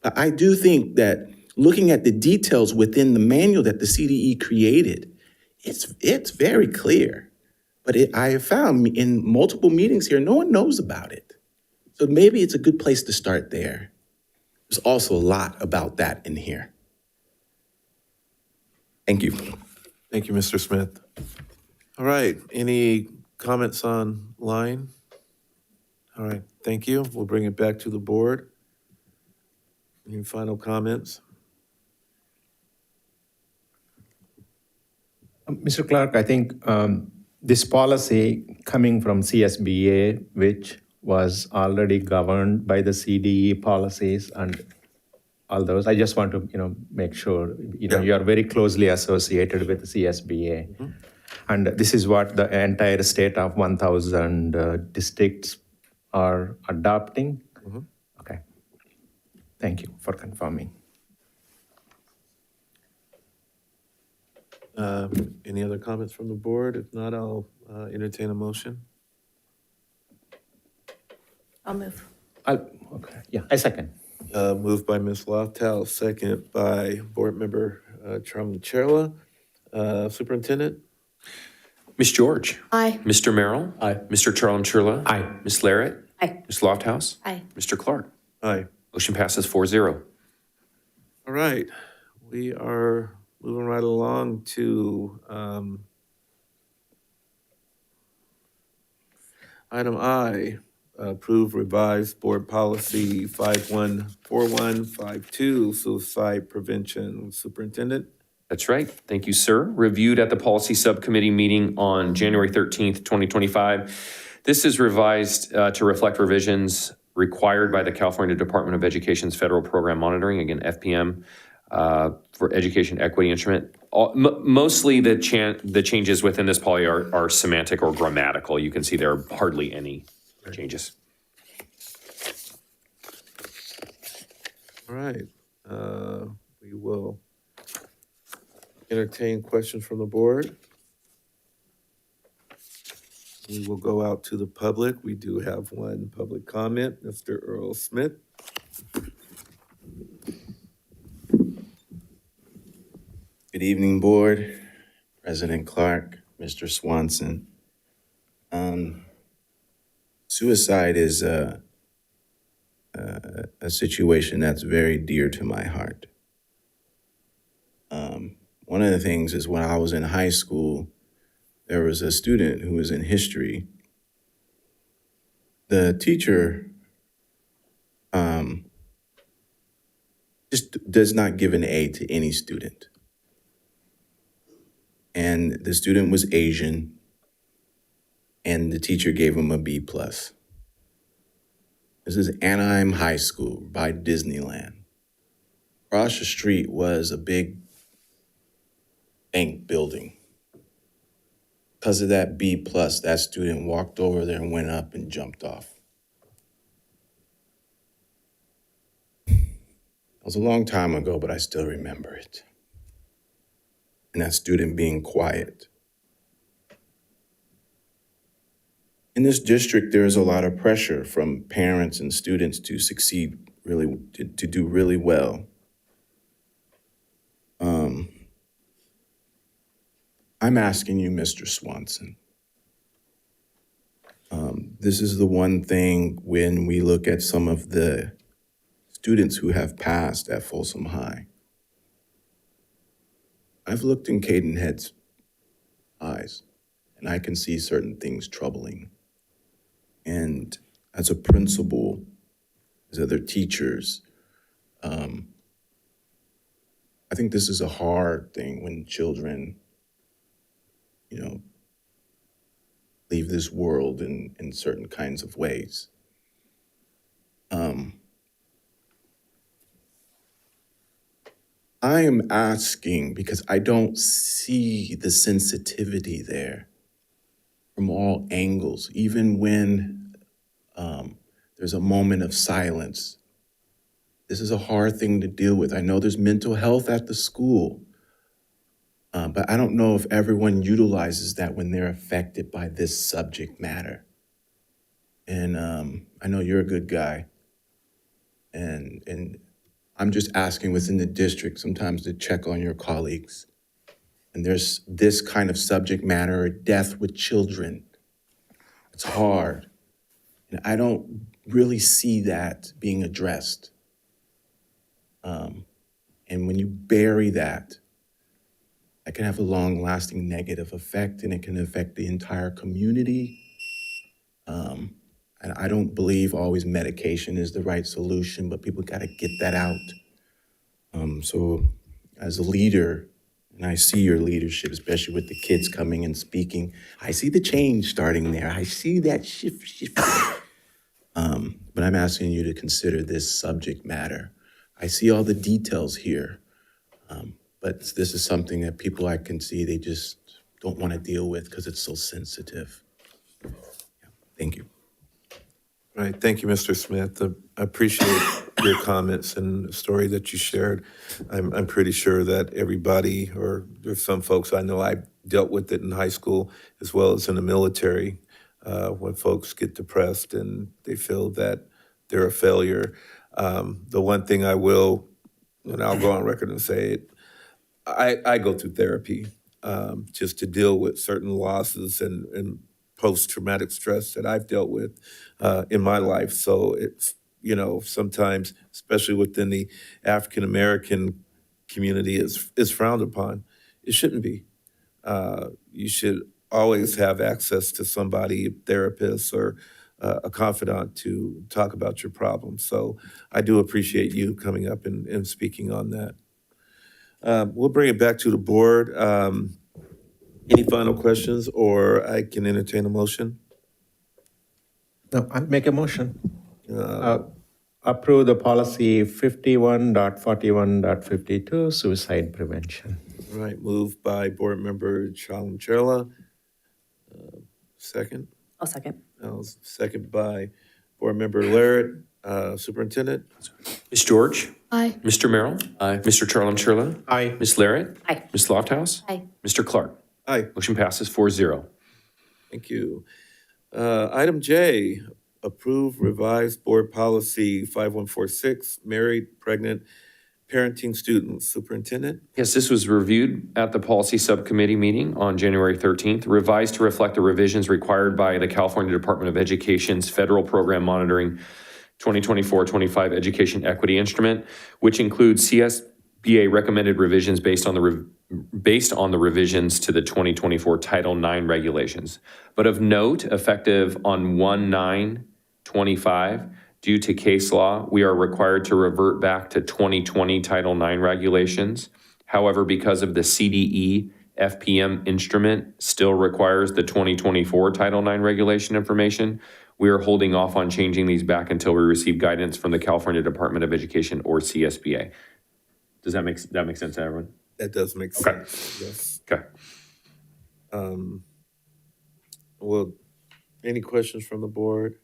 But I do think that looking at the details within the manual that the CDE created, it's very clear. But I have found in multiple meetings here, no one knows about it. So maybe it's a good place to start there. There's also a lot about that in here. Thank you. Thank you, Mr. Smith. All right, any comments online? All right, thank you. We'll bring it back to the board. Any final comments? Mr. Clark, I think this policy coming from CSBA, which was already governed by the CDE policies and all those, I just want to, make sure, you are very closely associated with the CSBA. Mm-hmm. And this is what the entire state of 1,000 districts are adopting. Mm-hmm. Okay. Thank you for confirming. Any other comments from the board? If not, I'll entertain a motion. I'll move. Okay. Yeah, I second. Moved by Ms. Loftal, second by Board Member Trum-Cherla. Superintendent? Ms. George? Aye. Mr. Merrill? Aye. Mr. Trum-Cherla? Aye. Ms. Larrett? Aye. Ms. Lofthouse? Aye. Mr. Clark? Aye. Motion passes 4-0. All right, we are moving right along to item I, approve revised board policy 514152, suicide prevention. Superintendent? That's right. Thank you, sir. Reviewed at the policy subcommittee meeting on January 13th, 2025. This is revised to reflect revisions required by the California Department of Education's Federal Program Monitoring, again, FPM, for education equity instrument. Mostly the changes within this poly are semantic or grammatical. You can see there are hardly any changes. All right, we will entertain questions from the board. We will go out to the public. We do have one public comment, Mr. Earl Smith. Good evening, board, President Clark, Mr. Swanson. Suicide is a situation that's very dear to my heart. One of the things is when I was in high school, there was a student who was in history. The teacher just does not give an A to any student. And the student was Asian, and the teacher gave him a B+. This is Anaheim High School by Disneyland. Across the street was a big bank building. Because of that B+, that student walked over there and went up and jumped off. It was a long time ago, but I still remember it. And that student being quiet. In this district, there is a lot of pressure from parents and students to succeed really, to do really well. I'm asking you, Mr. Swanson, this is the one thing when we look at some of the students who have passed at Folsom High. I've looked in Caden Head's eyes, and I can see certain things troubling. And as a principal, as other teachers, I I think this is a hard thing when children, leave this world in certain kinds of ways. I am asking because I don't see the sensitivity there from all angles, even when there's a moment of silence. This is a hard thing to deal with. I know there's mental health at the school, but I don't know if everyone utilizes that when they're affected by this subject matter. And I know you're a good guy, and I'm just asking within the district sometimes to check on your colleagues. And there's this kind of subject matter, or death with children. It's hard. And I don't really see that being addressed. And when you bury that can have a long-lasting negative effect, and it can affect the entire community. And I don't believe always medication is the right solution, but people got to get that out. So as a leader, and I see your leadership, especially with the kids coming and speaking, I see the change starting there. I see that shift. But I'm asking you to consider this subject matter. I see all the details here, but this is something that people I can see, they just don't want to deal with because it's so sensitive. Yeah. Thank you. All right, thank you, Mr. Smith. I appreciate your comments and the story that you shared. I'm pretty sure that everybody, or there's some folks I know, I dealt with it in high school as well as in the military, when folks get depressed and they feel that they're a failure. The one thing I will, and I'll go on record and say it, I go through therapy just to deal with certain losses and post-traumatic stress that I've dealt with in my life. So it's, sometimes, especially within the African-American community, is frowned upon. It shouldn't be. You should always have access to somebody, a therapist or a confidant, to talk about your problems. So I do appreciate you coming up and speaking on that. We'll bring it back to the board. Any final questions, or I can entertain a motion? No, I'll make a motion. Approve the policy 51.41.52, suicide prevention. All right, moved by Board Member Chalum-Cherla. Second? I'll second. Second by Board Member Larrett. Superintendent? Ms. George? Aye. Mr. Merrill? Aye. Mr. Charlam-Churla? Aye. Ms. Larrett? Aye. Ms. Lofthouse? Aye. Mr. Clark? Aye. Motion passes 4-0. Thank you. Item J, approve revised board policy 5146, married, pregnant, parenting students. Superintendent? Yes, this was reviewed at the policy subcommittee meeting on January 13th, revised to reflect the revisions required by the California Department of Education's Federal Program Monitoring 2024-25 Education Equity Instrument, which includes CSBA recommended revisions based on the revisions to the 2024 Title IX regulations. But of note, effective on 1/9/25, due to case law, we are required to revert back to 2020 Title IX regulations. However, because of the CDE FPM instrument still requires the 2024 Title IX regulation information, we are holding off on changing these back until we receive guidance from the California Department of Education, or CSBA. Does that make sense to everyone? That does make Okay. sense, yes. Okay. Well, any questions from the board?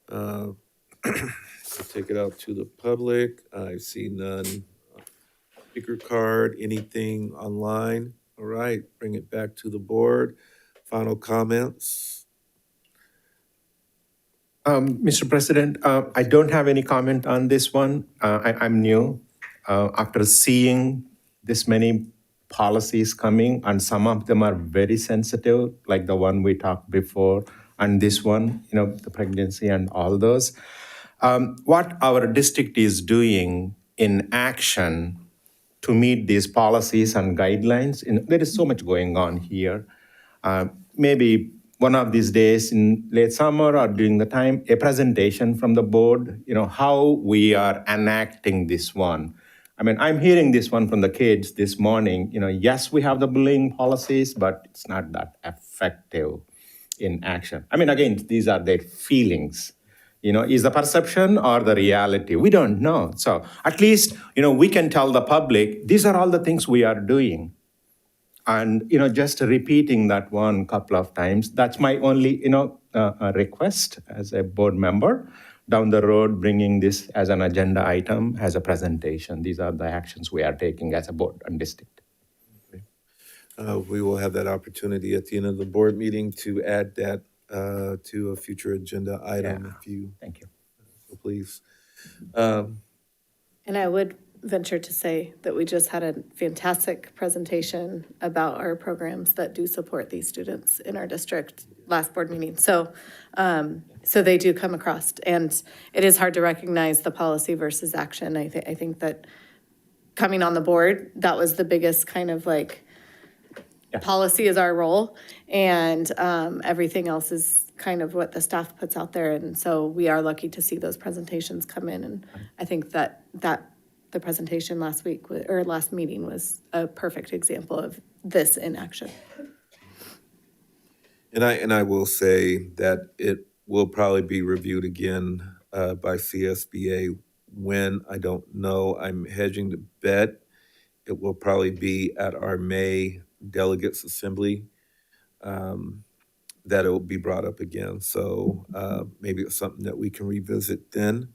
I'll take it out to the public. I see none. Speaker card, anything online? All right, bring it back to the board. Final comments? Mr. President, I don't have any comment on this one. I'm new. After seeing this many policies coming, and some of them are very sensitive, like the one we talked before, and this one, the pregnancy and all those. What our district is doing in action to meet these policies and guidelines, there is so much going on here. Maybe one of these days in late summer or during the time, a presentation from the board, how we are enacting this one. I mean, I'm hearing this one from the kids this morning. Yes, we have the bullying policies, but it's not that effective in action. I mean, again, these are their feelings. Is the perception or the reality? We don't know. So at least, we can tell the public, these are all the things we are doing. And, just repeating that one couple of times, that's my only, request as a board member. Down the road, bringing this as an agenda item, as a presentation. These are the actions we are taking as a board and district. We will have that opportunity at the end of the board meeting to add that to a future agenda item if you. Thank you. So please. And I would venture to say that we just had a fantastic presentation about our programs that do support these students in our district last board meeting. So they do come across, and it is hard to recognize the policy versus action. I think that coming on the board, that was the biggest kind of policy is our role, and everything else is kind of what the staff puts out there. And so we are lucky to see those presentations come in, and I think that the presentation last week or last meeting was a perfect example of this in action. And I will say that it will probably be reviewed again by CSBA when, I don't know. I'm hedging to bet it will probably be at our May Delegates Assembly that it will be brought up again. So maybe it's something that we can revisit then.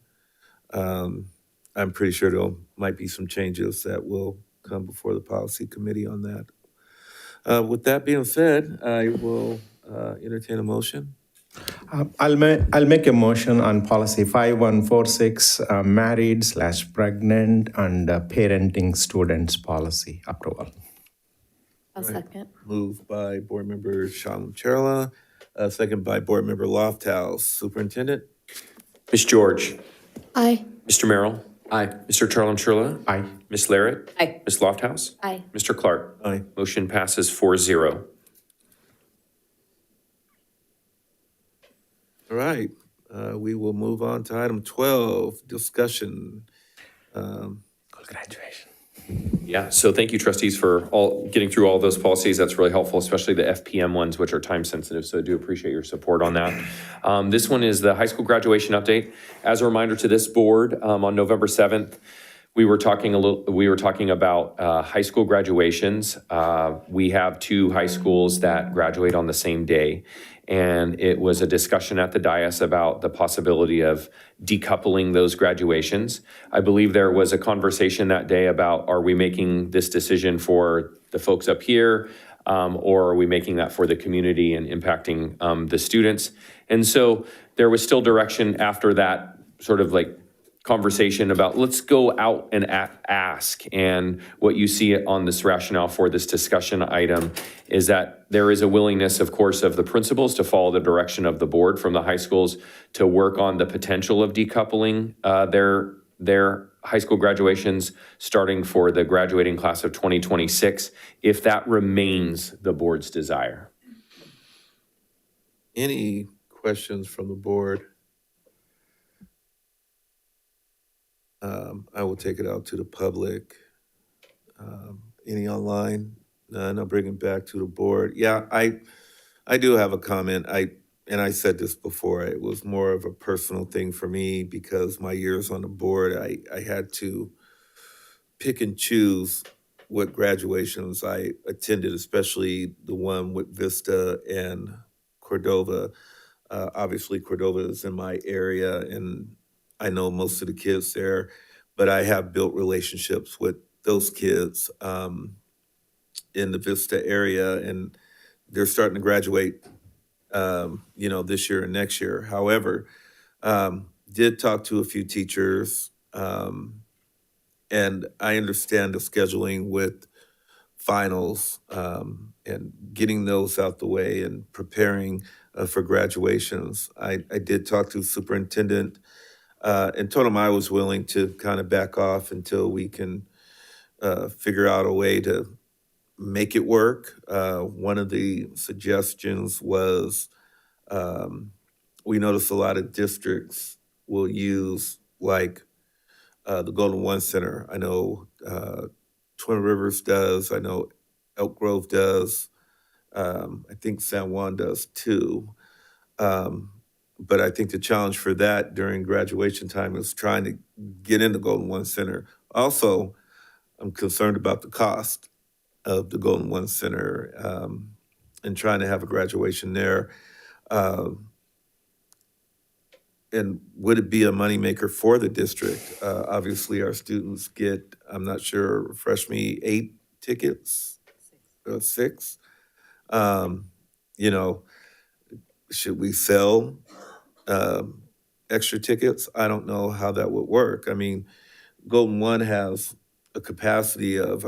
I'm pretty sure there might be some changes that will come before the policy committee on that. With that being said, I will entertain a motion. I'll make a motion on policy 5146, married/pregnant and parenting students policy approval. I'll second. Moved by Board Member Shalom Cherla, second by Board Member Lofthouse. Superintendent? Ms. George? Aye. Mr. Merrill? Aye. Mr. Charlam-Churla? Aye. Ms. Larrett? Aye. Ms. Lofthouse? Aye. Mr. Clark? Aye. Motion passes 4-0. All right, we will move on to item 12, discussion. Graduation. Yeah, so thank you trustees for getting through all those policies. That's really helpful, especially the FPM ones, which are time sensitive. So I do appreciate your support on that. This one is the high school graduation update. As a reminder to this board, on November 7th, we were talking about high school graduations. We have 2 high schools that graduate on the same day. And it was a discussion at the dais about the possibility of decoupling those graduations. I believe there was a conversation that day about, are we making this decision for the folks up here, or are we making that for the community and impacting the students? And so there was still direction after that sort of conversation about let's go out and ask. And what you see on this rationale for this discussion item is that there is a willingness, of course, of the principals to follow the direction of the board from the high schools to work on the potential of decoupling their high school graduations starting for the graduating class of 2026, if that remains the board's desire. Any questions from the board? I will take it out to the public. Any online? None. I'll bring it back to the board. Yeah, I do have a comment. And I said this before, it was more of a personal thing for me because my years on the board, I had to pick and choose what graduations I attended, especially the one with Vista and Cordova. Obviously, Cordova is in my area, and I know most of the kids there, but I have built relationships with those kids in the Vista area, and they're starting to graduate, this year and next year. However, did talk to a few teachers, and I understand the scheduling with finals and getting those out the way and preparing for graduations. I did talk to the superintendent and told him I was willing to kind of back off until we can figure out a way to make it work. One of the suggestions was we notice a lot of districts will use the Golden One Center. I know Twin Rivers does. I know Elk Grove does. I think San Juan does too. But I think the challenge for that during graduation time is trying to get into Golden One Center. Also, I'm concerned about the cost of the Golden One Center and trying to have a graduation there. And would it be a moneymaker for the district? Obviously, our students get, I'm not sure, refresh me, 8 tickets? 6? You know, should we sell extra tickets? I don't know how that would work. I mean, Golden One has a capacity of,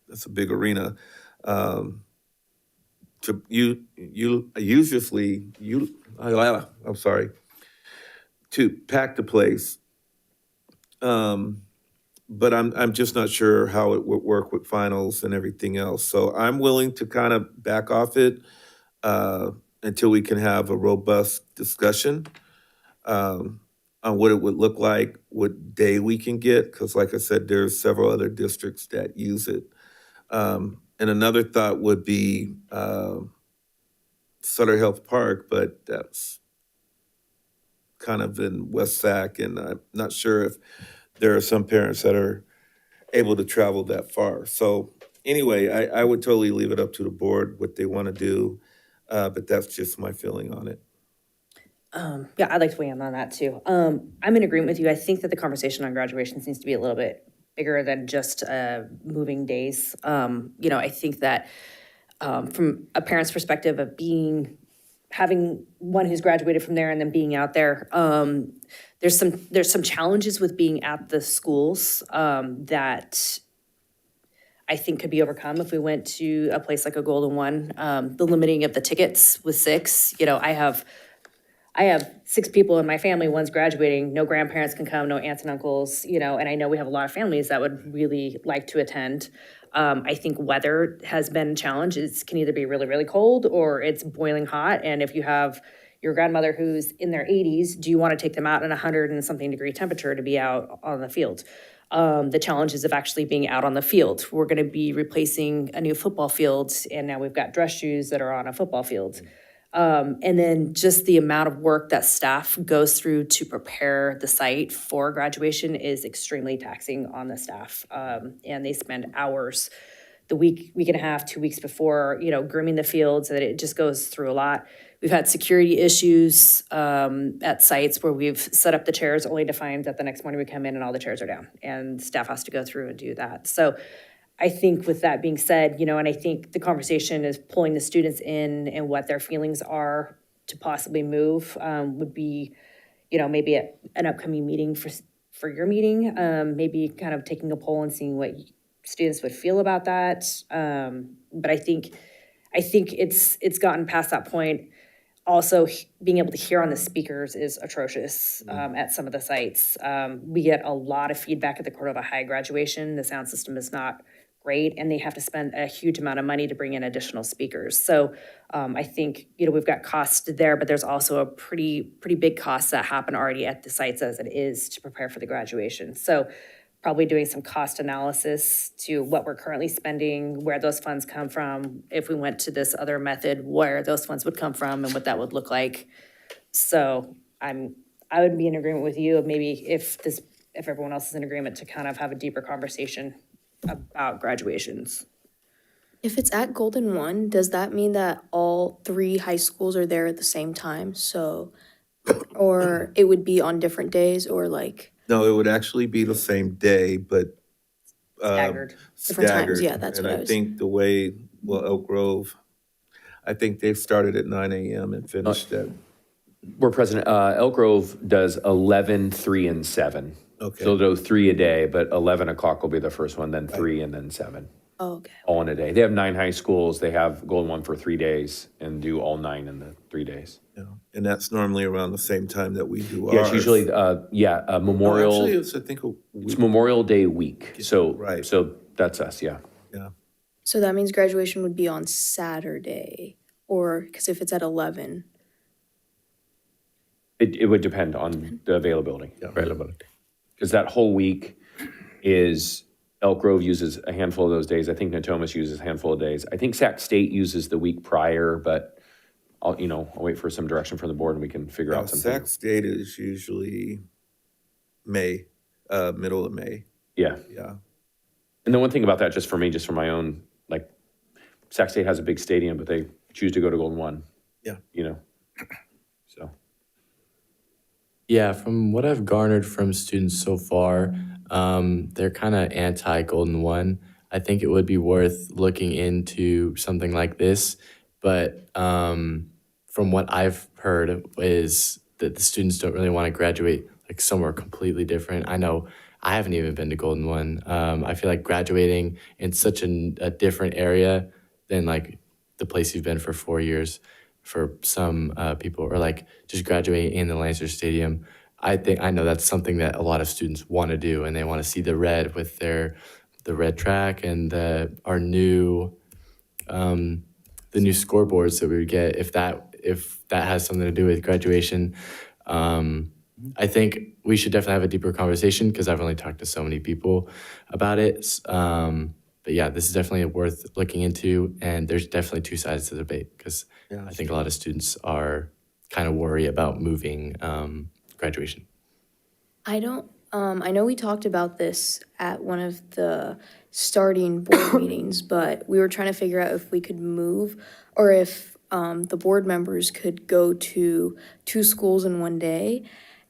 that's a big arena. I'm sorry, to pack the place. But I'm just not sure how it would work with finals and everything else. So I'm willing to kind of back off it until we can have a robust discussion on what it would look like, what day we can get, because like I said, there's several other districts that use it. And another thought would be Sutter Health Park, but that's kind of in West Sac, and I'm not sure if there are some parents that are able to travel that far. So anyway, I would totally leave it up to the board what they want to do, but that's just my feeling on it. Yeah, I'd like to weigh in on that too. I'm in agreement with you. I think that the conversation on graduation needs to be a little bit bigger than just moving days. You know, I think that from a parent's perspective of having one who's graduated from there and then being out there, there's some challenges with being at the schools that I think could be overcome if we went to a place like a Golden One. The limiting of the tickets with 6, you know, I have 6 people in my family, one's graduating, no grandparents can come, no aunts and uncles, you know, and I know we have a lot of families that would really like to attend. I think weather has been a challenge. It can either be really, really cold or it's boiling hot. And if you have your grandmother who's in their 80s, do you want to take them out in 100 and something degree temperature to be out on the field? The challenges of actually being out on the field. We're going to be replacing a new football field, and now we've got dress shoes that are on a football field. And then just the amount of work that staff goes through to prepare the site for graduation is extremely taxing on the staff. And they spend hours, the week and a half, 2 weeks before, you know, grooming the fields, that it just goes through a lot. We've had security issues at sites where we've set up the chairs only to find that the next morning we come in and all the chairs are down and staff has to go through and do that. So I think with that being said, you know, and I think the conversation is pulling the students in and what their feelings are to possibly move would be, you know, maybe an upcoming meeting for your meeting, maybe kind of taking a poll and seeing what students would feel about that. But I think it's gotten past that point. Also, being able to hear on the speakers is atrocious at some of the sites. We get a lot of feedback at the Cordova High graduation. The sound system is not great, and they have to spend a huge amount of money to bring in additional speakers. So I think, you know, we've got costs there, but there's also a pretty big costs that happen already at the sites as it is to prepare for the graduation. So probably doing some cost analysis to what we're currently spending, where those funds come from, if we went to this other method, where those funds would come from and what that would look like. So I would be in agreement with you of maybe if everyone else is in agreement to kind of have a deeper conversation about graduations. If it's at Golden One, does that mean that all 3 high schools are there at the same time? So, or it would be on different days, or like? No, it would actually be the same day, but Staggered. Different times, yeah, that's what I was. And I think the way, Elk Grove, I think they started at 9 a.m. and finished at. We're President, Elk Grove does 11, 3, and 7. Okay. So they'll do 3 a day, but 11 o'clock will be the first one, then 3, and then 7. Oh, okay. All in a day. They have 9 high schools. They have Golden One for 3 days and do all 9 in the 3 days. Yeah, and that's normally around the same time that we do ours. Yeah, it's usually, Memorial. No, actually, it's, I think, It's Memorial Day week. So, right. So that's us, yeah. Yeah. So that means graduation would be on Saturday, or, because if it's at 11. It would depend on the availability. Yeah. Availability. because that whole week is, Elk Grove uses a handful of those days. I think Natomas uses a handful of days. I think Sac State uses the week prior, but I'll wait for some direction from the board and we can figure out something. Sac State is usually May, middle of May. Yeah. Yeah. And the one thing about that, just for me, just for my own, like, Sac State has a big stadium, but they choose to go to Golden One. Yeah. So. Yeah, from what I've garnered from students so far, they're kind of anti-Golden One. I think it would be worth looking into something like this, but from what I've heard is that the students don't really want to graduate like somewhere completely different. I know I haven't even been to Golden One. I feel like graduating in such a different area than like the place you've been for 4 years for some people, or like just graduating in the Lancer Stadium. I know that's something that a lot of students want to do, and they want to see the red with the red track and the new scoreboards that we would get if that has something to do with graduation. I think we should definitely have a deeper conversation because I've only talked to so many people about it. But yeah, this is definitely worth looking into, and there's definitely two sides to the debate because I think a lot of students are kind of worried about moving graduation. I know we talked about this at one of the starting board meetings, but we were trying to figure out if we could move or if the board members could go to 2 schools in one day.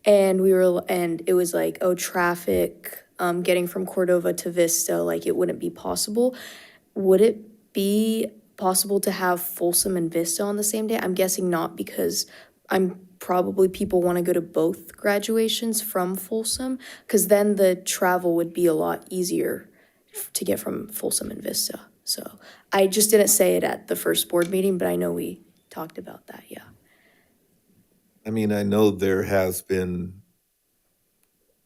And it was like, oh, traffic, getting from Cordova to Vista, like it wouldn't be possible. Would it be possible to have Folsom and Vista on the same day? I'm guessing not, because people want to go to both graduations from Folsom, because then the travel would be a lot easier to get from Folsom and Vista. So I just didn't say it at the first board meeting, but I know we talked about that, yeah. I mean, I know there has been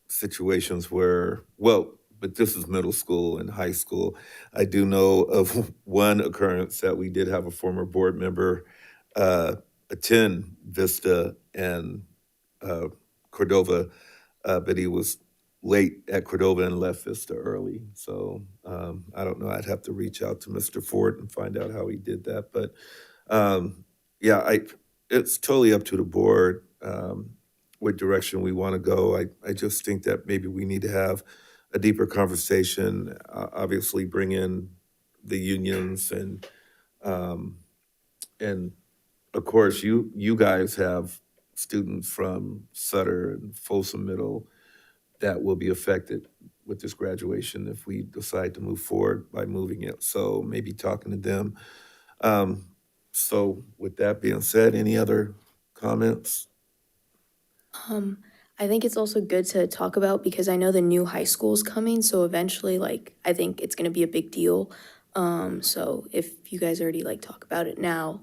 situations where, but this is middle school and high school. I do know of one occurrence that we did have a former board member attend Vista and Cordova, but he was late at Cordova and left Vista early. So I don't know. I'd have to reach out to Mr. Ford and find out how he did that. But it's totally up to the board what direction we want to go. I just think that maybe we need to have a deeper conversation, obviously bring in the unions and of course you guys have students from Sutter and Folsom Middle that will be affected with this graduation if we decide to move forward by moving it. So maybe talking to them. So with that being said, any other comments? I think it's also good to talk about because I know the new high school is coming, so eventually, I think it's gonna be a big deal. So if you guys already talk about it now,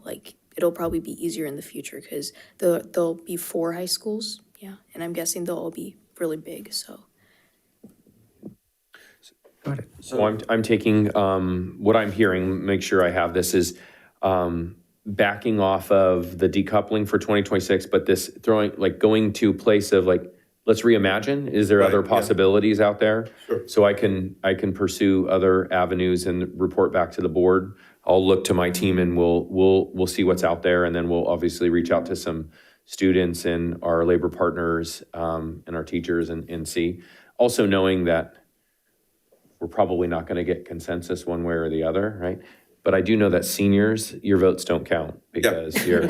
it'll probably be easier in the future because there'll be 4 high schools, yeah, and I'm guessing they'll all be really big, so. Got it. So I'm taking, what I'm hearing, make sure I have this, is backing off of the decoupling for 2026, but this going to a place of let's reimagine. Is there other possibilities out there? Sure. So I can pursue other avenues and report back to the board. I'll look to my team and we'll see what's out there, and then we'll obviously reach out to some students and our labor partners and our teachers and see. Also knowing that we're probably not going to get consensus one way or the other, right? But I do know that seniors, your votes don't count because you're,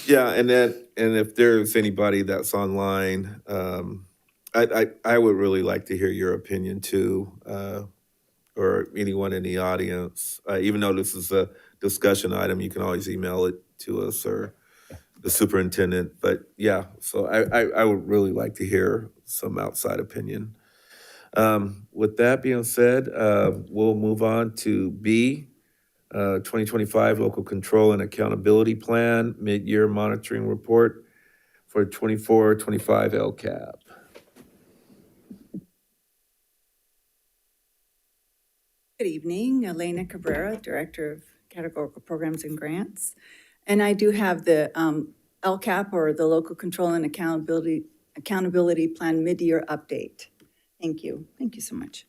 Yeah, and if there's anybody that's online, I would really like to hear your opinion too, or anyone in the audience. Even though this is a discussion item, you can always email it to us or the superintendent. But yeah, so I would really like to hear some outside opinion. With that being said, we'll move on to B, 2025 Local Control and Accountability Plan, Mid-Year Monitoring Report for 24-25 LCAP. Good evening, Elena Cabrera, Director of Categorical Programs and Grants. And I do have the LCAP, or the Local Control and Accountability Accountability Plan mid-year update. Thank you. Thank you so much.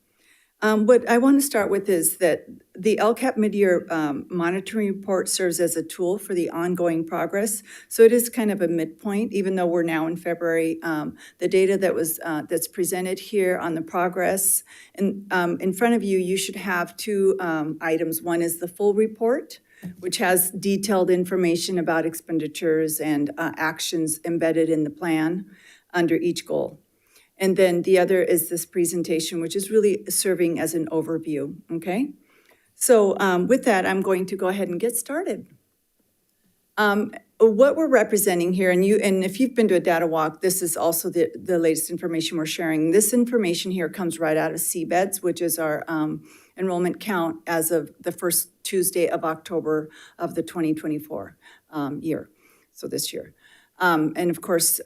What I want to start with is that the LCAP mid-year monitoring report serves as a tool for the ongoing progress. So it is kind of a midpoint, even though we're now in February. The data that was that's presented here on the progress, and in front of you, you should have two items. One is the full report, which has detailed information about expenditures and actions embedded in the plan under each goal. And then the other is this presentation, which is really serving as an overview, okay? So with that, I'm going to go ahead and get started. What we're representing here, and if you've been to a data walk, this is also the latest information we're sharing. This information here comes right out of CBEDS, which is our enrollment count as of the first Tuesday of October of the 2024 year, so this year. And of course,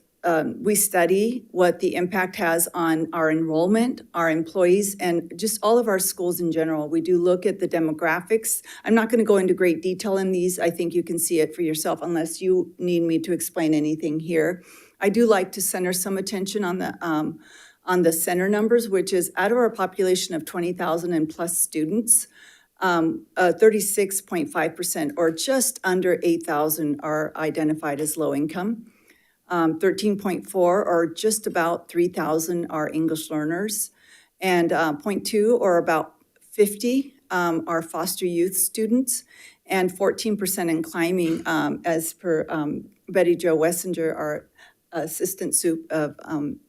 we study what the impact has on our enrollment, our employees, and just all of our schools in general. We do look at the demographics. I'm not going to go into great detail in these. I think you can see it for yourself unless you need me to explain anything here. I do like to center some attention on the center numbers, which is out of our population of 20,000 and plus students, 36.5% or just under 8,000 are identified as low income. 13.4 or just about 3,000 are English learners, and 0.2 or about 50 are foster youth students, and 14% in climbing, as per Betty Jo Wessinger, our assistant soup of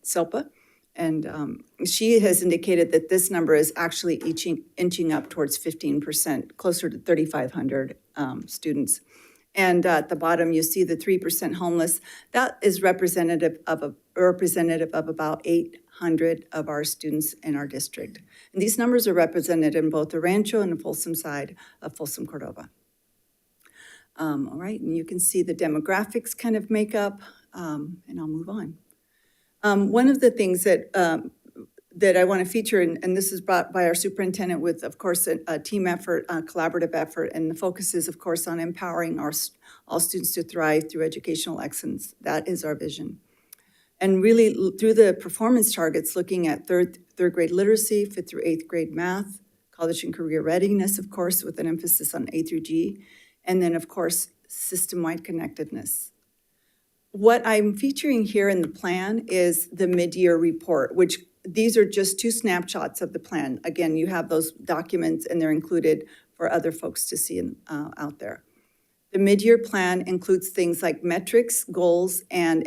SELPA. And she has indicated that this number is actually inching up towards 15%, closer to 3,500 students. And at the bottom, you see the 3% homeless. That is representative of about 800 of our students in our district. And these numbers are represented in both the Rancho and the Folsom side of Folsom Cordova. All right, and you can see the demographics kind of make up, and I'll move on. One of the things that I want to feature, and this is brought by our superintendent with, of course, a team effort, a collaborative effort, and the focus is, of course, on empowering all students to thrive through educational excellence. That is our vision. And really, through the performance targets, looking at third grade literacy, 5th through 8th grade math, college and career readiness, of course, with an emphasis on A through G, and then, of course, system-wide connectedness. What I'm featuring here in the plan is the mid-year report, which these are just two snapshots of the plan. Again, you have those documents and they're included for other folks to see out there. The mid-year plan includes things like metrics, goals, and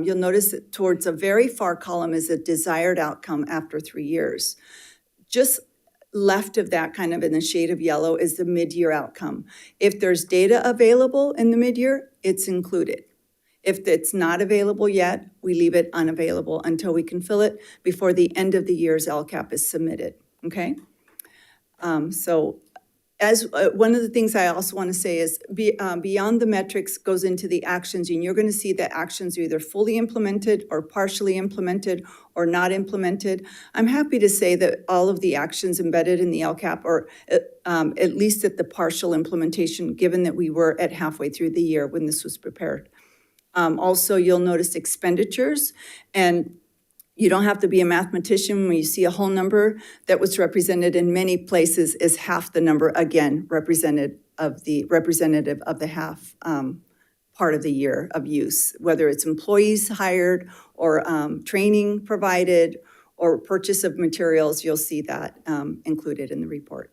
you'll notice that towards a very far column is a desired outcome after 3 years. Just left of that, kind of in the shade of yellow, is the mid-year outcome. If there's data available in the mid-year, it's included. If it's not available yet, we leave it unavailable until we can fill it before the end of the year's LCAP is submitted, okay? So as one of the things I also want to say is beyond the metrics goes into the actions, and you're going to see that actions are either fully implemented or partially implemented or not implemented. I'm happy to say that all of the actions embedded in the LCAP are at least at the partial implementation, given that we were at halfway through the year when this was prepared. Also, you'll notice expenditures, and you don't have to be a mathematician when you see a whole number that was represented in many places is half the number, again, representative of the half part of the year of use, whether it's employees hired or training provided or purchase of materials. You'll see that included in the report.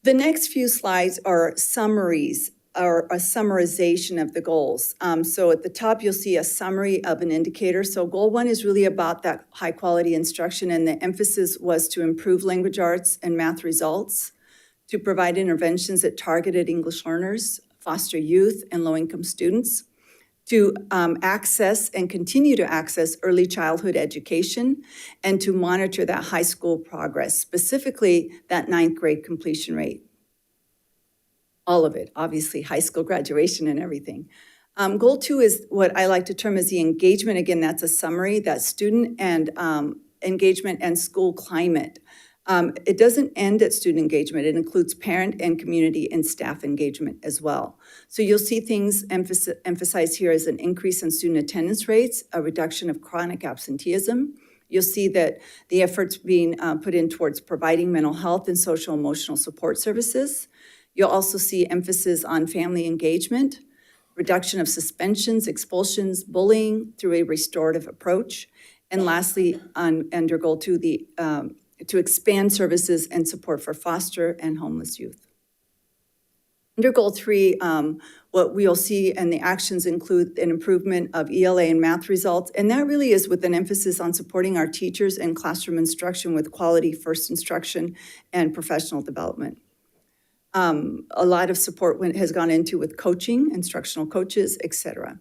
The next few slides are summaries or a summarization of the goals. So at the top, you'll see a summary of an indicator. So goal 1 is really about that high quality instruction, and the emphasis was to improve language arts and math results, to provide interventions that targeted English learners, foster youth, and low-income students, to access and continue to access early childhood education, and to monitor that high school progress, specifically that 9th grade completion rate. All of it, obviously, high school graduation and everything. Goal 2 is what I like to term as the engagement. Again, that's a summary, that student and engagement and school climate. It doesn't end at student engagement. It includes parent and community and staff engagement as well. So you'll see things emphasized here as an increase in student attendance rates, a reduction of chronic absenteeism. You'll see that the efforts being put in towards providing mental health and social emotional support services. You'll also see emphasis on family engagement, reduction of suspensions, expulsions, bullying through a restorative approach. And lastly, under Goal 2, to expand services and support for foster and homeless youth. Under Goal 3, what we'll see and the actions include an improvement of ELA and math results, and that really is with an emphasis on supporting our teachers and classroom instruction with quality first instruction and professional development. A lot of support has gone into with coaching, instructional coaches, et cetera.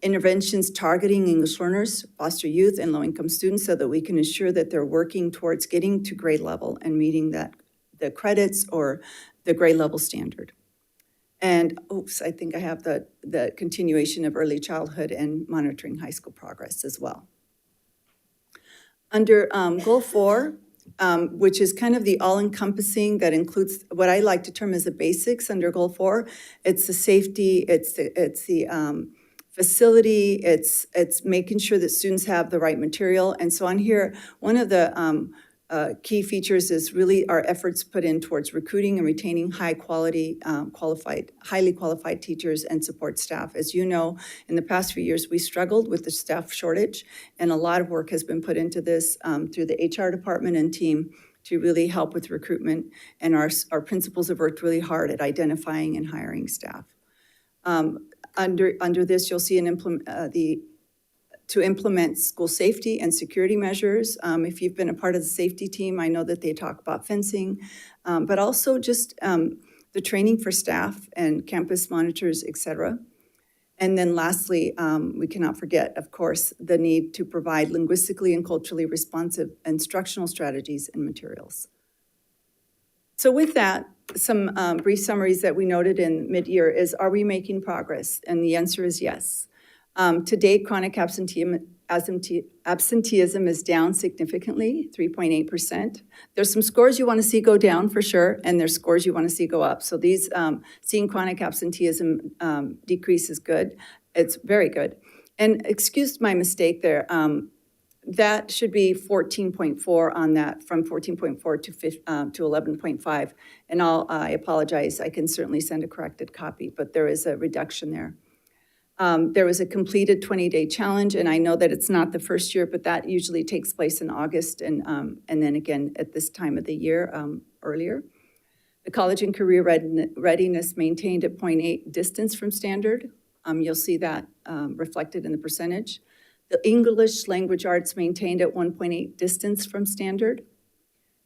Interventions targeting English learners, foster youth, and low-income students so that we can ensure that they're working towards getting to grade level and meeting the credits or the grade level standard. And, I think I have the continuation of early childhood and monitoring high school progress as well. Under Goal 4, which is kind of the all-encompassing that includes what I like to term as the basics under Goal 4, it's the safety, it's the facility, it's making sure that students have the right material. And so on here, one of the key features is really our efforts put in towards recruiting and retaining highly qualified teachers and support staff. As you know, in the past few years, we struggled with the staff shortage, and a lot of work has been put into this through the HR department and team to really help with recruitment. And our principals have worked really hard at identifying and hiring staff. Under this, you'll see to implement school safety and security measures. If you've been a part of the safety team, I know that they talk about fencing, but also just the training for staff and campus monitors, et cetera. And then lastly, we cannot forget, of course, the need to provide linguistically and culturally responsive instructional strategies and materials. So with that, some brief summaries that we noted in mid-year is, are we making progress? And the answer is yes. To date, chronic absenteeism is down significantly, 3.8%. There's some scores you want to see go down for sure, and there's scores you want to see go up. So these, seeing chronic absenteeism decrease is good. It's very good. And excuse my mistake there. That should be 14.4 on that, from 14.4 to 11.5. And I apologize, I can certainly send a corrected copy, but there is a reduction there. There was a completed 20-day challenge, and I know that it's not the first year, but that usually takes place in August and then again at this time of the year earlier. The college and career readiness maintained at 0.8 distance from standard. You'll see that reflected in the percentage. The English language arts maintained at 1.8 distance from standard.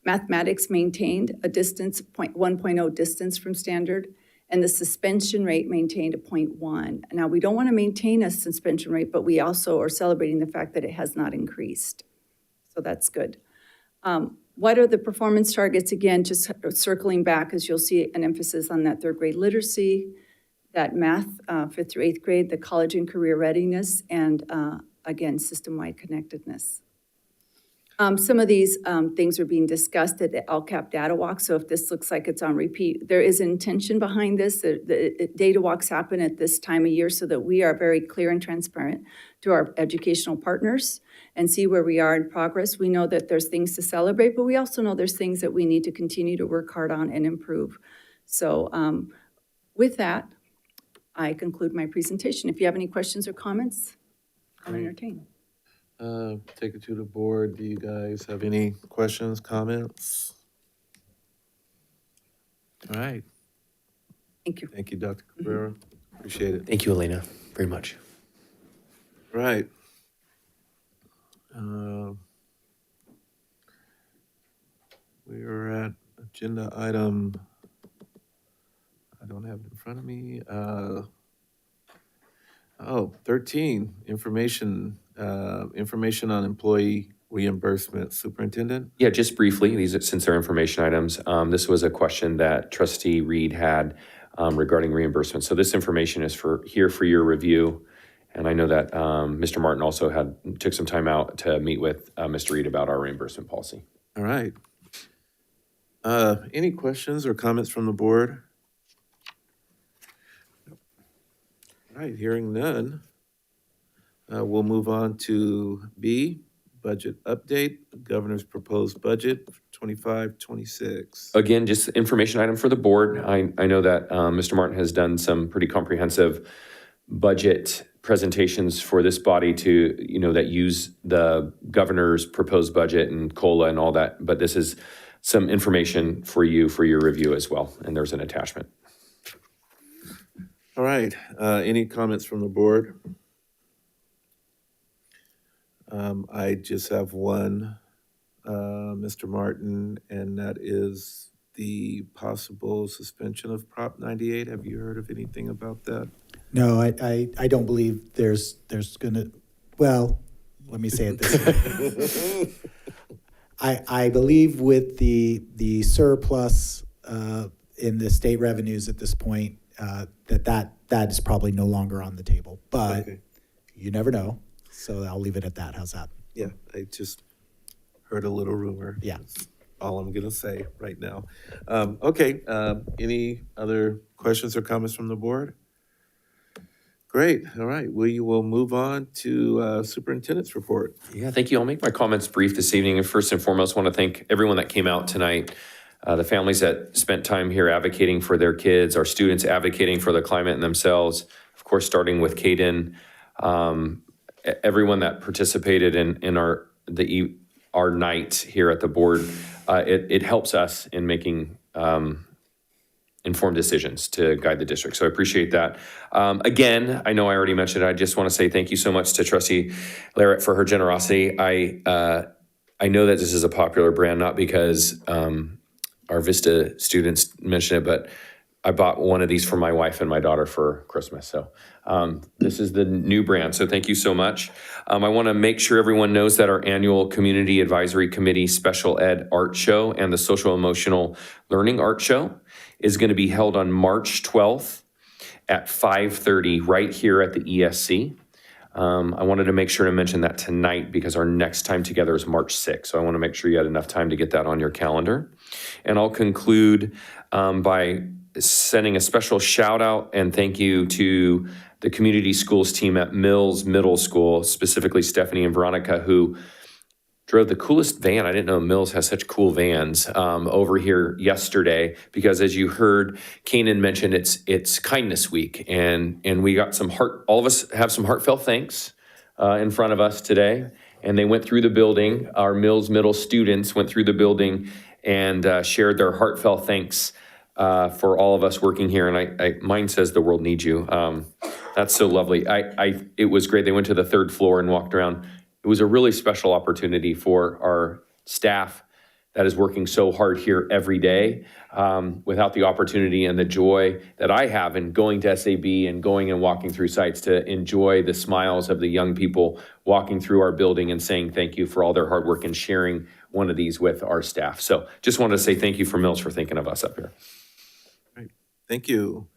Mathematics maintained a distance, 1.0 distance from standard. And the suspension rate maintained a 0.1. Now, we don't want to maintain a suspension rate, but we also are celebrating the fact that it has not increased. So that's good. What are the performance targets? Again, just circling back, as you'll see an emphasis on that third grade literacy, that math, 5th through 8th grade, the college and career readiness, and again, system-wide connectedness. Some of these things are being discussed at the LCAP data walk, so if this looks like it's on repeat, there is intention behind this. The data walks happen at this time of year so that we are very clear and transparent to our educational partners and see where we are in progress. We know that there's things to celebrate, but we also know there's things that we need to continue to work hard on and improve. So with that, I conclude my presentation. If you have any questions or comments, I'll entertain. Take it to the board. Do you guys have any questions, comments? All right. Thank you. Thank you, Dr. Cabrera. Appreciate it. Thank you, Elena, very much. Right. We are at agenda item, I don't have it in front of me. 13, information on employee reimbursement. Superintendent? Yeah, just briefly, since they're information items, this was a question that Trustee Reed had regarding reimbursement. So this information is here for your review. And I know that Mr. Martin also took some time out to meet with Mr. Reed about our reimbursement policy. All right. Any questions or comments from the board? All right, hearing none. We'll move on to B, budget update, governor's proposed budget, 25-26. Again, just information item for the board. I know that Mr. Martin has done some pretty comprehensive budget presentations for this body to, that use the governor's proposed budget and COLA and all that. But this is some information for you for your review as well. And there's an attachment. All right, any comments from the board? I just have one, Mr. Martin, and that is the possible suspension of Prop 98. Have you heard of anything about that? No, I don't believe there's gonna, well, let me say it this way. I believe with the surplus in the state revenues at this point, that is probably no longer on the table, but you never know. So I'll leave it at that. How's that? Yeah, I just heard a little rumor. Yeah. That's all I'm gonna say right now. Okay, any other questions or comments from the board? Great, all right, we will move on to superintendent's report. Yeah, thank you. I'll make my comments brief this evening. And first and foremost, want to thank everyone that came out tonight, the families that spent time here advocating for their kids, our students advocating for the climate and themselves, of course, starting with Caden, everyone that participated in our night here at the board. It helps us in making informed decisions to guide the district. So I appreciate that. Again, I know I already mentioned it. I just want to say thank you so much to Trustee Larrett for her generosity. I know that this is a popular brand, not because our Vista students mentioned it, but I bought one of these for my wife and my daughter for Christmas. So this is the new brand. So thank you so much. I want to make sure everyone knows that our annual Community Advisory Committee Special Ed Art Show and the Social Emotional Learning Art Show is going to be held on March 12th at 5:30 right here at the ESC. I wanted to make sure to mention that tonight because our next time together is March 6th. So I want to make sure you had enough time to get that on your calendar. And I'll conclude by sending a special shout out and thank you to the community schools team at Mills Middle School, specifically Stephanie and Veronica, who drove the coolest van. I didn't know Mills has such cool vans over here yesterday because as you heard Kanan mention, it's Kindness Week and we got all of us have some heartfelt thanks in front of us today. And they went through the building. Our Mills Middle students went through the building and shared their heartfelt thanks for all of us working here. And mine says the world needs you. That's so lovely. It was great. They went to the third floor and walked around. It was a really special opportunity for our staff that is working so hard here every day. Without the opportunity and the joy that I have in going to SAB and going and walking through sites to enjoy the smiles of the young people walking through our building and saying thank you for all their hard work and sharing one of these with our staff. So just wanted to say thank you for Mills for thinking of us up here. Thank you.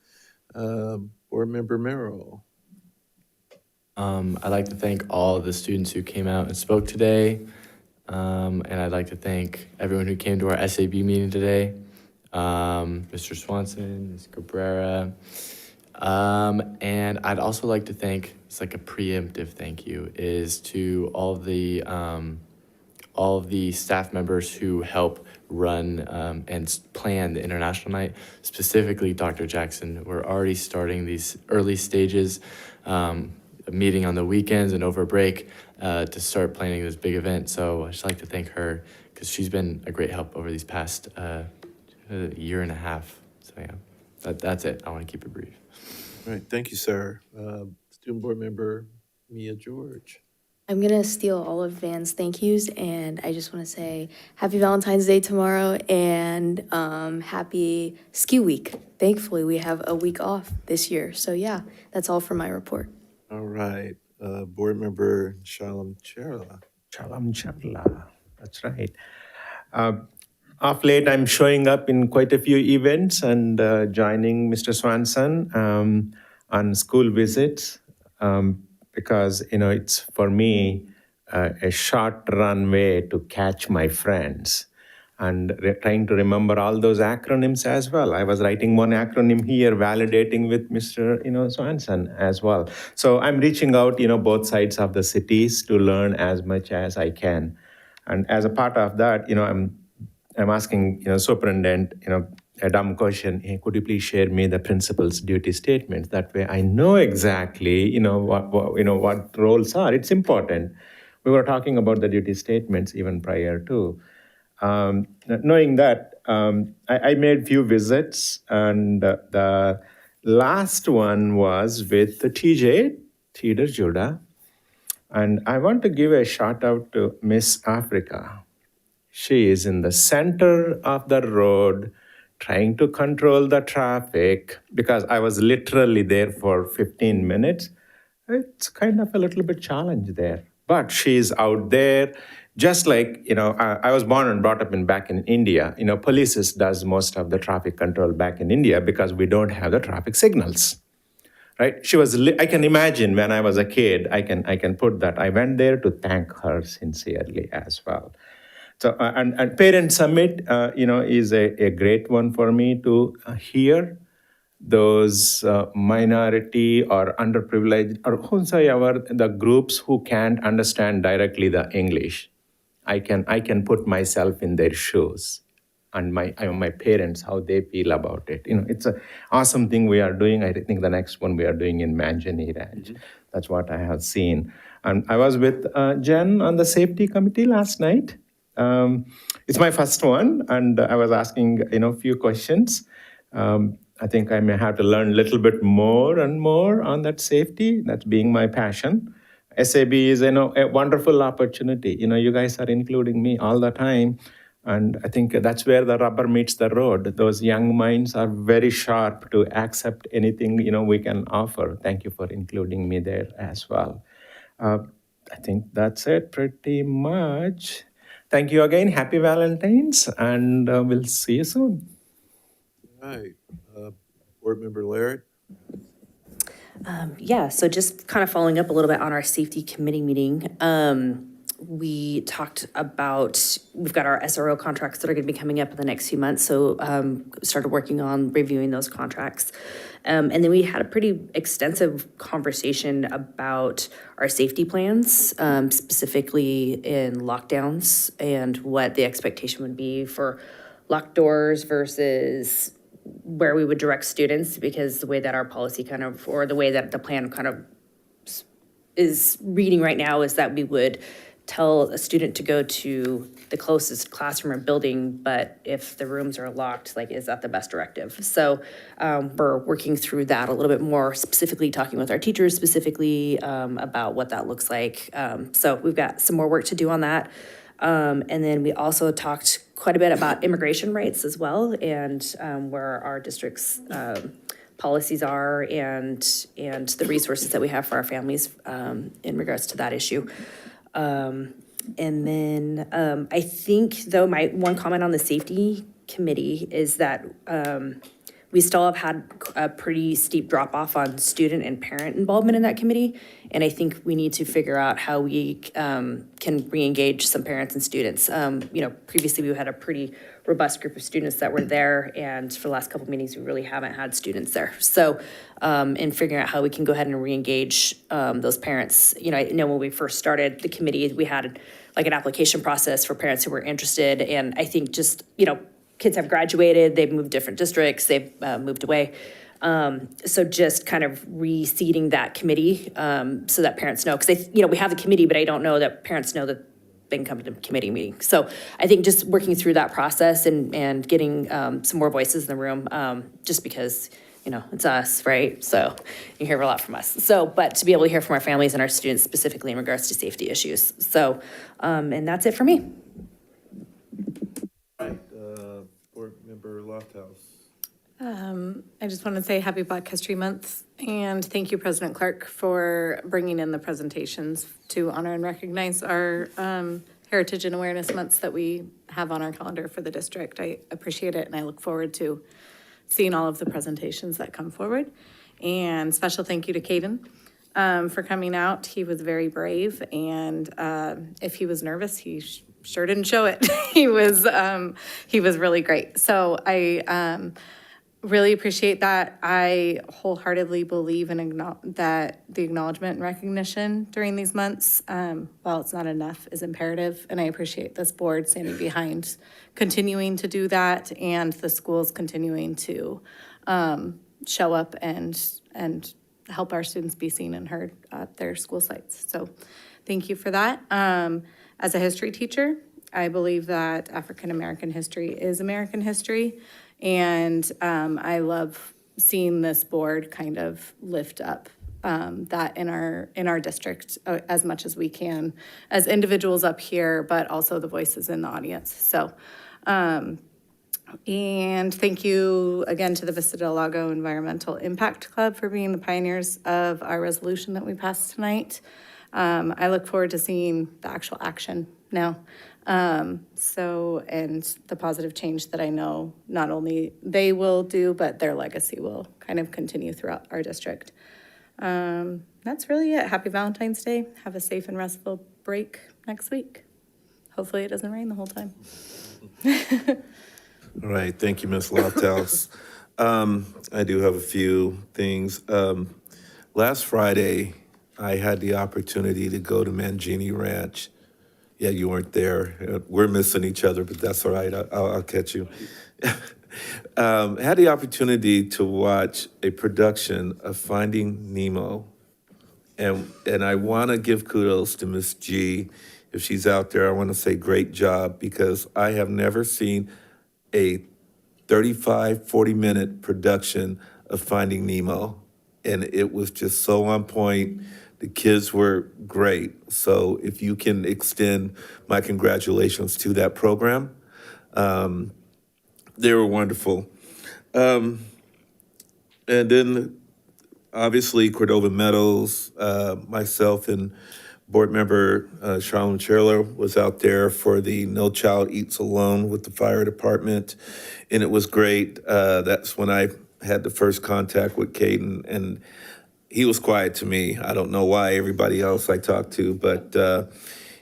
Board Member Merrill. I'd like to thank all of the students who came out and spoke today. And I'd like to thank everyone who came to our SAB meeting today. Mr. Swanson, Ms. Cabrera. And I'd also like to thank, it's like a preemptive thank you, is to all of the staff members who help run and plan the International Night, specifically Dr. Jackson. We're already starting these early stages, meeting on the weekends and over break to start planning this big event. So I'd just like to thank her because she's been a great help over these past year and a half. So yeah, that's it. I want to keep it brief. All right, thank you, sir. Student Board Member Mia George. I'm going to steal all of Van's thank yous, and I just want to say happy Valentine's Day tomorrow and happy SKU Week. Thankfully, we have a week off this year. So yeah, that's all for my report. All right, Board Member Shalom Cherla. Shalom Cherla, that's right. Of late, I'm showing up in quite a few events and joining Mr. Swanson on school visits. Because, it's for me a short runway to catch my friends. and trying to remember all those acronyms as well. I was writing one acronym here, validating with Mr. Swanson as well. So I'm reaching out, both sides of the cities to learn as much as I can. And as a part of that, I'm asking, superintendent, a dumb question. Hey, could you please share me the principal's duty statements? That way I know exactly, what roles are. It's important. We were talking about the duty statements even prior to. Knowing that, I made few visits, and the last one was with the TJ, Theater Judah. And I want to give a shout out to Miss Africa. She is in the center of the road, trying to control the traffic, because I was literally there for 15 minutes. It's kind of a little bit challenge there. But she's out there, just like, I was born and brought up back in India. Police does most of the traffic control back in India because we don't have the traffic signals. Right? She was, I can imagine when I was a kid, I can put that. I went there to thank her sincerely as well. So, and Parent Summit, is a great one for me to hear those minority or underprivileged or whosoever the groups who can't understand directly the English. I can put myself in their shoes, and my parents, how they feel about it. It's an awesome thing we are doing. I think the next one we are doing in Manjani Ranch. Mm-hmm. That's what I have seen. And I was with Jen on the safety committee last night. It's my first one, and I was asking, a few questions. I think I may have to learn a little bit more and more on that safety. That's being my passion. SAB is, a wonderful opportunity. You guys are including me all the time. And I think that's where the rubber meets the road. Those young minds are very sharp to accept anything, we can offer. Thank you for including me there as well. I think that's it pretty much. Thank you again. Happy Valentine's, and we'll see you soon. All right. Board Member Laird. So just kind of following up a little bit on our safety committee meeting. We talked about, we've got our SRO contracts that are going to be coming up in the next few months. So started working on reviewing those contracts. And then we had a pretty extensive conversation about our safety plans, specifically in lockdowns and what the expectation would be for locked doors versus where we would direct students, because the way that our policy or the way that the plan is reading right now is that we would tell a student to go to the closest classroom or building, but if the rooms are locked, is that the best directive? So we're working through that a little bit more, specifically talking with our teachers specifically about what that looks like. So we've got some more work to do on that. And then we also talked quite a bit about immigration rights as well, and where our district's policies are and the resources that we have for our families in regards to that issue. And then I think, though, my one comment on the safety committee is that we still have had a pretty steep drop-off on student and parent involvement in that committee. And I think we need to figure out how we can re-engage some parents and students. Previously we had a pretty robust group of students that were there, and for the last couple of meetings, we really haven't had students there. So in figuring out how we can go ahead and re-engage those parents. I know when we first started the committee, we had an application process for parents who were interested. And I think just, kids have graduated, they've moved different districts, they've moved away. So just kind of reseeding that committee so that parents know, because we have the committee, but I don't know that parents know that they can come to the committee meeting. So I think just working through that process and getting some more voices in the room, just because, it's us, right? So you hear a lot from us. So, but to be able to hear from our families and our students specifically in regards to safety issues. So, and that's it for me. Board Member Lofthouse. I just want to say happy Black History Month, and thank you, President Clark, for bringing in the presentations to honor and recognize our Heritage and Awareness Months that we have on our calendar for the district. I appreciate it, and I look forward to seeing all of the presentations that come forward. And special thank you to Caden for coming out. He was very brave, and if he was nervous, he sure didn't show it. He was really great. So I really appreciate that. I wholeheartedly believe in that the acknowledgement and recognition during these months, while it's not enough, is imperative. And I appreciate this board standing behind continuing to do that, and the schools continuing to show up and help our students be seen and heard at their school sites. So thank you for that. As a history teacher, I believe that African-American history is American history. And I love seeing this board kind of lift up that in our district as much as we can, as individuals up here, but also the voices in the audience. So, and thank you again to the Vista Del Lago Environmental Impact Club for being the pioneers of our resolution that we passed tonight. I look forward to seeing the actual action now. And the positive change that I know not only they will do, but their legacy will kind of continue throughout our district. That's really it. Happy Valentine's Day. Have a safe and restful break next week. Hopefully it doesn't rain the whole time. All right, thank you, Ms. Lofthouse. I do have a few things. Last Friday, I had the opportunity to go to Mangini Ranch. Yeah, you weren't there. We're missing each other, but that's all right. I'll catch you. Had the opportunity to watch a production of Finding Nemo. And I want to give kudos to Miss G. If she's out there, I want to say great job, because I have never seen a 35, 40-minute production of Finding Nemo. And it was just so on point. The kids were great. So if you can extend my congratulations to that program. They were wonderful. And then obviously Cordova Meadows, myself and board member Charlene Cherler was out there for the No Child Eats Alone with the fire department. And it was great. That's when I had the first contact with Caden, and he was quiet to me. I don't know why. Everybody else I talked to, but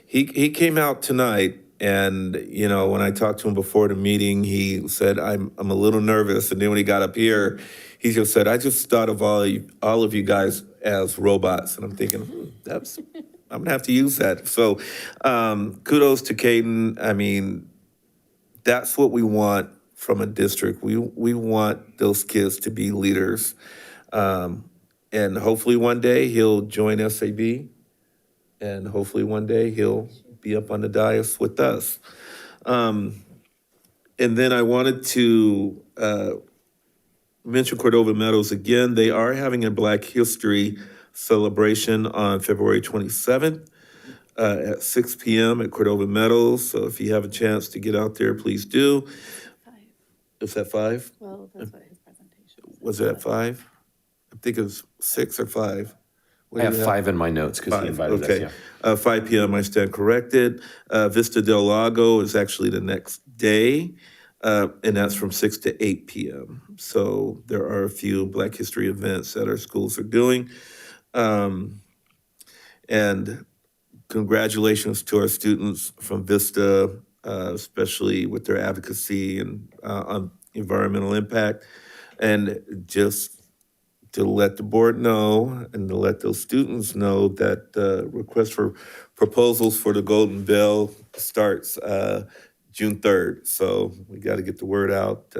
he came out tonight, and you know, when I talked to him before the meeting, he said, "I'm a little nervous." And then when he got up here, he just said, "I just thought of all of you guys as robots." And I'm thinking, I'm gonna have to use that. So kudos to Caden. I mean, that's what we want from a district. We want those kids to be leaders. And hopefully one day he'll join SAB, and hopefully one day he'll be up on the dais with us. And then I wanted to mention Cordova Meadows again. They are having a Black History celebration on February 27th at 6 p.m. at Cordova Meadows. So if you have a chance to get out there, please do. Is that 5? Well, that's what his presentation was. Was it at 5? I think it was 6 or 5. What I do have you 5 in my notes because he invited us, yeah. 5 p.m., I stand corrected. Vista Del Lago is actually the next day, and that's from 6 to 8 p.m. So there are a few Black History events that our schools are doing. And congratulations to our students from Vista, especially with their advocacy and on environmental impact. And just to let the board know and to let those students know that the request for proposals for the Golden Bell starts June 3rd. So we got to get the word out.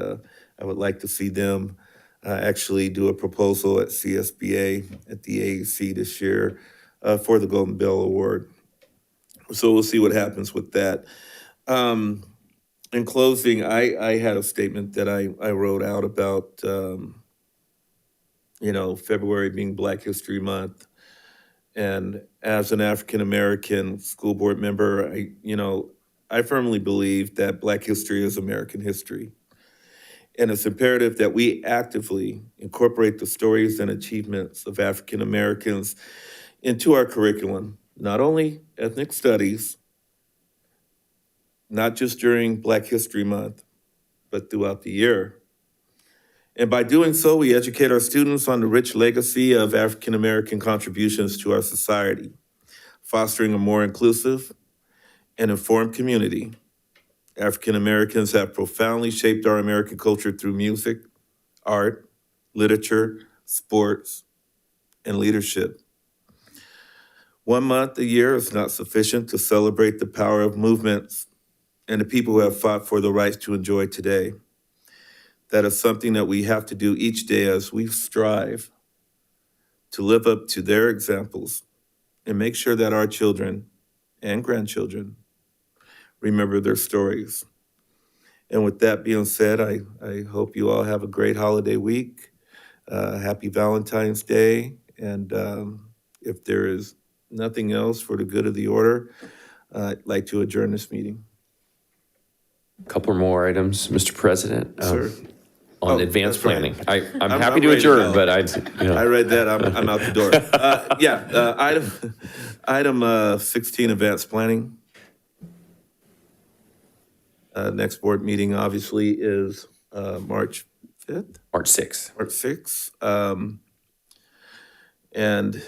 I would like to see them actually do a proposal at CSBA at the AAC this year for the Golden Bell Award. So we'll see what happens with that. In closing, I had a statement that I wrote out about February being Black History Month. And as an African-American school board member, I firmly believe that Black history is American history. And it's imperative that we actively incorporate the stories and achievements of African-Americans into our curriculum, not only ethnic studies, not just during Black History Month, but throughout the year. And by doing so, we educate our students on the rich legacy of African-American contributions to our society, fostering a more inclusive and informed community. African Americans have profoundly shaped our American culture through music, art, literature, sports, and leadership. 1 month a year is not sufficient to celebrate the power of movements and the people who have fought for the rights to enjoy today. That is something that we have to do each day as we strive to live up to their examples and make sure that our children and grandchildren remember their stories. And with that being said, I hope you all have a great holiday week. Happy Valentine's Day. And if there is nothing else for the good of the order, I'd like to adjourn this meeting. Couple more items, Mr. President. Sir. On Oh, advanced that's right. planning. I'm happy I'm to ready to adjourn, go. but I read that, I'm out the door. Item 16, advanced planning. Next board meeting obviously is March 5th? March 6th. March 6th. And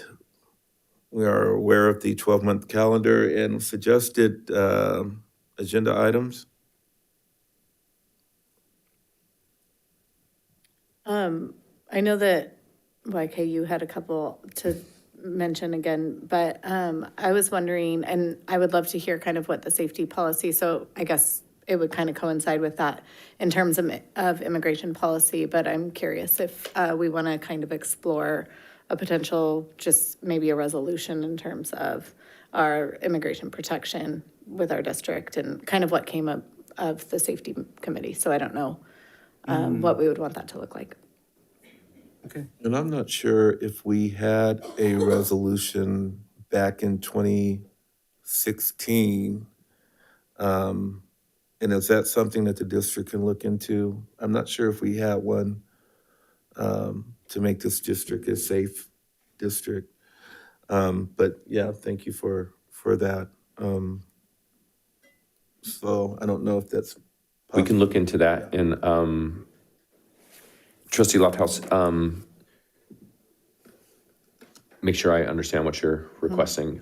we are aware of the 12-month calendar and suggested agenda items. I know that, YK, you had a couple to mention again, but I was wondering, and I would love to hear kind of what the safety policy, so I guess it would kind of coincide with that in terms of immigration policy, but I'm curious if we want to kind of explore a potential, just maybe a resolution in terms of our immigration protection with our district and kind of what came up of the safety committee. So I don't know what we would want that to look like. Okay. And I'm not sure if we had a resolution back in 2016. And is that something that the district can look into? I'm not sure if we had one to make this district a safe district. But yeah, thank you for that. So I don't know if that's We can look into that. And Trustee Lofthouse, make sure I understand what you're requesting.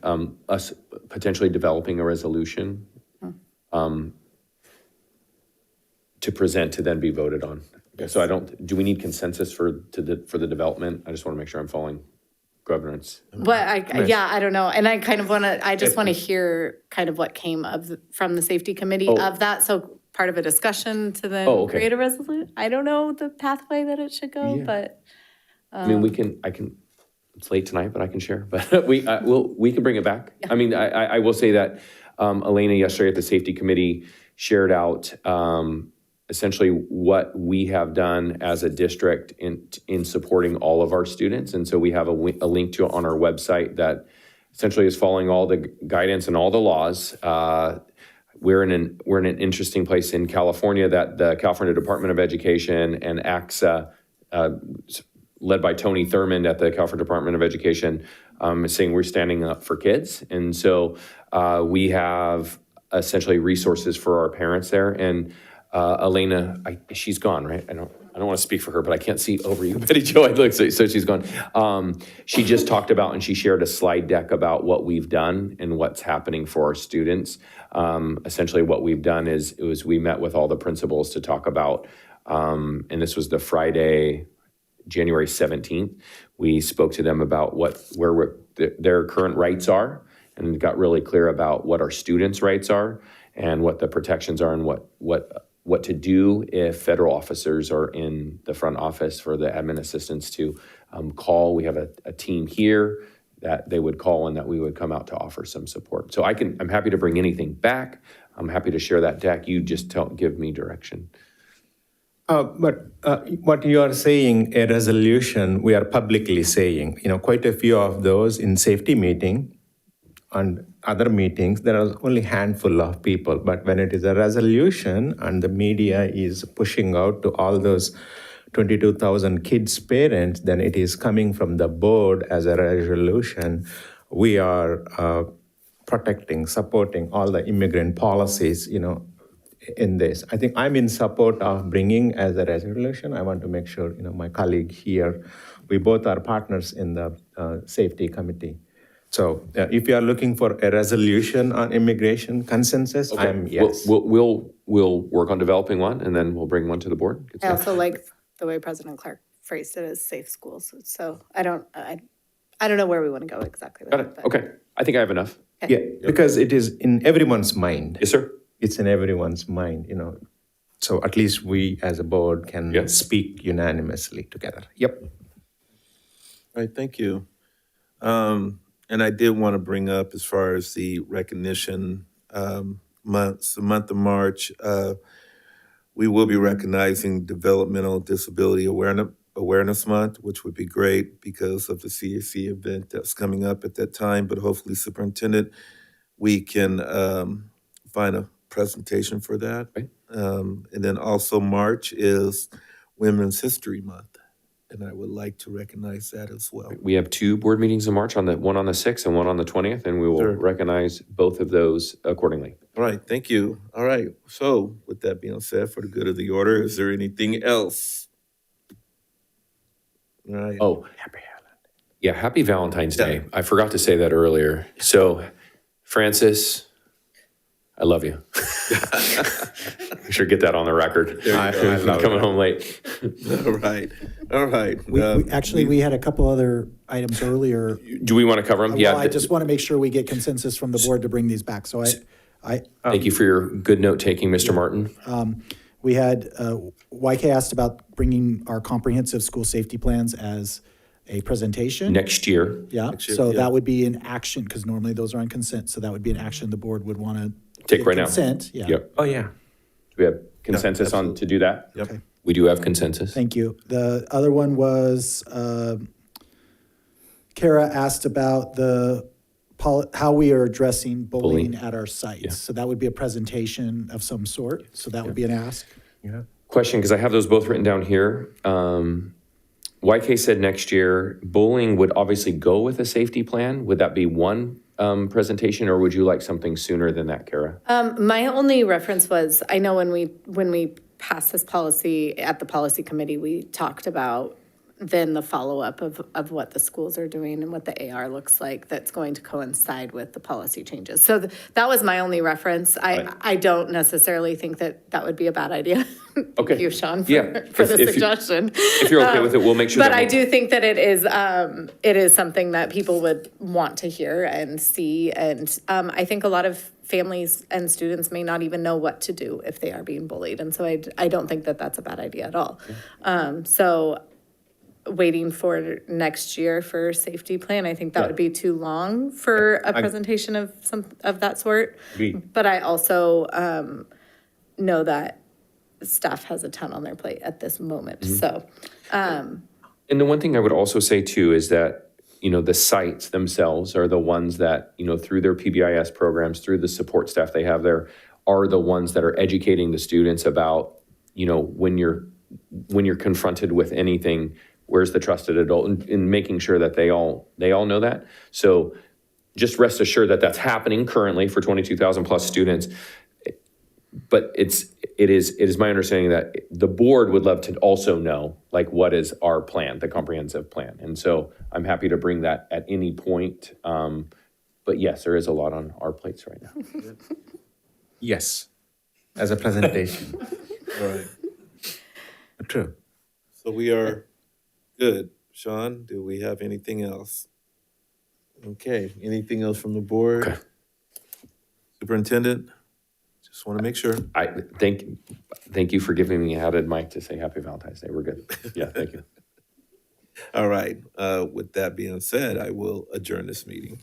Us potentially developing a resolution to present to then be voted on. So do we need consensus for the development? I just want to make sure I'm following governance. What I don't know. And I kind of I just want to hear kind of what came from the safety committee of that. So part of a discussion to then create a resolution. I don't know the pathway that it should go, but. I mean, it's late tonight, but I can share, but we can bring it back. Yeah. I mean, I will say that Elena yesterday at the safety committee shared out essentially what we have done as a district in supporting all of our students. And so we have a link to it on our website that essentially is following all the guidance and all the laws. We're in an interesting place in California that the California Department of Education and AXA, led by Tony Thurmond at the California Department of Education, is saying we're standing up for kids. And so we have essentially resources for our parents there. And Elena, she's gone, right? I don't want to speak for her, but I can't see over you, Betty Jo. So she's gone. She just talked about and she shared a slide deck about what we've done and what's happening for our students. Essentially, what we've done is we met with all the principals to talk about, and this was the Friday, January 17th. We spoke to them about where their current rights are, and got really clear about what our students' rights are and what the protections are and what to do if federal officers are in the front office for the admin assistants to call. We have a team here that they would call and that we would come out to offer some support. So I'm happy to bring anything back. I'm happy to share that deck. You just give me direction. But what you are saying, a resolution, we are publicly saying, quite a few of those in safety meeting and other meetings, there are only a handful of people. But when it is a resolution and the media is pushing out to all those 22,000 kids' parents, then it is coming from the board as a resolution. We are protecting, supporting all the immigrant policies, in this. I think I'm in support of bringing as a resolution. I want to make sure, my colleague here, we both are partners in the safety committee. So if you are looking for a resolution on immigration consensus, yes. We'll work on developing one, and then we'll bring one to the board. Good I stuff. also like the way President Clark phrased it as safe schools. So I don't know where we want to go exactly with Got it. Okay. I think I have enough. Yeah, because it is in everyone's mind. Yes, sir. It's in everyone's mind, you know. So at least we as a board can speak unanimously together. Yep. All right, thank you. And I did want to bring up, as far as the recognition months, the month of March, we will be recognizing Developmental Disability Awareness Month, which would be great because of the CAC event that's coming up at that time. But hopefully, Superintendent, we can find a presentation for that. Right. And then also March is Women's History Month. And I would like to recognize that as well. We have 2 board meetings in March, one on the 6th and one on the 20th, and we will recognize both of those accordingly. All right, thank you. All right, so with that being said, for the good of the order, is there anything else? All right. Oh, happy Valentine's Day. I forgot to say that earlier. So, Francis, I love you. I should get that on the record. I'm coming home late. All right. We had a couple other items earlier. Do we want to cover them? Well, I just want to make sure we get consensus from the board to bring these back. So thank you for your good note taking, Mr. Martin. We had, YK asked about bringing our comprehensive school safety plans as a presentation. Next year. Yeah, so that would be an action, because normally those are on consent, so that would be an action the board would want to take right consent, now. Yeah. Yep. Oh, yeah. Do we have consensus on to do that? Yep. Okay. We do have consensus. Thank you. The other one was, Kara asked about how we are addressing bullying at our sites. Yeah. So that would be a presentation of some sort. So that would be an ask. Yeah. Question, because I have those both written down here. YK said next year, bullying would obviously go with a safety plan. Would that be one presentation, or would you like something sooner than that, Kara? My only reference was, I know when we passed this policy at the policy committee, we talked about then the follow-up of what the schools are doing and what the AR looks like that's going to coincide with the policy changes. So that was my only reference. I don't necessarily think that would be a bad idea. Okay. Thank you, Sean, Yeah. for the suggestion. If you're okay with it, we'll make sure. But I do think that it is something that people would want to hear and see. And I think a lot of families and students may not even know what to do if they are being bullied. And so I don't think that that's a bad idea at all. So waiting for next year for safety plan, I think that would be too long for a presentation of that sort. But I also know that staff has a ton on their plate at this moment. So, and the one thing I would also say too is that, the sites themselves are the ones that, through their PBIS programs, through the support staff they have there, are the ones that are educating the students about, when you're confronted with anything, where's the trusted adult, and making sure that they all know that. So just rest assured that that's happening currently for 22,000 plus students. But it is my understanding that the board would love to also know, like, what is our plan, the comprehensive plan. And so I'm happy to bring that at any point. But yes, there is a lot on our plates right now. Yes, as a presentation. All right. True. So we are good. Sean, do we have anything else? Okay, anything else from the board? Okay. Superintendent? Just want to make sure. I thank you for giving me an added mic to say Happy Valentine's Day. We're good. Yeah, thank you. All right. With that being said, I will adjourn this meeting.